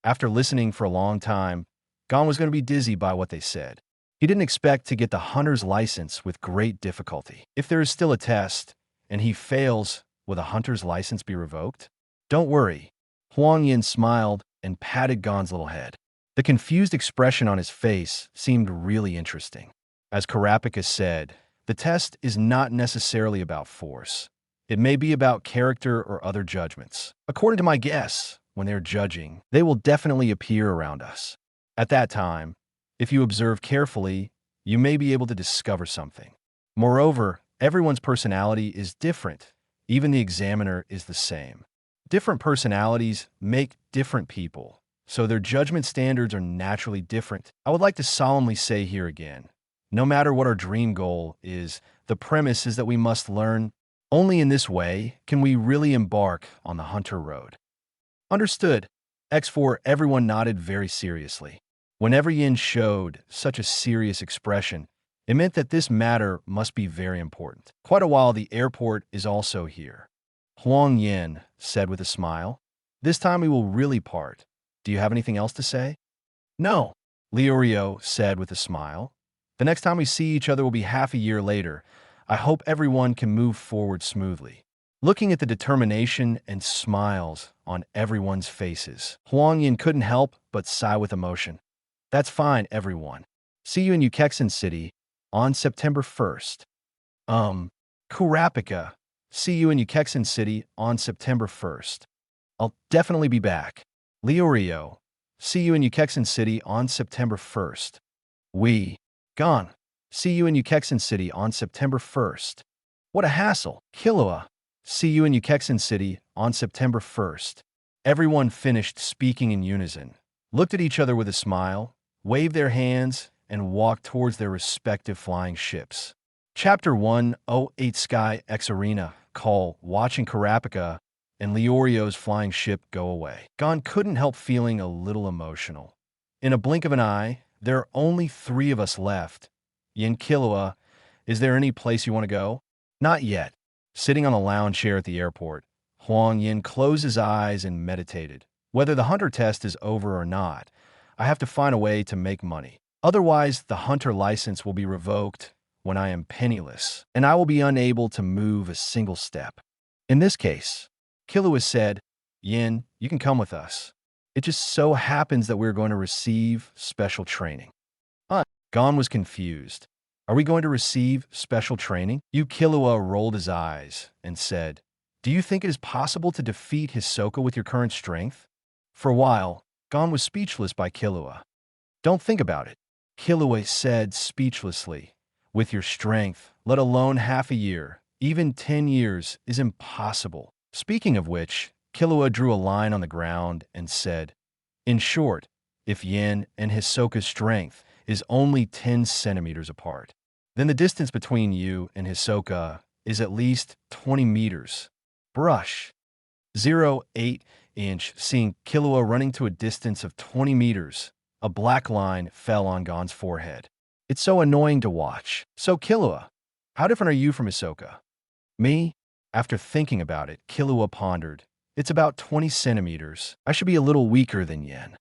After listening for a long time, Gon was going to be dizzy by what they said. He didn't expect to get the hunter's license with great difficulty. If there is still a test, and he fails, will the hunter's license be revoked? Don't worry. Huang Yan smiled and patted Gon's little head. The confused expression on his face seemed really interesting. As Karapika said, the test is not necessarily about force. It may be about character or other judgments. According to my guess, when they're judging, they will definitely appear around us. At that time, if you observe carefully, you may be able to discover something. Moreover, everyone's personality is different. Even the examiner is the same. Different personalities make different people, so their judgment standards are naturally different. I would like to solemnly say here again, no matter what our dream goal is, the premise is that we must learn. Only in this way can we really embark on the hunter road. Understood. X4, everyone nodded very seriously. Whenever Yin showed such a serious expression, it meant that this matter must be very important. Quite a while, the airport is also here. Huang Yan said with a smile, "This time we will really part. Do you have anything else to say?" "No," Liurio said with a smile. "The next time we see each other will be half a year later. I hope everyone can move forward smoothly." Looking at the determination and smiles on everyone's faces, Huang Yan couldn't help but sigh with emotion. "That's fine, everyone. See you in Ukexin City on September 1st. Kurapika. See you in Ukexin City on September 1st. I'll definitely be back. Liurio. See you in Ukexin City on September 1st. Gon. See you in Ukexin City on September 1st. What a hassle. Killua. See you in Ukexin City on September 1st. Everyone finished speaking in unison, looked at each other with a smile, waved their hands, and walked towards their respective flying ships. Chapter 108 Sky X Arena Call, watching Karapika and Liorio's flying ship go away. Gon couldn't help feeling a little emotional. In a blink of an eye, there are only 3 of us left. Yin, Killua, is there any place you want to go? Not yet. Sitting on a lounge chair at the airport, Huang Yan closed his eyes and meditated. Whether the hunter test is over or not, I have to find a way to make money. Otherwise, the hunter license will be revoked when I am penniless, and I will be unable to move a single step. In this case, Killua said, "Yin, you can come with us. It just so happens that we're going to receive special training." Gon was confused. "Are we going to receive special training?" Killua rolled his eyes and said, "Do you think it is possible to defeat Hisoka with your current strength?" For a while, Gon was speechless by Killua. "Don't think about it," Killua said speechlessly. "With your strength, let alone half a year, even 10 years, is impossible." Speaking of which, Killua drew a line on the ground and said, "In short, if Yin and Hisoka's strength is only 10 centimeters apart, then the distance between you and Hisoka is at least 20 meters. Brush. 0.8 inch." Seeing Killua running to a distance of 20 meters, a black line fell on Gon's forehead. "It's so annoying to watch." "So Killua, how different are you from Hisoka?" "Me?" After thinking about it, Killua pondered. "It's about 20 centimeters. I should be a little weaker than Yin."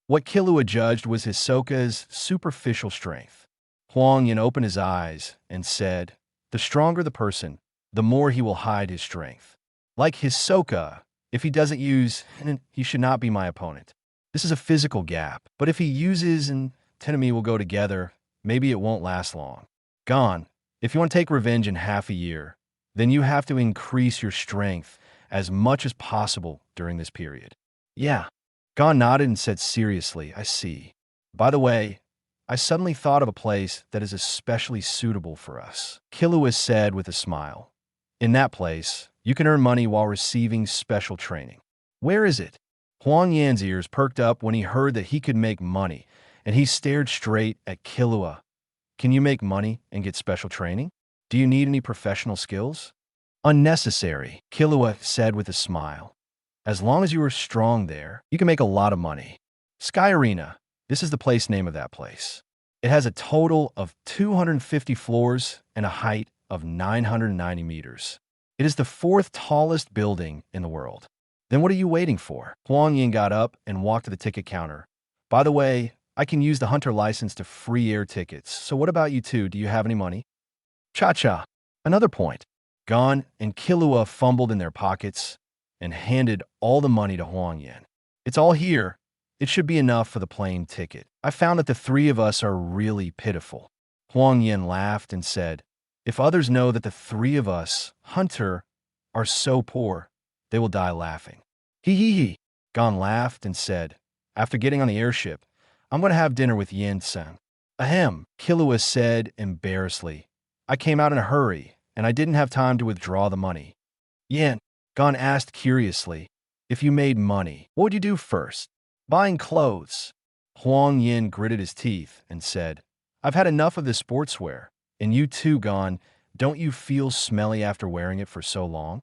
What Killua judged was Hisoka's superficial strength. Huang Yan opened his eyes and said, "The stronger the person, the more he will hide his strength. Like Hisoka, if he doesn't use, he should not be my opponent. This is a physical gap, but if he uses and Tenemi will go together, maybe it won't last long. Gon, if you want to take revenge in half a year, then you have to increase your strength as much as possible during this period." "Yeah." Gon nodded and said seriously, "I see. By the way, I suddenly thought of a place that is especially suitable for us," Killua said with a smile. "In that place, you can earn money while receiving special training." "Where is it?" Huang Yan's ears perked up when he heard that he could make money, and he stared straight at Killua. "Can you make money and get special training? Do you need any professional skills?" "Unnecessary," Killua said with a smile. "As long as you are strong there, you can make a lot of money. Sky Arena, this is the place name of that place. It has a total of 250 floors and a height of 990 meters. It is the 4th tallest building in the world. Then what are you waiting for? Huang Yan got up and walked to the ticket counter. By the way, I can use the hunter license to free air tickets, so what about you two? Do you have any money? Cha-cha. Another point. Gon and Killua fumbled in their pockets and handed all the money to Huang Yan. It's all here. It should be enough for the plane ticket. I found that the three of us are really pitiful. Huang Yan laughed and said, if others know that the three of us, Hunter, are so poor, they will die laughing. Hee hee hee. Gon laughed and said, after getting on the airship, I'm going to have dinner with Yin-san. Ahem, Killua said embarrassedly. I came out in a hurry, and I didn't have time to withdraw the money. Yin, Gon asked curiously, if you made money, what would you do first? Buying clothes. Huang Yan gritted his teeth and said, I've had enough of this sportswear. And you too, Gon, don't you feel smelly after wearing it for so long?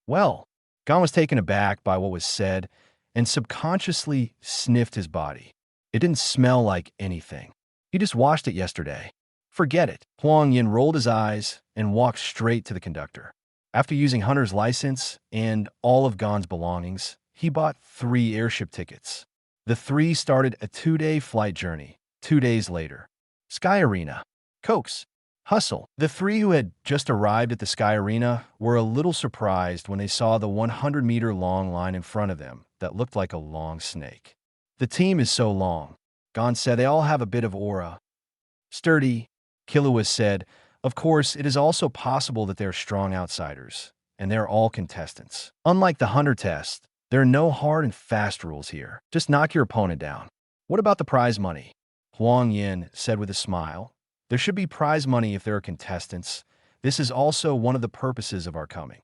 Well, Gon was taken aback by what was said and subconsciously sniffed his body. It didn't smell like anything. He just washed it yesterday. Forget it. Huang Yan rolled his eyes and walked straight to the conductor. After using Hunter's license and all of Gon's belongings, he bought 3 airship tickets. The 3 started a 2-day flight journey. 2 days later. Sky Arena. Cokes. Hustle. The 3 who had just arrived at the Sky Arena were a little surprised when they saw the 100-meter-long line in front of them that looked like a long snake. The team is so long. Gon said they all have a bit of aura. Sturdy. Killua said, of course, it is also possible that they're strong outsiders, and they're all contestants. Unlike the Hunter test, there are no hard and fast rules here. Just knock your opponent down. What about the prize money? Huang Yan said with a smile. There should be prize money if there are contestants. This is also one of the purposes of our coming.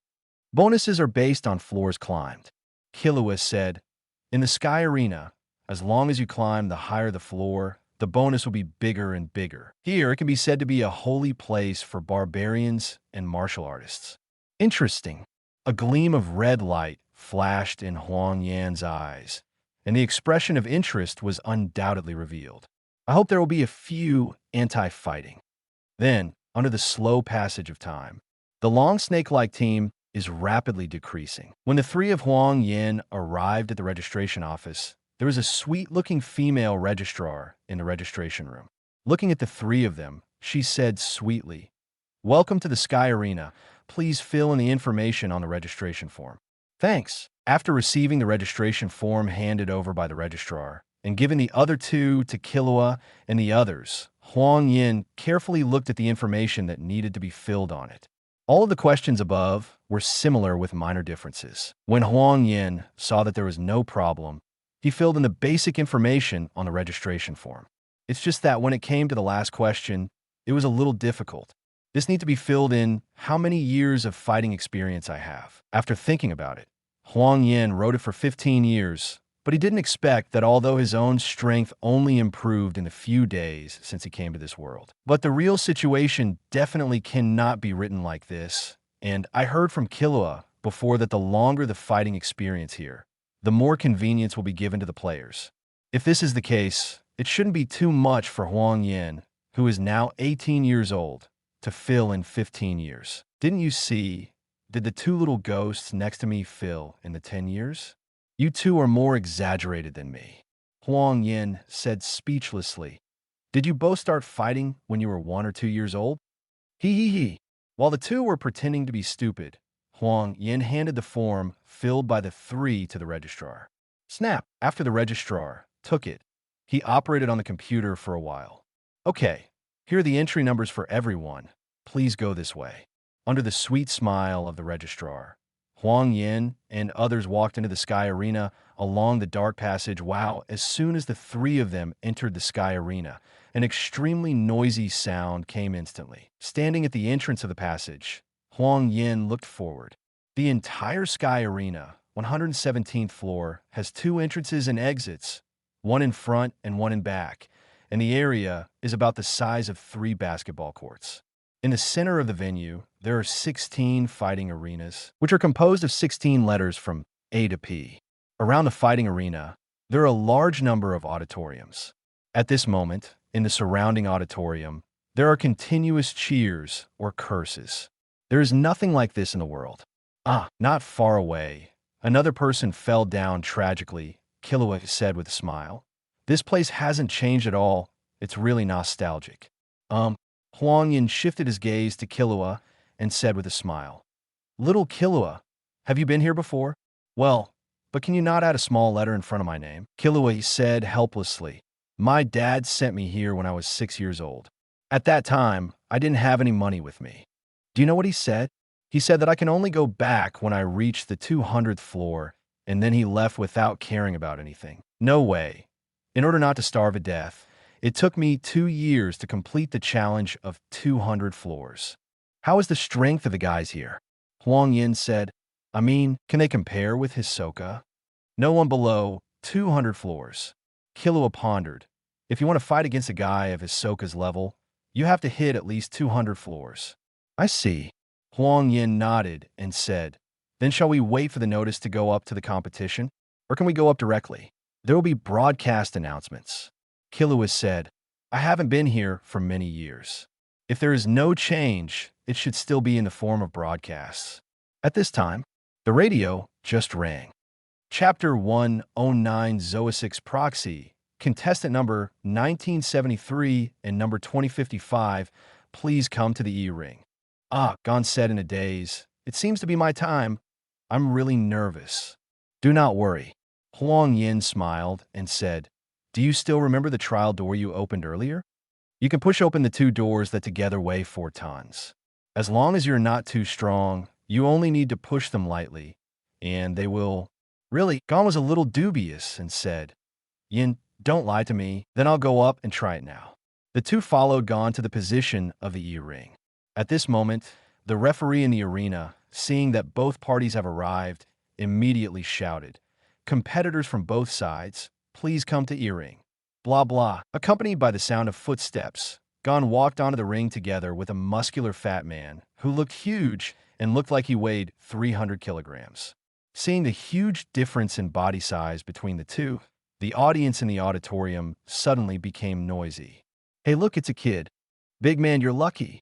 Bonuses are based on floors climbed. Killua said, in the Sky Arena, as long as you climb the higher the floor, the bonus will be bigger and bigger. Here, it can be said to be a holy place for barbarians and martial artists. Interesting. A gleam of red light flashed in Huang Yan's eyes, and the expression of interest was undoubtedly revealed. I hope there will be a few anti-fighting. Then, under the slow passage of time, the long snake-like team is rapidly decreasing. When the 3 of Huang Yan arrived at the registration office, there was a sweet-looking female registrar in the registration room. Looking at the 3 of them, she said sweetly, welcome to the Sky Arena. Please fill in the information on the registration form. Thanks. After receiving the registration form handed over by the registrar, and giving the other 2 to Killua and the others, Huang Yan carefully looked at the information that needed to be filled on it. All of the questions above were similar with minor differences. When Huang Yan saw that there was no problem, he filled in the basic information on the registration form. It's just that when it came to the last question, it was a little difficult. This needs to be filled in how many years of fighting experience I have. After thinking about it, Huang Yan wrote it for 15 years, but he didn't expect that although his own strength only improved in the few days since he came to this world. But the real situation definitely cannot be written like this, and I heard from Killua before that the longer the fighting experience here, the more convenience will be given to the players. If this is the case, it shouldn't be too much for Huang Yan, who is now 18 years old, to fill in 15 years. Didn't you see? Did the 2 little ghosts next to me fill in the 10 years? You 2 are more exaggerated than me. Huang Yan said speechlessly. Did you both start fighting when you were 1 or 2 years old? Hee hee hee. While the 2 were pretending to be stupid, Huang Yan handed the form filled by the 3 to the registrar. Snap! After the registrar took it, he operated on the computer for a while. Okay, here are the entry numbers for everyone. Please go this way. Under the sweet smile of the registrar, Huang Yan and others walked into the Sky Arena along the dark passage. Wow, as soon as the 3 of them entered the Sky Arena, an extremely noisy sound came instantly. Standing at the entrance of the passage, Huang Yan looked forward. The entire Sky Arena, 117th floor, has 2 entrances and exits, one in front and one in back, and the area is about the size of 3 basketball courts. In the center of the venue, there are 16 fighting arenas, which are composed of 16 letters from A to P. Around the fighting arena, there are a large number of auditoriums. At this moment, in the surrounding auditorium, there are continuous cheers or curses. There is nothing like this in the world. Not far away, Another person fell down tragically, Killua said with a smile. This place hasn't changed at all. It's really nostalgic. Huang Yan shifted his gaze to Killua and said with a smile. Little Killua, have you been here before? Well, but can you not add a small letter in front of my name? Killua said helplessly. My dad sent me here when I was 6 years old. At that time, I didn't have any money with me. Do you know what he said? He said that I can only go back when I reach the 200th floor, and then he left without caring about anything. No way. In order not to starve to death, it took me 2 years to complete the challenge of 200 floors. How is the strength of the guys here? Huang Yan said, I mean, can they compare with Hisoka? No one below 200 floors. Killua pondered. If you want to fight against a guy of Hisoka's level, you have to hit at least 200 floors. I see. Huang Yan nodded and said, Then shall we wait for the notice to go up to the competition? Or can we go up directly? There will be broadcast announcements. Killua said, I haven't been here for many years. If there is no change, it should still be in the form of broadcasts. At this time, the radio just rang. Chapter 109 Zoisix Proxy, contestant number 1973 and number 2055, please come to the E-ring. Gon said in a daze, It seems to be my time. I'm really nervous. Do not worry. Huang Yan smiled and said, Do you still remember the trial door you opened earlier? You can push open the 2 doors that together weigh 4 tons. As long as you're not too strong, you only need to push them lightly, and they will... Really, Gon was a little dubious and said, Yin, don't lie to me, then I'll go up and try it now. The 2 followed Gon to the position of the E-ring. At this moment, the referee in the arena, seeing that both parties have arrived, immediately shouted, Competitors from both sides, please come to E-ring. Blah blah. Accompanied by the sound of footsteps, Gon walked onto the ring together with a muscular fat man who looked huge and looked like he weighed 300 kilograms. Seeing the huge difference in body size between the two, the audience in the auditorium suddenly became noisy. Hey look, it's a kid. Big man, you're lucky.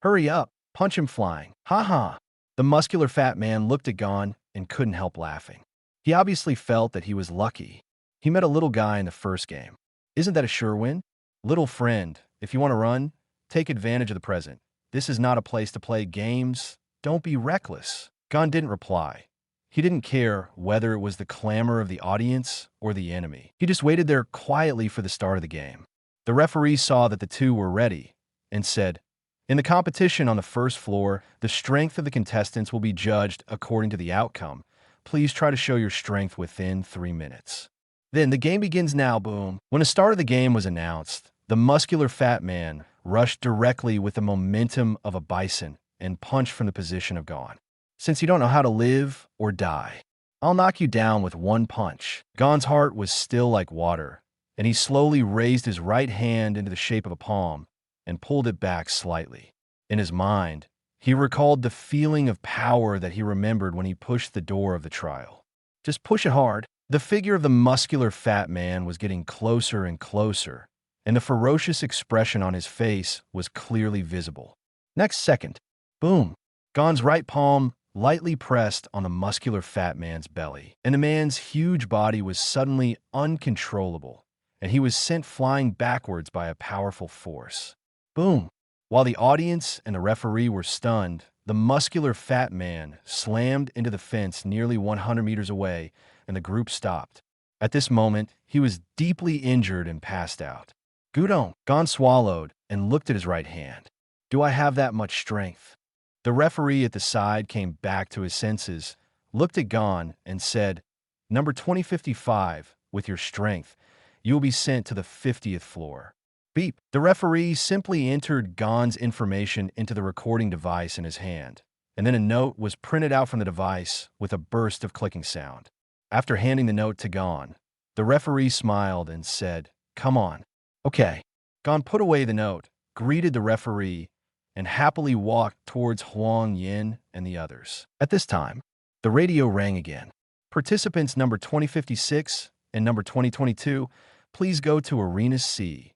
Hurry up, punch him flying. Ha ha. The muscular fat man looked at Gon and couldn't help laughing. He obviously felt that he was lucky. He met a little guy in the first game. Isn't that a sure win? Little friend, if you want to run, take advantage of the present. This is not a place to play games. Don't be reckless. Gon didn't reply. He didn't care whether it was the clamor of the audience or the enemy. He just waited there quietly for the start of the game. The referee saw that the 2 were ready and said, In the competition on the first floor, the strength of the contestants will be judged according to the outcome. Please try to show your strength within 3 minutes. Then the game begins now, boom. When the start of the game was announced, the muscular fat man rushed directly with the momentum of a bison and punched from the position of Gon. Since you don't know how to live or die, I'll knock you down with 1 punch. Gon's heart was still like water, and he slowly raised his right hand into the shape of a palm and pulled it back slightly. In his mind, he recalled the feeling of power that he remembered when he pushed the door of the trial. Just push it hard. The figure of the muscular fat man was getting closer and closer, and the ferocious expression on his face was clearly visible. Next second, boom, Gon's right palm lightly pressed on the muscular fat man's belly, and the man's huge body was suddenly uncontrollable, and he was sent flying backwards by a powerful force. Boom! While the audience and the referee were stunned, the muscular fat man slammed into the fence nearly 100 meters away, and the group stopped. At this moment, he was deeply injured and passed out. Gudong, Gon swallowed and looked at his right hand. Do I have that much strength? The referee at the side came back to his senses, looked at Gon, and said, Number 2055, with your strength, you will be sent to the 50th floor. Beep. The referee simply entered Gon's information into the recording device in his hand, and then a note was printed out from the device with a burst of clicking sound. After handing the note to Gon, the referee smiled and said, Come on. Okay. Gon put away the note, greeted the referee, and happily walked towards Huang Yan and the others. At this time, the radio rang again. Participants number 2056 and number 2022, please go to Arena C.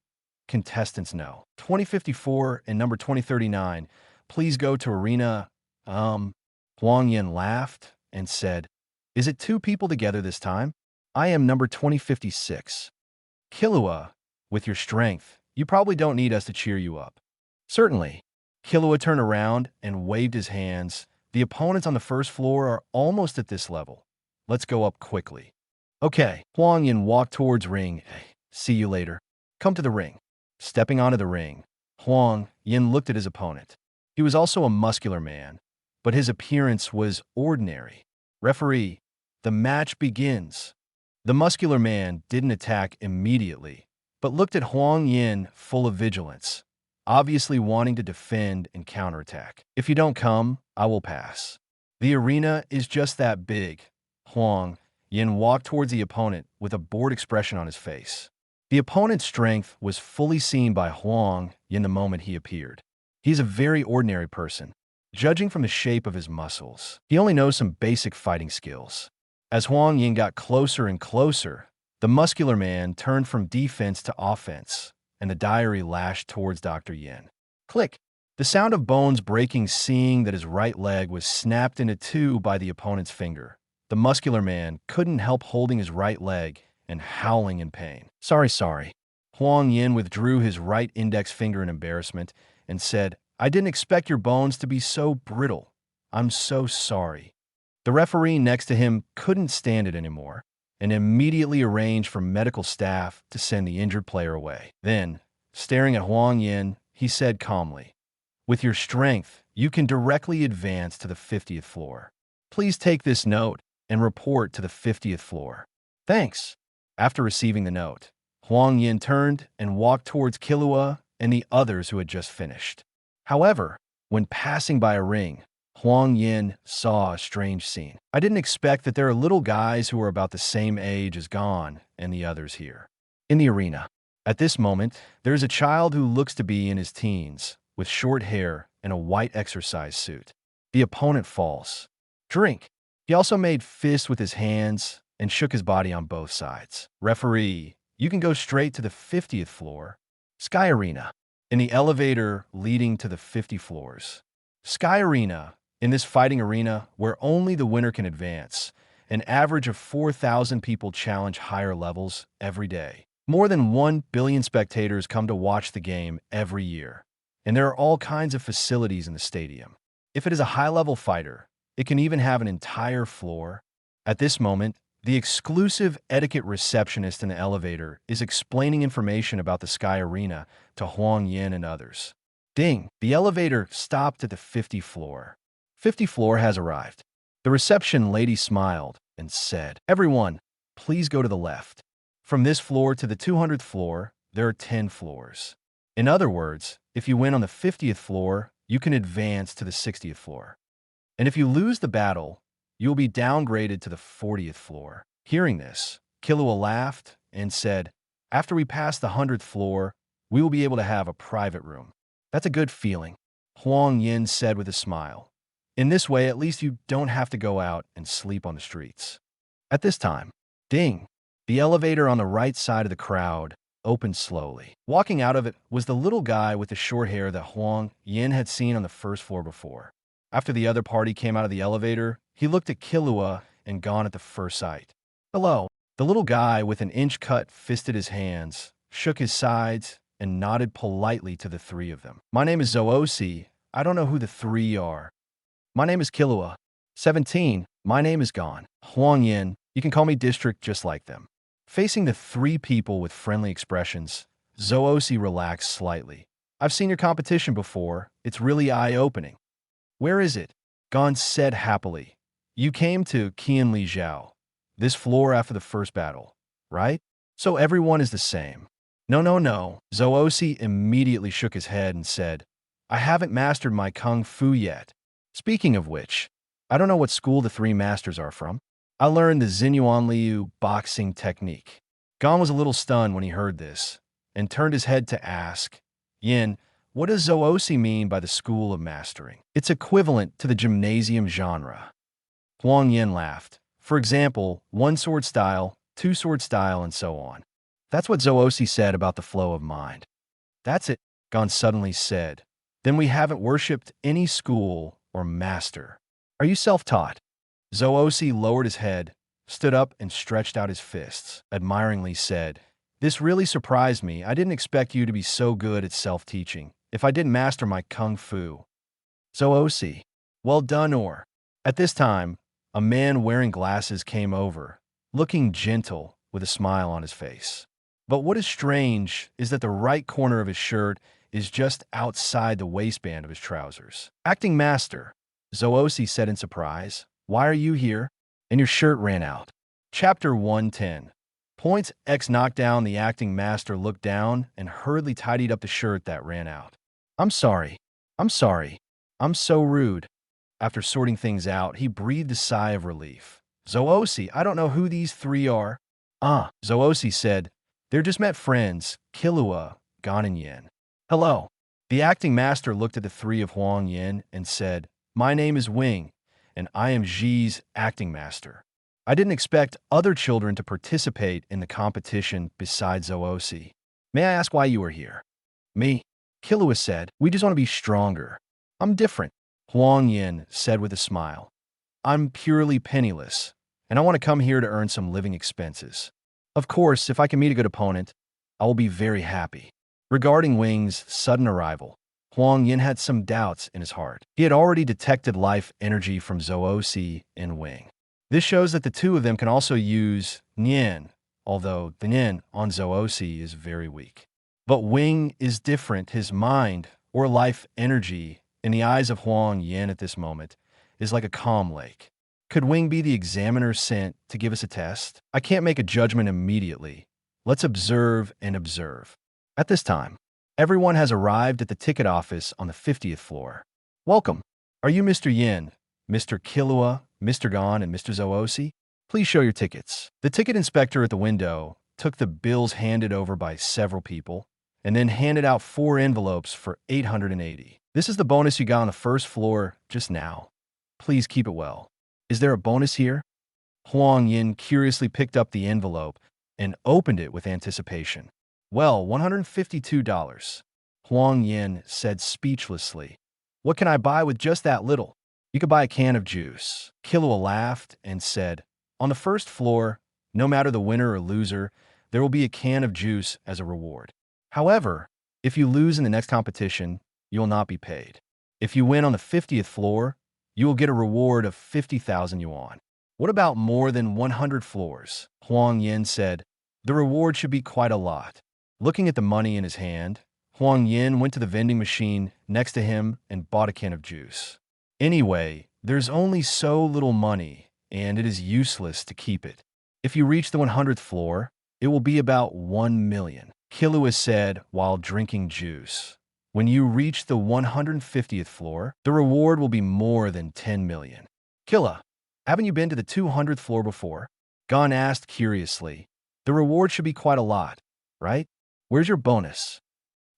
Contestants no. 2054 and number 2039, please go to Arena... Huang Yan laughed and said, Is it 2 people together this time? I am number 2056. Killua, with your strength, you probably don't need us to cheer you up. Certainly. Killua turned around and waved his hands. The opponents on the first floor are almost at this level. Let's go up quickly. Okay, Huang Yan walked towards ring. Hey, see you later. Come to the ring. Stepping onto the ring, Huang Yan looked at his opponent. He was also a muscular man, but his appearance was ordinary. Referee, the match begins. The muscular man didn't attack immediately, but looked at Huang Yan full of vigilance, obviously wanting to defend and counterattack. If you don't come, I will pass. The arena is just that big. Huang Yan walked towards the opponent with a bored expression on his face. The opponent's strength was fully seen by Huang Yan the moment he appeared. He's a very ordinary person. Judging from the shape of his muscles, he only knows some basic fighting skills. As Huang Yan got closer and closer, the muscular man turned from defense to offense, and the diary lashed towards Dr. Yan. Click! The sound of bones breaking, seeing that his right leg was snapped into 2 by the opponent's finger. The muscular man couldn't help holding his right leg and howling in pain. Sorry. Huang Yan withdrew his right index finger in embarrassment and said, I didn't expect your bones to be so brittle. I'm so sorry. The referee next to him couldn't stand it anymore and immediately arranged for medical staff to send the injured player away. Then, staring at Huang Yan, he said calmly, with your strength, you can directly advance to the 50th floor. Please take this note and report to the 50th floor. Thanks. After receiving the note, Huang Yan turned and walked towards Killua and the others who had just finished. However, when passing by a ring, Huang Yan saw a strange scene. I didn't expect that there are little guys who are about the same age as Gon and the others here. In the arena, at this moment, there is a child who looks to be in his teens, with short hair and a white exercise suit. The opponent falls. Drink. He also made fists with his hands and shook his body on both sides. Referee, you can go straight to the 50th floor. Sky Arena. In the elevator leading to the 50 floors. Sky Arena. In this fighting arena, where only the winner can advance, an average of 4,000 people challenge higher levels every day. More than 1 billion spectators come to watch the game every year, and there are all kinds of facilities in the stadium. If it is a high-level fighter, it can even have an entire floor. At this moment, the exclusive etiquette receptionist in the elevator is explaining information about the Sky Arena to Huang Yan and others. Ding! The elevator stopped at the 50th floor. 50th floor has arrived. The reception lady smiled and said, everyone, please go to the left. From this floor to the 200th floor, there are 10 floors. In other words, if you win on the 50th floor, you can advance to the 60th floor. And if you lose the battle, you will be downgraded to the 40th floor. Hearing this, Killua laughed and said, after we pass the 100th floor, we will be able to have a private room. That's a good feeling, Huang Yan said with a smile. In this way, at least you don't have to go out and sleep on the streets. At this time, ding, the elevator on the right side of the crowd opened slowly. Walking out of it was the little guy with the short hair that Huang Yan had seen on the first floor before. After the other party came out of the elevator, he looked at Killua and Gon at the first sight. Hello. The little guy with an inch-cut fisted his hands, shook his sides, and nodded politely to the 3 of them. My name is Zoosi. I don't know who the 3 are. My name is Killua. 17. My name is Gon. Huang Yan. You can call me District just like them. Facing the 3 people with friendly expressions, Zoosi relaxed slightly. I've seen your competition before. It's really eye-opening. Where is it? Gon said happily. You came to Qianli Zhao, this floor after the first battle, right? So everyone is the same. No. Zoosi immediately shook his head and said, I haven't mastered my kung fu yet. Speaking of which, I don't know what school the 3 masters are from. I learned the Xinyuan Liu boxing technique. Gon was a little stunned when he heard this, and turned his head to ask, Yin, what does Zoosi mean by the school of mastering? It's equivalent to the gymnasium genre. Huang Yan laughed. For example, 1-sword style, 2-sword style, and so on. That's what Zoosi said about the flow of mind. That's it, Gon suddenly said. Then we haven't worshipped any school or master. Are you self-taught? Zoosi lowered his head, stood up, and stretched out his fists, admiringly said, "This really surprised me. I didn't expect you to be so good at self-teaching. If I didn't master my kung fu." Zoosi, well done, or. At this time, a man wearing glasses came over, looking gentle with a smile on his face. But what is strange is that the right corner of his shirt is just outside the waistband of his trousers. "Acting master," Zoosi said in surprise, "why are you here?" "And your shirt ran out." Chapter 110. Points X knockdown. The acting master looked down and hurriedly tidied up the shirt that ran out. I'm sorry. I'm so rude." After sorting things out, he breathed a sigh of relief. "Zoosi, I don't know who these three are." Zoosi said, "They're just met friends, Killua, Gon, and Yin." "Hello." The acting master looked at the three of Huang Yan and said, "My name is Wing, and I am Xi's acting master." I didn't expect other children to participate in the competition besides Zoosi. "May I ask why you are here?" "Me," Killua said, "we just want to be stronger." "I'm different," Huang Yan said with a smile. "I'm purely penniless, and I want to come here to earn some living expenses. Of course, if I can meet a good opponent, I will be very happy." Regarding Wing's sudden arrival, Huang Yan had some doubts in his heart. He had already detected life energy from Zoosi and Wing. This shows that the two of them can also use Nian, although the Nian on Zoosi is very weak. But Wing is different. His mind, or life energy, in the eyes of Huang Yan at this moment, is like a calm lake. Could Wing be the examiner sent to give us a test? I can't make a judgment immediately. Let's observe and observe. At this time, everyone has arrived at the ticket office on the 50th floor. "Welcome. Are you Mr. Yin, Mr. Killua, Mr. Gon, and Mr. Zoosi? Please show your tickets." The ticket inspector at the window took the bills handed over by several people and then handed out 4 envelopes for 880. "This is the bonus you got on the first floor just now. Please keep it well." "Is there a bonus here?" Huang Yin curiously picked up the envelope and opened it with anticipation. "Well, $152. Huang Yan said speechlessly. "What can I buy with just that little?" "You could buy a can of juice." Killua laughed and said, "On the first floor, no matter the winner or loser, there will be a can of juice as a reward. However, if you lose in the next competition, you will not be paid. If you win on the 50th floor, you will get a reward of 50,000 yuan. "What about more than 100 floors?" Huang Yan said. "The reward should be quite a lot." Looking at the money in his hand, Huang Yan went to the vending machine next to him and bought a can of juice. "Anyway, there's only so little money, and it is useless to keep it. If you reach the 100th floor, it will be about 1 million, Killua said while drinking juice. "When you reach the 150th floor, the reward will be more than 10 million. "Killua, haven't you been to the 200th floor before?" Gon asked curiously. "The reward should be quite a lot, right? Where's your bonus?"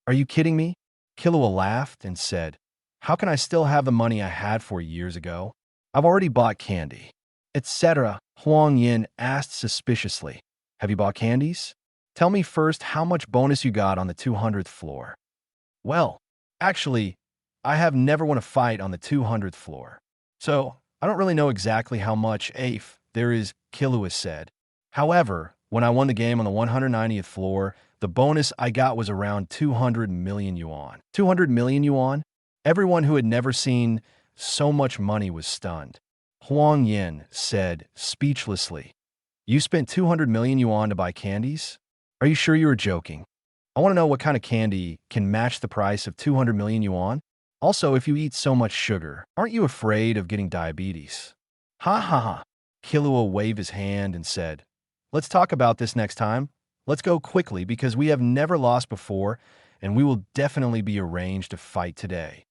"Are you kidding me?" Killua laughed and said, "How can I still have the money I had 4 years ago? I've already bought candy." "Etc." Huang Yan asked suspiciously. "Have you bought candies? Tell me first how much bonus you got on the 200th floor." "Well, actually, I have never won a fight on the 200th floor, so I don't really know exactly how much AIF there is," Killua said. "However, when I won the game on the 190th floor, the bonus I got was around 200 million yuan. 200 million yuan? Everyone who had never seen so much money was stunned. Huang Yan said speechlessly, "You spent 200 million yuan to buy candies? Are you sure you were joking? I want to know what kind of candy can match the price of 200 million yuan. Also, if you eat so much sugar, aren't you afraid of getting diabetes?" "Ha ha ha." Killua waved his hand and said, "Let's talk about this next time. Let's go quickly because we have never lost before and we will definitely be arranged to fight today."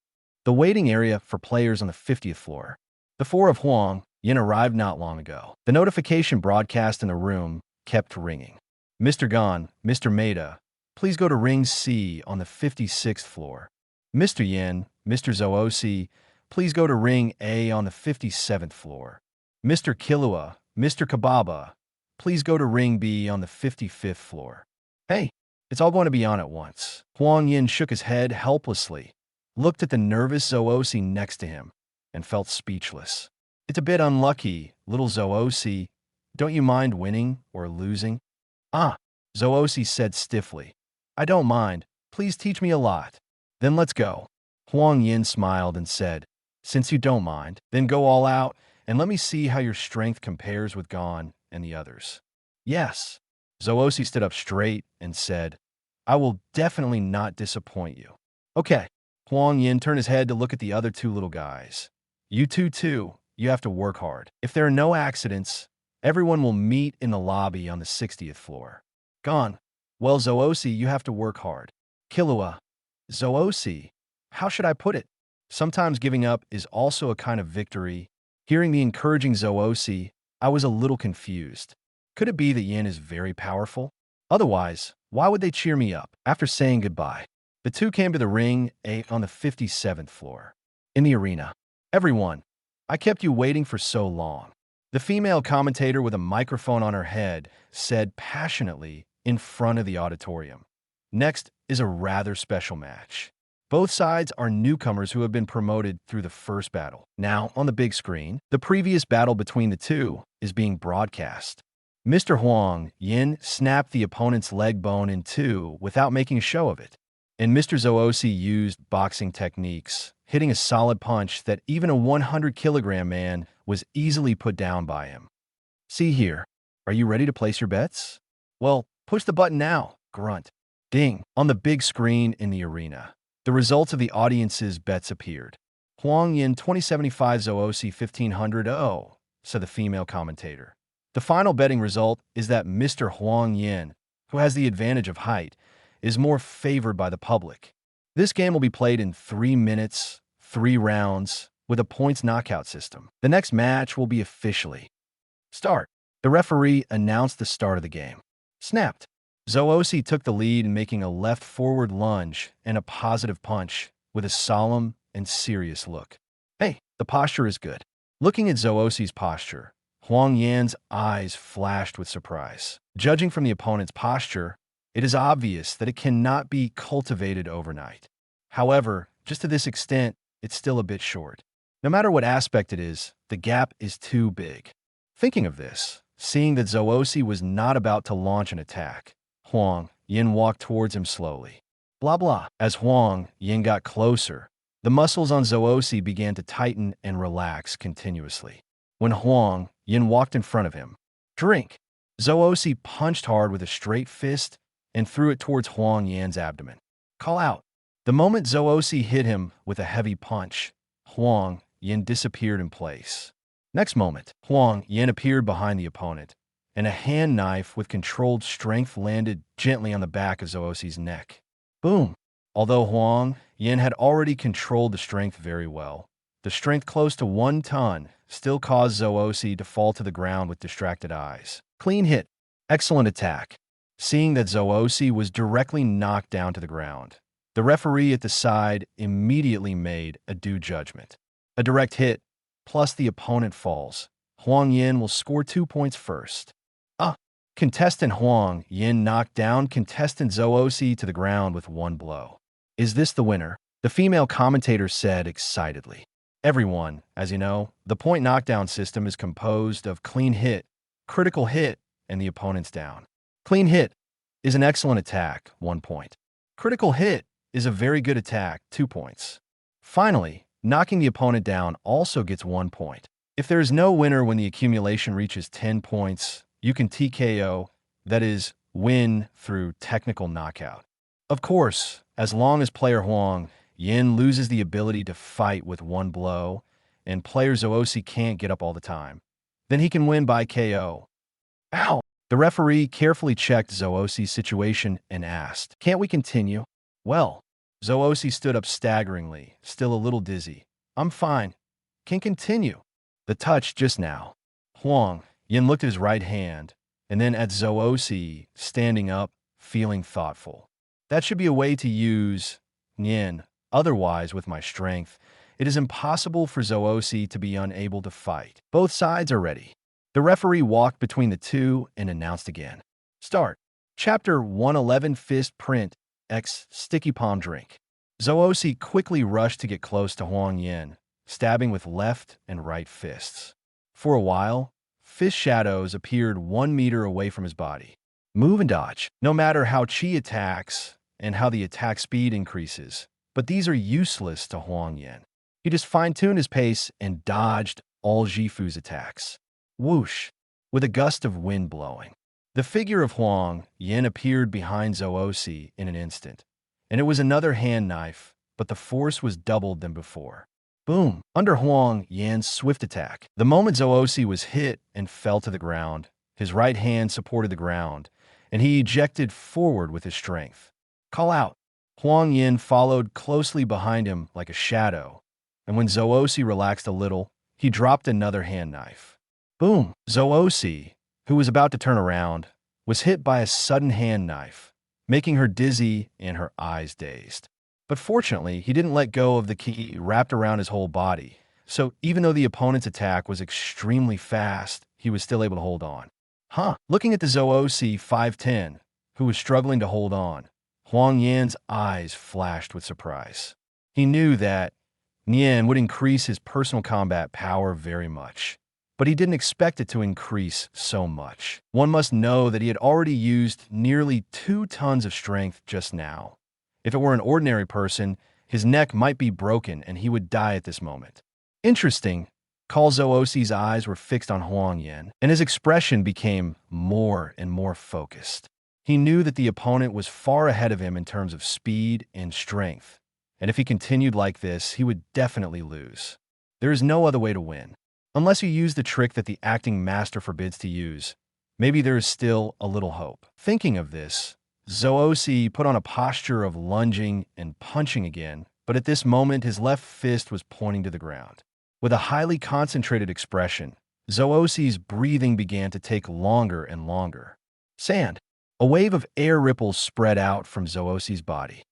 The waiting area for players on the 50th floor. The 4 of Huang Yan arrived not long ago. The notification broadcast in the room kept ringing. "Mr. Gon, Mr. Maida, please go to ring C on the 56th floor. Mr. Yin, Mr. Zoosi, please go to ring A on the 57th floor. Mr. Killua, Mr. Kababa, please go to ring B on the 55th floor." "Hey, it's all going to be on at once." Huang Yan shook his head helplessly, looked at the nervous Zoosi next to him, and felt speechless. "It's a bit unlucky, little Zoosi, don't you mind winning or losing? Ah, Zoosi said stiffly. I don't mind. Please teach me a lot. Then let's go. Huang Yan smiled and said, since you don't mind, then go all out and let me see how your strength compares with Gon and the others. Yes. Zoosi stood up straight and said, I will definitely not disappoint you. Okay. Huang Yan turned his head to look at the other two little guys. You two too, you have to work hard. If there are no accidents, everyone will meet in the lobby on the 60th floor. Gon. Well, Zoosi, you have to work hard. Killua. Zoosi. How should I put it? Sometimes giving up is also a kind of victory. Hearing the encouraging Zoosi, I was a little confused. Could it be that Yan is very powerful? Otherwise, why would they cheer me up? After saying goodbye, the two came to the ring on the 57th floor. In the arena. Everyone, I kept you waiting for so long. The female commentator with a microphone on her head said passionately in front of the auditorium. Next is a rather special match. Both sides are newcomers who have been promoted through the first battle. Now, on the big screen, the previous battle between the two is being broadcast. Mr. Huang Yan snapped the opponent's leg bone in two without making a show of it. And Mr. Zoosi used boxing techniques, hitting a solid punch that even a 100-kilogram man was easily put down by him. See here. Are you ready to place your bets? Well, push the button now, grunt. Ding. On the big screen in the arena, the results of the audience's bets appeared. Huang Yan 2075 Zoosi 1500 said the female commentator. The final betting result is that Mr. Huang Yan, who has the advantage of height, is more favored by the public. This game will be played in 3 minutes, 3 rounds, with a points knockout system. The next match will be officially start. The referee announced the start of the game. Snapped. Zoosi took the lead in making a left forward lunge and a positive punch with a solemn and serious look. Hey, the posture is good. Looking at Zoosi's posture, Huang Yan's eyes flashed with surprise. Judging from the opponent's posture, it is obvious that it cannot be cultivated overnight. However, just to this extent, it's still a bit short. No matter what aspect it is, the gap is too big. Thinking of this, seeing that Zoosi was not about to launch an attack, Huang Yan walked towards him slowly. Blah blah. As Huang Yan got closer, the muscles on Zoosi began to tighten and relax continuously. When Huang Yan walked in front of him, drink. Zoosi punched hard with a straight fist and threw it towards Huang Yan's abdomen. Call out. The moment Zoosi hit him with a heavy punch, Huang Yan disappeared in place. Next moment, Huang Yan appeared behind the opponent, and a hand knife with controlled strength landed gently on the back of Zoosi's neck. Boom! Although Huang Yan had already controlled the strength very well, the strength close to 1 ton still caused Zoosi to fall to the ground with distracted eyes. Clean hit. Excellent attack. Seeing that Zoosi was directly knocked down to the ground, the referee at the side immediately made a due judgment. A direct hit, plus the opponent falls. Huang Yan will score 2 points first. Contestant Huang Yan knocked down contestant Zoosi to the ground with 1 blow. Is this the winner? The female commentator said excitedly. Everyone, as you know, the point knockdown system is composed of clean hit, critical hit, and the opponent's down. Clean hit is an excellent attack, 1 point. Critical hit is a very good attack, 2 points. Finally, knocking the opponent down also gets 1 point. If there is no winner when the accumulation reaches 10 points, you can TKO, that is, win through technical knockout. Of course, as long as player Huang Yan loses the ability to fight with 1 blow, and player Zoosi can't get up all the time, then he can win by KO. Ow! The referee carefully checked Zoosi's situation and asked, can't we continue? Well, Zoosi stood up staggeringly, still a little dizzy. I'm fine. Can continue. The touch just now. Huang Yan looked at his right hand, and then at Zoosi, standing up, feeling thoughtful. That should be a way to use Yan. Otherwise, with my strength, it is impossible for Zoosi to be unable to fight. Both sides are ready. The referee walked between the two and announced again. Start. Chapter 111 Fist Print X Sticky Palm Drink. Zoosi quickly rushed to get close to Huang Yan, stabbing with left and right fists. For a while, fist shadows appeared 1 meter away from his body. Move and dodge. No matter how Chi attacks and how the attack speed increases, but these are useless to Huang Yan. He just fine-tuned his pace and dodged all Jifu's attacks. Whoosh! With a gust of wind blowing. The figure of Huang Yan appeared behind Zoosi in an instant, and it was another hand knife, but the force was doubled than before. Boom! Under Huang Yan's swift attack. The moment Zoosi was hit and fell to the ground, his right hand supported the ground, and he ejected forward with his strength. Call out! Huang Yan followed closely behind him like a shadow, and when Zoosi relaxed a little, he dropped another hand knife. Boom! Zoosi, who was about to turn around, was hit by a sudden hand knife, making her dizzy and her eyes dazed. But fortunately, he didn't let go of the key wrapped around his whole body, so even though the opponent's attack was extremely fast, he was still able to hold on. Looking at the Zoosi 5'10", who was struggling to hold on, Huang Yan's eyes flashed with surprise. He knew that Yan would increase his personal combat power very much, but he didn't expect it to increase so much. One must know that he had already used nearly 2 tons of strength just now. If it were an ordinary person, his neck might be broken and he would die at this moment. Interesting. Zoosi's eyes were fixed on Huang Yan, and his expression became more and more focused. He knew that the opponent was far ahead of him in terms of speed and strength, and if he continued like this, he would definitely lose. There is no other way to win. Unless you use the trick that the acting master forbids to use, maybe there is still a little hope. Thinking of this, Zoosi put on a posture of lunging and punching again, but at this moment his left fist was pointing to the ground. With a highly concentrated expression, Zoosi's breathing began to take longer and longer. Sand. A wave of air ripples spread out from Zoosi's body.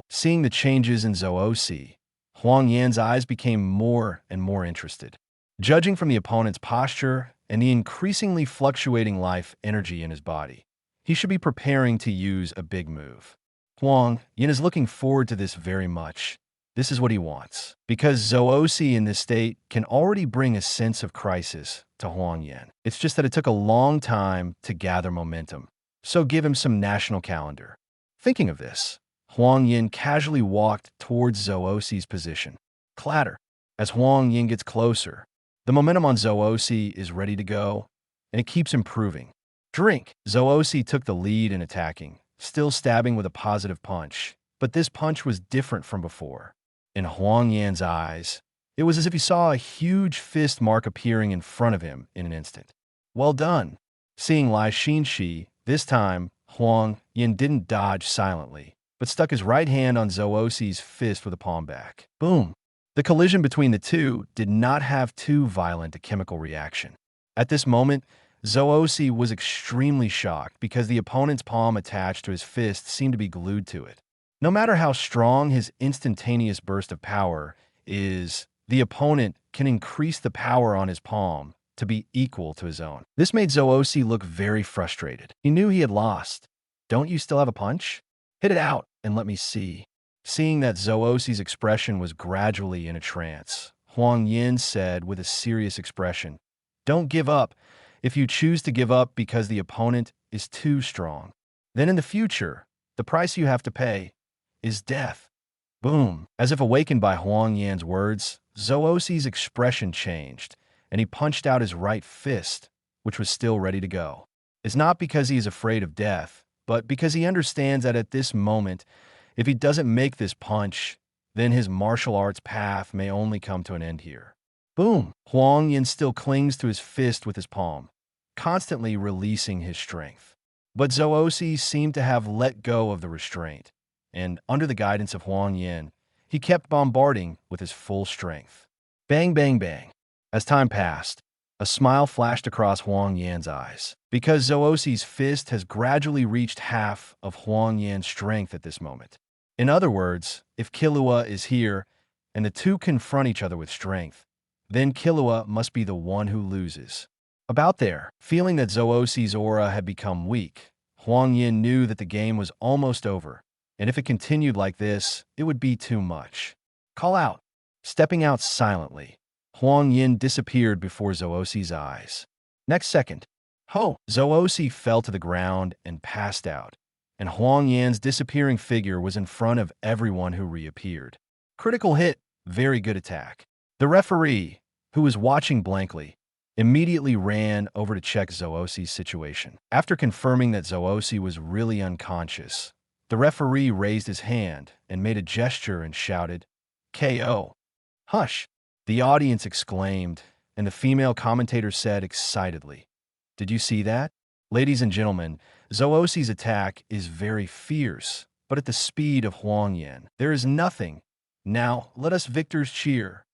Seeing the changes in Zoosi, Huang Yan's eyes became more and more interested. Judging from the opponent's posture and the increasingly fluctuating life energy in his body, he should be preparing to use a big move. Huang Yan is looking forward to this very much. This is what he wants, because Zoosi in this state can already bring a sense of crisis to Huang Yan. It's just that it took a long time to gather momentum, so give him some national calendar. Thinking of this, Huang Yan casually walked towards Zoosi's position. Clatter. As Huang Yan gets closer, the momentum on Zoosi is ready to go, and it keeps improving. Drink. Zoosi took the lead in attacking, still stabbing with a positive punch, but this punch was different from before. In Huang Yan's eyes, it was as if he saw a huge fist mark appearing in front of him in an instant. Well done. Seeing Lai Xinshi, this time, Huang Yan didn't dodge silently, but stuck his right hand on Zoosi's fist with a palm back. Boom. The collision between the two did not have too violent a chemical reaction. At this moment, Zoosi was extremely shocked because the opponent's palm attached to his fist seemed to be glued to it. No matter how strong his instantaneous burst of power is, the opponent can increase the power on his palm to be equal to his own. This made Zoosi look very frustrated. He knew he had lost. Don't you still have a punch? Hit it out and let me see. Seeing that Zoosi's expression was gradually in a trance, Huang Yan said with a serious expression, "Don't give up. If you choose to give up because the opponent is too strong, then in the future, the price you have to pay is death." Boom. As if awakened by Huang Yan's words, Zoosi's expression changed, and he punched out his right fist, which was still ready to go. It's not because he is afraid of death, but because he understands that at this moment, if he doesn't make this punch, then his martial arts path may only come to an end here. Boom. Huang Yan still clings to his fist with his palm, constantly releasing his strength. But Zoosi seemed to have let go of the restraint, and under the guidance of Huang Yan, he kept bombarding with his full strength. Bang, bang, bang. As time passed, a smile flashed across Huang Yan's eyes, because Zoosi's fist has gradually reached half of Huang Yan's strength at this moment. In other words, if Killua is here, and the two confront each other with strength, then Killua must be the one who loses. About there, feeling that Zoosi's aura had become weak, Huang Yan knew that the game was almost over, and if it continued like this, it would be too much. Call out. Stepping out silently, Huang Yan disappeared before Zoosi's eyes. Next second, Zoosi fell to the ground and passed out, and Huang Yan's disappearing figure was in front of everyone who reappeared. Critical hit, very good attack. The referee, who was watching blankly, immediately ran over to check Zoosi's situation. After confirming that Zoosi was really unconscious, the referee raised his hand and made a gesture and shouted, "KO." "Hush!" the audience exclaimed, and the female commentator said excitedly, "Did you see that?" Ladies and gentlemen, Zoosi's attack is very fierce, but at the speed of Huang Yan. There is nothing. Now, let us victors cheer.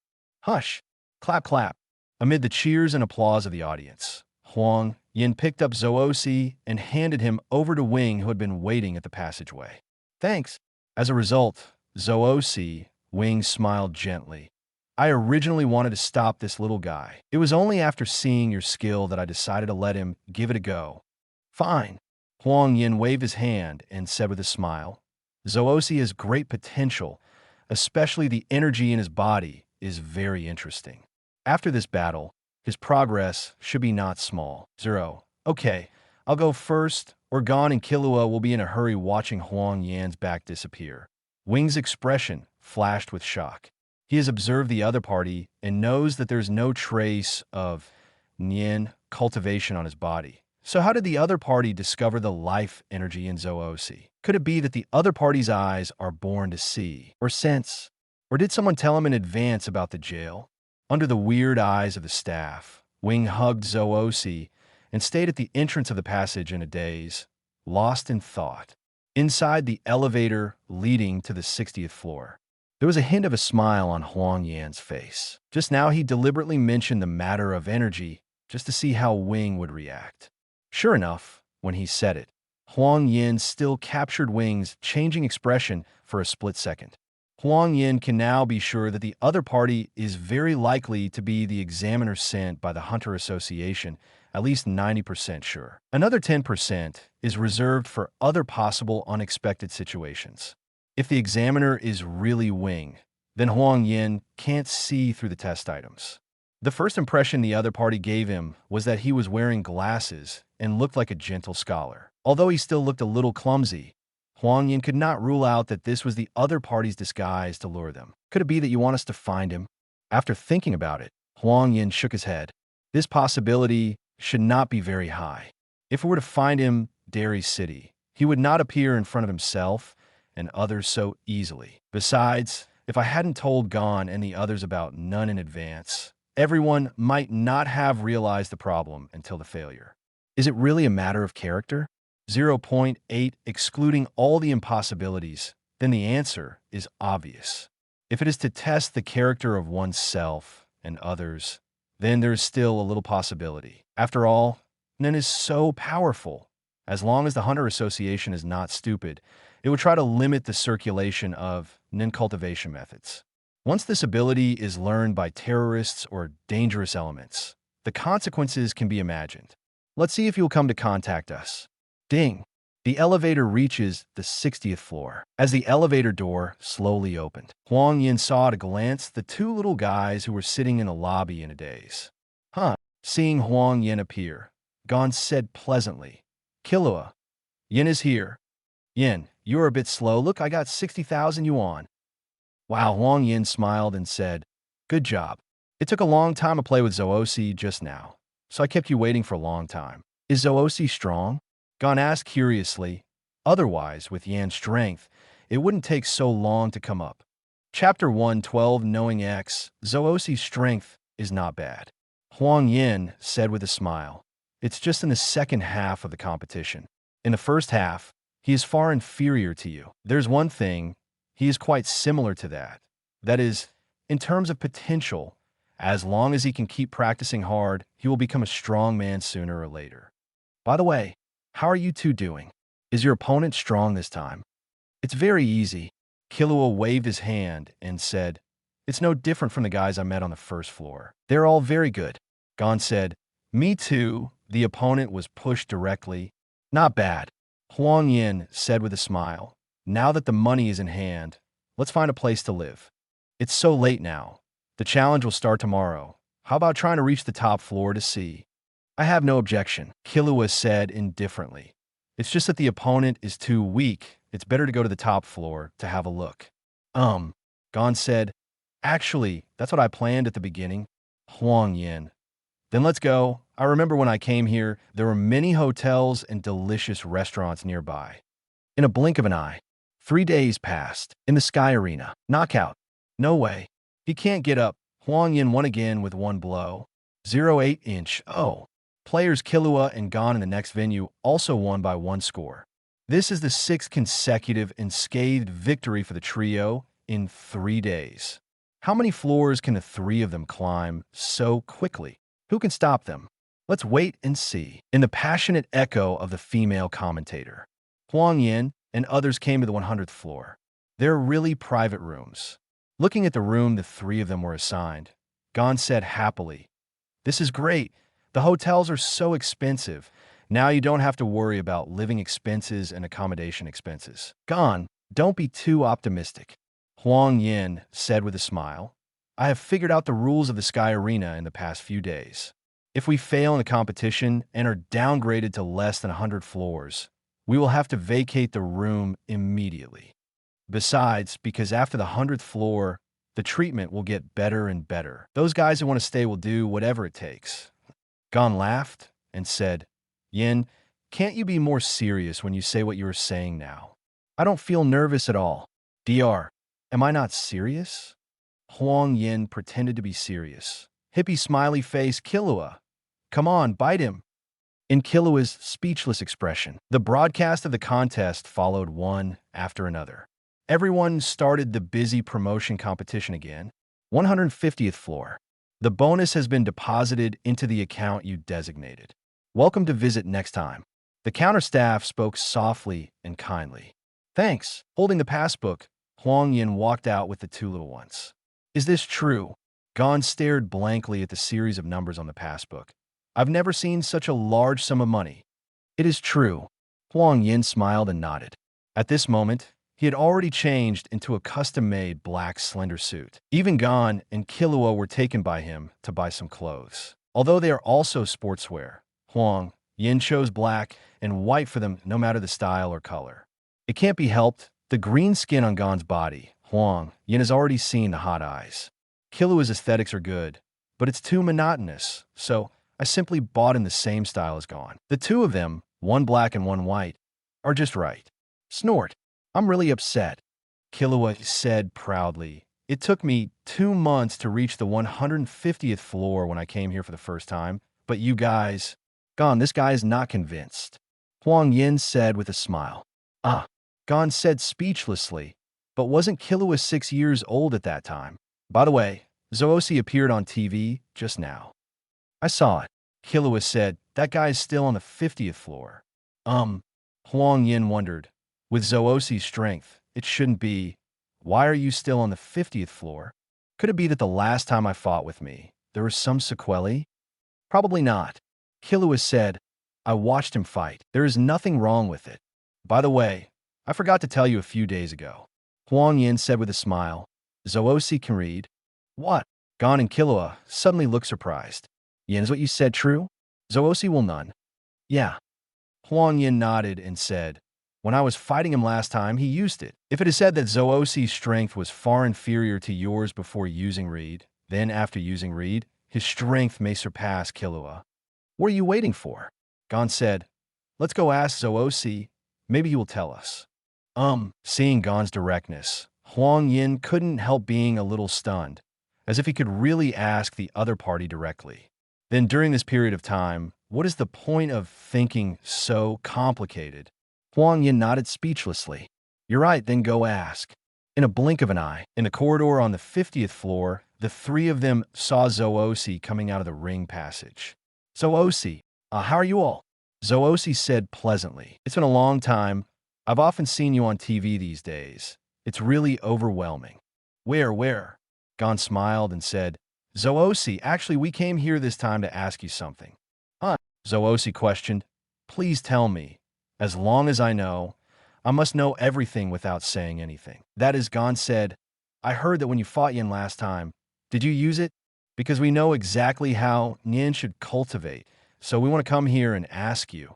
Hush! Clap, clap. Amid the cheers and applause of the audience, Huang Yan picked up Zoosi and handed him over to Wing, who had been waiting at the passageway. "Thanks." As a result, Zoosi, Wing smiled gently. "I originally wanted to stop this little guy. It was only after seeing your skill that I decided to let him give it a go." "Fine." Huang Yan waved his hand and said with a smile, "Zoosi has great potential, especially the energy in his body is very interesting. After this battle, his progress should be not small." Zero. "Okay, I'll go first, or Gon and Killua will be in a hurry watching Huang Yan's back disappear." Wing's expression flashed with shock. He has observed the other party and knows that there's no trace of Nian cultivation on his body. So how did the other party discover the life energy in Zoosi? Could it be that the other party's eyes are born to see, or sense? Or did someone tell him in advance about the jail? Under the weird eyes of the staff, Wing hugged Zoosi and stayed at the entrance of the passage in a daze, lost in thought. Inside the elevator leading to the 60th floor, there was a hint of a smile on Huang Yan's face. Just now he deliberately mentioned the matter of energy just to see how Wing would react. Sure enough, when he said it, Huang Yan still captured Wing's changing expression for a split second. Huang Yan can now be sure that the other party is very likely to be the examiner sent by the Hunter Association, at least 90% sure. Another 10% is reserved for other possible unexpected situations. If the examiner is really Wing, then Huang Yan can't see through the test items. The first impression the other party gave him was that he was wearing glasses and looked like a gentle scholar. Although he still looked a little clumsy, Huang Yan could not rule out that this was the other party's disguise to lure them. Could it be that you want us to find him? After thinking about it, Huang Yan shook his head. This possibility should not be very high. If we were to find him, Derry City, he would not appear in front of himself and others so easily. Besides, if I hadn't told Gon and the others about none in advance, everyone might not have realized the problem until the failure. Is it really a matter of character? 0.8 excluding all the impossibilities, then the answer is obvious. If it is to test the character of oneself and others, then there is still a little possibility. After all, Nen is so powerful. As long as the Hunter Association is not stupid, it would try to limit the circulation of Nen cultivation methods. Once this ability is learned by terrorists or dangerous elements, the consequences can be imagined. Let's see if you'll come to contact us. Ding! The elevator reaches the 60th floor. As the elevator door slowly opened, Huang Yan saw at a glance the two little guys who were sitting in the lobby in a daze. Seeing Huang Yan appear, Gon said pleasantly, "Killua, Yin is here." "Yin, you're a bit slow. Look, I got 60,000 yuan. Wow, Huang Yan smiled and said, "Good job. It took a long time to play with Zoosi just now, so I kept you waiting for a long time." "Is Zoosi strong?" Gon asked curiously. Otherwise, with Yan's strength, it wouldn't take so long to come up. Chapter 112, Knowing X, Zoosi's strength is not bad. Huang Yan said with a smile, "It's just in the second half of the competition. In the first half, he is far inferior to you. There's one thing, he is quite similar to that. That is, in terms of potential, as long as he can keep practicing hard, he will become a strong man sooner or later. By the way, how are you two doing? Is your opponent strong this time?" "It's very easy." Killua waved his hand and said, "It's no different from the guys I met on the first floor. They're all very good." Gon said, "Me too." The opponent was pushed directly. "Not bad." Huang Yan said with a smile, "Now that the money is in hand, let's find a place to live. It's so late now. The challenge will start tomorrow. How about trying to reach the top floor to see?" I have no objection, Killua said indifferently. It's just that the opponent is too weak. It's better to go to the top floor to have a look. Gon said, actually, that's what I planned at the beginning. Huang Yan. Then let's go. I remember when I came here, there were many hotels and delicious restaurants nearby. In a blink of an eye, 3 days passed. In the Sky Arena. Knockout. No way. He can't get up. Huang Yan won again with one blow. 0.8-inch. Oh. Players Killua and Gon in the next venue also won by one score. This is the 6th consecutive unscathed victory for the trio in 3 days. How many floors can the 3 of them climb so quickly? Who can stop them? Let's wait and see. In the passionate echo of the female commentator, Huang Yan and others came to the 100th floor. They're really private rooms. Looking at the room the 3 of them were assigned, Gon said happily, "This is great. The hotels are so expensive. Now you don't have to worry about living expenses and accommodation expenses." Gon, don't be too optimistic, Huang Yan said with a smile. I have figured out the rules of the Sky Arena in the past few days. If we fail in the competition and are downgraded to less than 100 floors, we will have to vacate the room immediately. Besides, because after the 100th floor, the treatment will get better and better. Those guys who want to stay will do whatever it takes. Gon laughed and said, Yin, can't you be more serious when you say what you are saying now? I don't feel nervous at all. Dr. Am I not serious? Huang Yan pretended to be serious. Hippie smiley face Killua. Come on, bite him. In Killua's speechless expression, the broadcast of the contest followed one after another. Everyone started the busy promotion competition again. 150th floor. The bonus has been deposited into the account you designated. Welcome to visit next time. The counter staff spoke softly and kindly. Thanks. Holding the passbook, Huang Yan walked out with the 2 little ones. Is this true? Gon stared blankly at the series of numbers on the passbook. I've never seen such a large sum of money. It is true. Huang Yan smiled and nodded. At this moment, he had already changed into a custom-made black slender suit. Even Gon and Killua were taken by him to buy some clothes. Although they are also sportswear, Huang Yan chose black and white for them no matter the style or color. It can't be helped. The green skin on Gon's body, Huang Yan has already seen the hot eyes. Killua's aesthetics are good, but it's too monotonous, so I simply bought in the same style as Gon. The 2 of them, one black and one white, are just right. Snort. I'm really upset, Killua said proudly. It took me 2 months to reach the 150th floor when I came here for the first time, but you guys... Gon, this guy is not convinced, Huang Yan said with a smile. Gon said speechlessly, but wasn't Killua 6 years old at that time? By the way, Zoosi appeared on TV just now. I saw it, Killua said. That guy is still on the 50th floor. Huang Yan wondered. With Zoosi's strength, it shouldn't be. Why are you still on the 50th floor? Could it be that the last time I fought with me, there was some sequelae? Probably not. Killua said, I watched him fight. There is nothing wrong with it. By the way, I forgot to tell you a few days ago. Huang Yan said with a smile. Zoosi can read. What? Gon and Killua suddenly looked surprised. Yan, is what you said true? Zoosi will none. Yeah. Huang Yan nodded and said, when I was fighting him last time, he used it. If it is said that Zoosi's strength was far inferior to yours before using Reed, then after using Reed, his strength may surpass Killua. What are you waiting for? Gon said, let's go ask Zoosi. Maybe he will tell us. Seeing Gon's directness, Huang Yan couldn't help being a little stunned, as if he could really ask the other party directly. Then during this period of time, what is the point of thinking so complicated? Huang Yan nodded speechlessly. You're right, then go ask. In a blink of an eye, in the corridor on the 50th floor, the 3 of them saw Zoosi coming out of the ring passage. Zoosi, how are you all? Zoosi said pleasantly. It's been a long time. I've often seen you on TV these days. It's really overwhelming. Where? Gon smiled and said, Zoosi, actually we came here this time to ask you something. Zoosi questioned. Please tell me. As long as I know, I must know everything without saying anything. That is, Gon said, I heard that when you fought Yin last time, did you use it? Because we know exactly how Yin should cultivate, so we want to come here and ask you.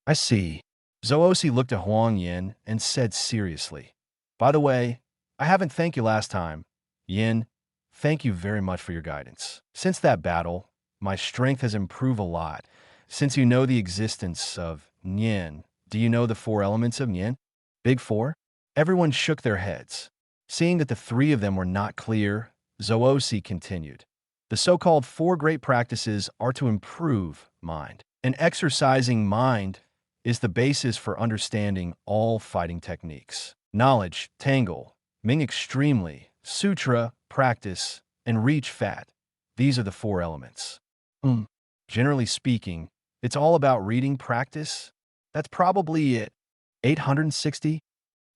I see. Zoosi looked at Huang Yan and said seriously, by the way, I haven't thanked you last time. Yin, thank you very much for your guidance. Since that battle, my strength has improved a lot. Since you know the existence of Yin, do you know the 4 elements of Yin? Big 4? Everyone shook their heads. Seeing that the 3 of them were not clear, Zoosi continued. The so-called 4 great practices are to improve mind. And exercising mind is the basis for understanding all fighting techniques. Knowledge, tangle, Ming extremely, sutra, practice, and reach fat. These are the 4 elements. Generally speaking, it's all about reading practice. That's probably it. 860?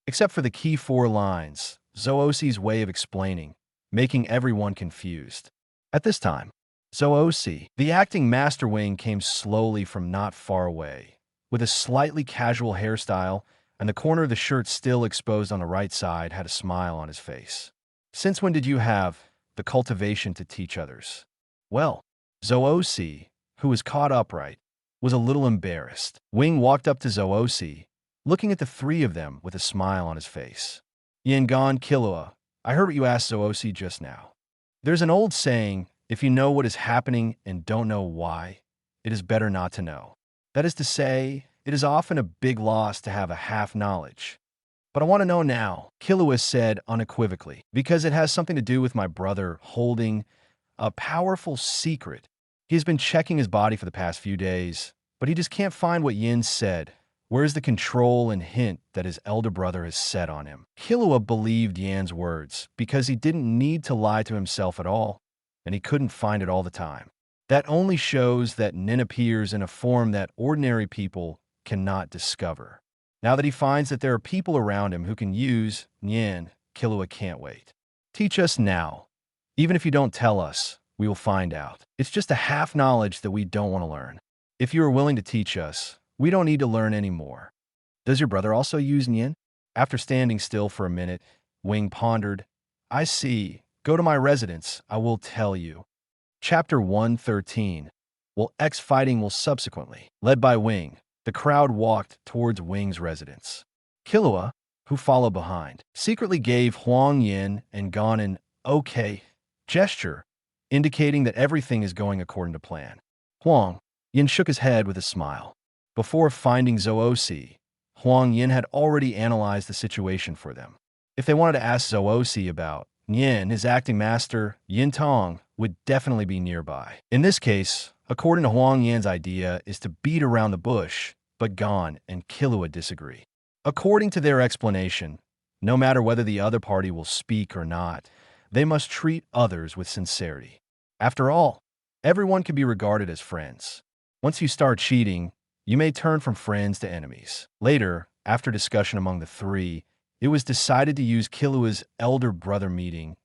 Except for the key 4 lines, Zoosi's way of explaining, making everyone confused. At this time, Zoosi, the acting master Wing, came slowly from not far away, with a slightly casual hairstyle, and the corner of the shirt still exposed on the right side had a smile on his face. Since when did you have the cultivation to teach others? Well, Zoosi, who was caught upright, was a little embarrassed. Wing walked up to Zoosi, looking at the 3 of them with a smile on his face. Yangon Killua, I heard what you asked Zoosi just now. There's an old saying, if you know what is happening and don't know why, it is better not to know. That is to say, it is often a big loss to have a half knowledge. But I want to know now, Killua said unequivocally, because it has something to do with my brother holding a powerful secret. He's been checking his body for the past few days, but he just can't find what Yin said. Where's the control and hint that his elder brother has set on him? Killua believed Yan's words because he didn't need to lie to himself at all, and he couldn't find it all the time. That only shows that Nin appears in a form that ordinary people cannot discover. Now that he finds that there are people around him who can use Yin, Killua can't wait. Teach us now. Even if you don't tell us, we will find out. It's just a half knowledge that we don't want to learn. If you are willing to teach us, we don't need to learn any more. Does your brother also use Yin? After standing still for a minute, Wing pondered. I see. Go to my residence. I will tell you. Chapter 113. Well, X-Fighting will subsequently. Led by Wing, the crowd walked towards Wing's residence. Killua, who followed behind, secretly gave Huang Yan and Gon an okay gesture, indicating that everything is going according to plan. Huang Yan shook his head with a smile. Before finding Zoosi, Huang Yan had already analyzed the situation for them. If they wanted to ask Zoosi about Yin, his acting master, Yin Tong, would definitely be nearby. In this case, according to Huang Yan's idea, is to beat around the bush, but Gon and Killua disagree. According to their explanation, no matter whether the other party will speak or not, they must treat others with sincerity. After all, everyone can be regarded as friends. Once you start cheating, you may turn from friends to enemies. Later, after discussion among the 3, it was decided to use Killua's elder brother meeting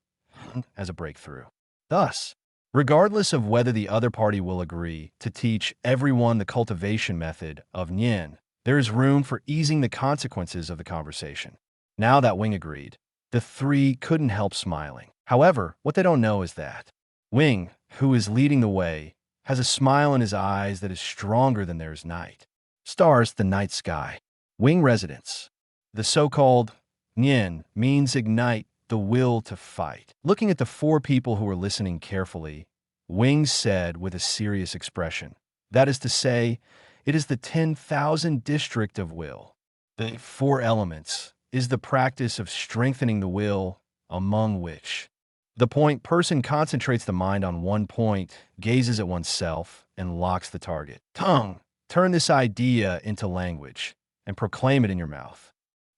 as a breakthrough. Thus, regardless of whether the other party will agree to teach everyone the cultivation method of Yin, there is room for easing the consequences of the conversation. Now that Wing agreed, the 3 couldn't help smiling. However, what they don't know is that Wing, who is leading the way, has a smile in his eyes that is stronger than there's night. Stars the night sky. Wing residence. The so-called Yin means ignite the will to fight. Looking at the 4 people who were listening carefully, Wing said with a serious expression, that is to say, it is the 10,000 district of will. The 4 elements is the practice of strengthening the will, among which the point person concentrates the mind on one point, gazes at oneself, and locks the target. Tongue, turn this idea into language and proclaim it in your mouth.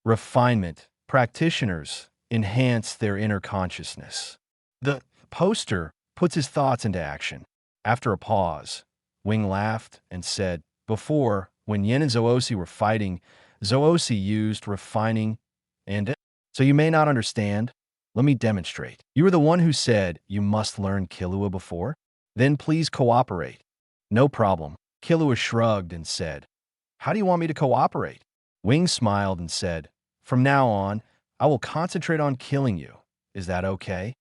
Refinement, practitioners enhance their inner consciousness. The poster puts his thoughts into action. After a pause, Wing laughed and said, before, when Yin and Zoosi were fighting, Zoosi used refining and so you may not understand. Let me demonstrate. You were the one who said you must learn Killua before? Then please cooperate. No problem. Killua shrugged and said, how do you want me to cooperate? Wing smiled and said, from now on, I will concentrate on killing you. Is that okay?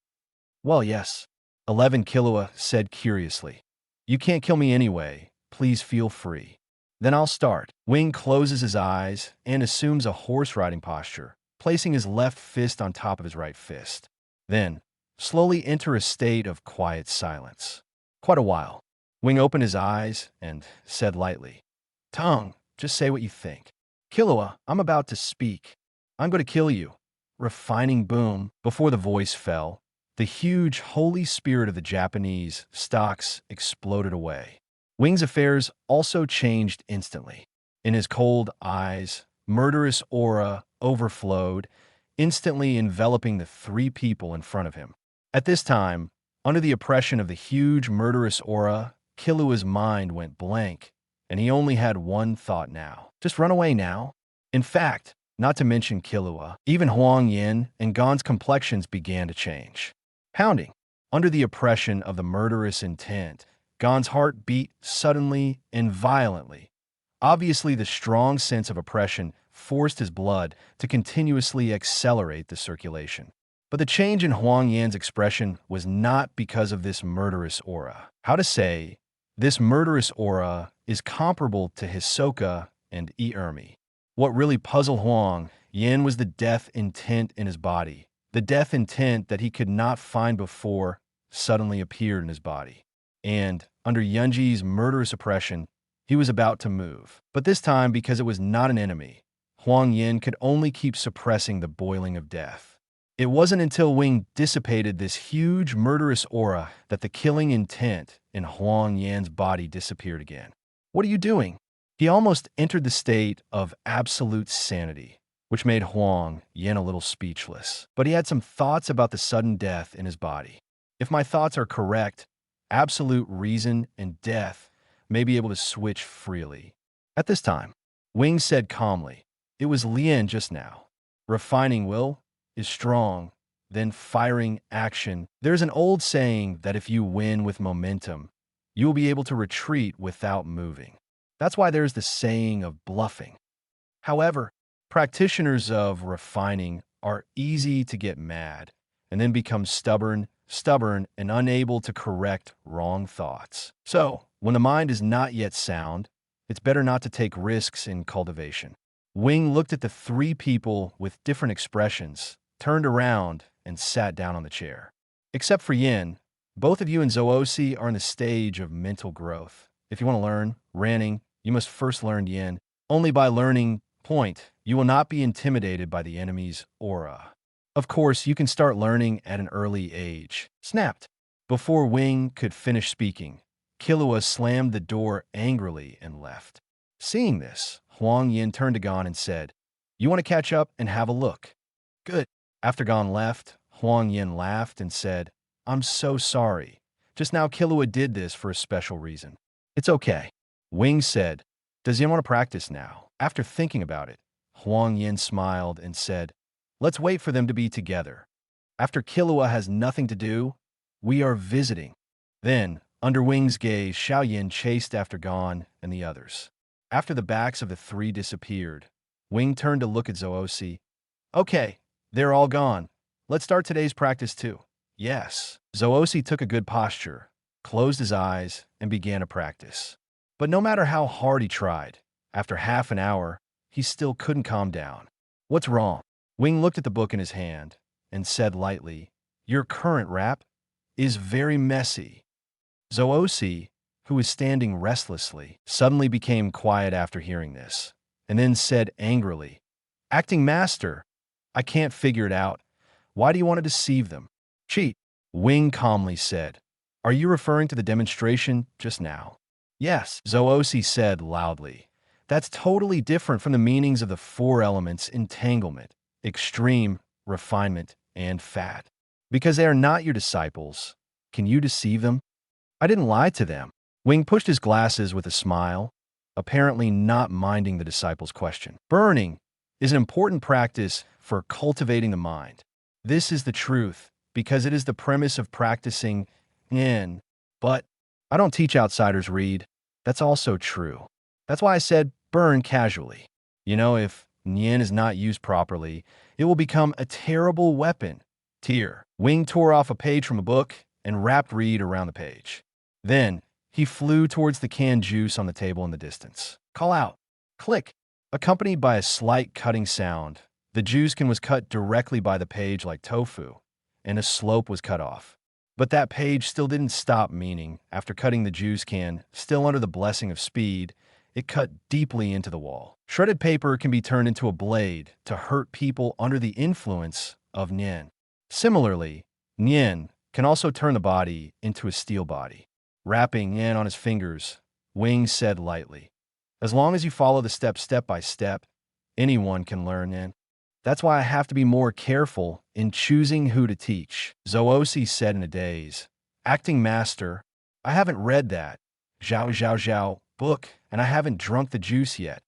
Well, yes. 11 Killua said curiously. You can't kill me anyway, please feel free. Then I'll start. Wing closes his eyes and assumes a horse riding posture, placing his left fist on top of his right fist. Then, slowly enter a state of quiet silence. Quite a while. Wing opened his eyes and said lightly, "Tongue, just say what you think." "Killua, I'm about to speak. I'm going to kill you." Refining boom. Before the voice fell, the huge holy spirit of the Japanese stocks exploded away. Wing's affairs also changed instantly. In his cold eyes, murderous aura overflowed, instantly enveloping the three people in front of him. At this time, under the oppression of the huge murderous aura, Killua's mind went blank, and he only had one thought now. Just run away now. In fact, not to mention Killua, even Huang Yan and Gon's complexions began to change. Pounding. Under the oppression of the murderous intent, Gon's heart beat suddenly and violently. Obviously, the strong sense of oppression forced his blood to continuously accelerate the circulation. But the change in Huang Yan's expression was not because of this murderous aura. How to say, this murderous aura is comparable to Hisoka and Ermi. What really puzzled Huang Yan was the death intent in his body. The death intent that he could not find before suddenly appeared in his body. And, under Yunji's murderous oppression, he was about to move. But this time, because it was not an enemy, Huang Yan could only keep suppressing the boiling of death. It wasn't until Wing dissipated this huge murderous aura that the killing intent in Huang Yan's body disappeared again. "What are you doing?" He almost entered the state of absolute sanity, which made Huang Yan a little speechless. But he had some thoughts about the sudden death in his body. If my thoughts are correct, absolute reason and death may be able to switch freely. At this time, Wing said calmly, "It was Lian just now. Refining will is strong, then firing action. There's an old saying that if you win with momentum, you will be able to retreat without moving. That's why there's the saying of bluffing. However, practitioners of refining are easy to get mad and then become stubborn and unable to correct wrong thoughts. So, when the mind is not yet sound, it's better not to take risks in cultivation." Wing looked at the three people with different expressions, turned around, and sat down on the chair. "Except for Yin, both of you and Zoosi are in the stage of mental growth. If you want to learn Ranning, you must first learn Yin. Only by learning point, you will not be intimidated by the enemy's aura. Of course, you can start learning at an early age." Snapped. Before Wing could finish speaking, Killua slammed the door angrily and left. Seeing this, Huang Yan turned to Gon and said, "You want to catch up and have a look?" "Good." After Gon left, Huang Yan laughed and said, "I'm so sorry. Just now Killua did this for a special reason." "It's okay." Wing said, "Does Yan want to practice now?" After thinking about it, Huang Yan smiled and said, "Let's wait for them to be together. After Killua has nothing to do, we are visiting." Then, under Wing's gaze, Xiaoyan chased after Gon and the others. After the backs of the three disappeared, Wing turned to look at Zoosi. "Okay, they're all gone. Let's start today's practice too." "Yes." Zoosi took a good posture, closed his eyes, and began to practice. But no matter how hard he tried, after half an hour, he still couldn't calm down. "What's wrong?" Wing looked at the book in his hand and said lightly, "Your current rap is very messy." Zoosi, who was standing restlessly, suddenly became quiet after hearing this, and then said angrily, "Acting master, I can't figure it out. Why do you want to deceive them?" "Cheat," Wing calmly said. "Are you referring to the demonstration just now?" "Yes," Zoosi said loudly. "That's totally different from the meanings of the four elements: entanglement, extreme, refinement, and fat. Because they are not your disciples, can you deceive them?" "I didn't lie to them." Wing pushed his glasses with a smile, apparently not minding the disciple's question. "Burning is an important practice for cultivating the mind. This is the truth, because it is the premise of practicing Yin. But I don't teach outsiders read. That's also true. That's why I said burn casually. You know, if Yin is not used properly, it will become a terrible weapon." Tear. Wing tore off a page from a book and wrapped reed around the page. Then, He flew towards the canned juice on the table in the distance. Call out. Click. Accompanied by a slight cutting sound, the juice can was cut directly by the page like tofu, and a slope was cut off. But that page still didn't stop, meaning, after cutting the juice can, still under the blessing of speed, it cut deeply into the wall. Shredded paper can be turned into a blade to hurt people under the influence of Nien. Similarly, Nien can also turn the body into a steel body. Rapping Nien on his fingers, Wing said lightly, "As long as you follow the steps step by step, anyone can learn Nien. That's why I have to be more careful in choosing who to teach," Zoosi said in a daze. "Acting master, I haven't read that Zhao book, and I haven't drunk the juice yet."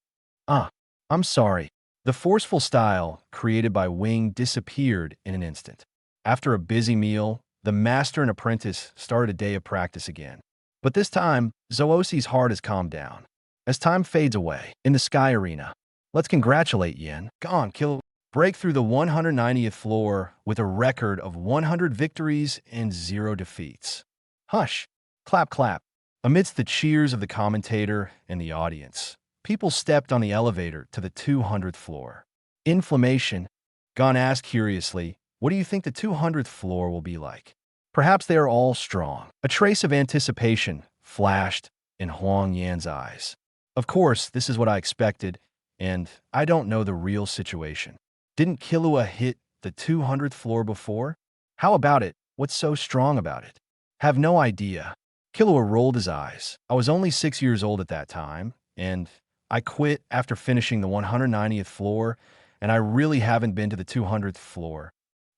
I'm sorry." The forceful style created by Wing disappeared in an instant. After a busy meal, the master and apprentice started a day of practice again. But this time, Zoosi's heart has calmed down. As time fades away, in the sky arena, let's congratulate Yin. Gone, kill. Break through the 190th floor with a record of 100 victories and 0 defeats. Hush. Clap, clap. Amidst the cheers of the commentator and the audience, people stepped on the elevator to the 200th floor. Inflammation. Gon asked curiously, "What do you think the 200th floor will be like?" "Perhaps they are all strong." A trace of anticipation flashed in Huang Yan's eyes. "Of course, this is what I expected, and I don't know the real situation. Didn't Killua hit the 200th floor before? How about it? What's so strong about it?" "Have no idea." Killua rolled his eyes. "I was only 6 years old at that time, and I quit after finishing the 190th floor, and I really haven't been to the 200th floor."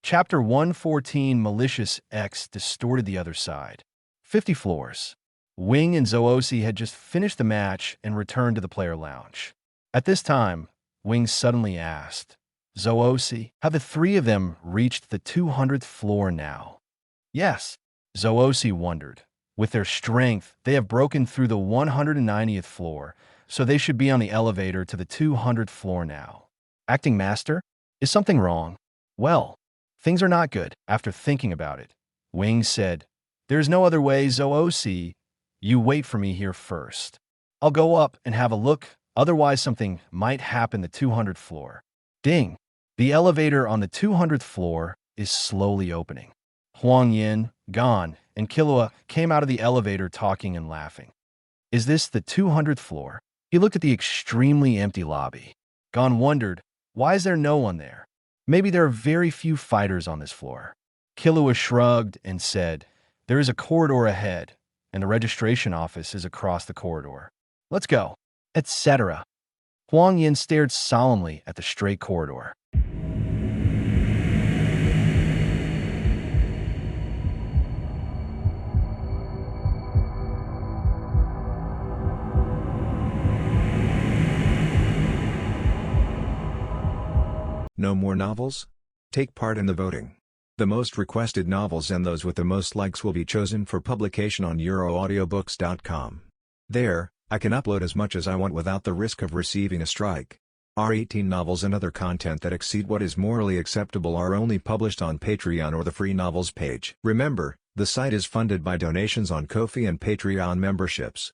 Chapter 114, Malicious X distorted the other side. 50 floors. Wing and Zoosi had just finished the match and returned to the player lounge. At this time, Wing suddenly asked, "Zoosi, have the three of them reached the 200th floor now?" "Yes." Zoosi wondered. "With their strength, they have broken through the 190th floor, so they should be on the elevator to the 200th floor now." "Acting master? Is something wrong?" "Well, things are not good." After thinking about it, Wing said, "There's no other way, Zoosi. You wait for me here first. I'll go up and have a look, otherwise something might happen the 200th floor." Ding! The elevator on the 200th floor is slowly opening. Huang Yan, Gon, and Killua came out of the elevator talking and laughing. "Is this the 200th floor?" He looked at the extremely empty lobby. Gon wondered, why is there no one there? Maybe there are very few fighters on this floor. Killua shrugged and said, "There is a corridor ahead, and the registration office is across the corridor. Let's go," etc. Huang Yan stared solemnly at the straight corridor. No more novels? Take part in the voting. The most requested novels and those with the most likes will be chosen for publication on euroaudiobooks.com. There, I can upload as much as I want without the risk of receiving a strike. Our 18 novels and other content that exceed what is morally acceptable are only published on Patreon or the free novels page. Remember, the site is funded by donations on Ko-fi and Patreon memberships.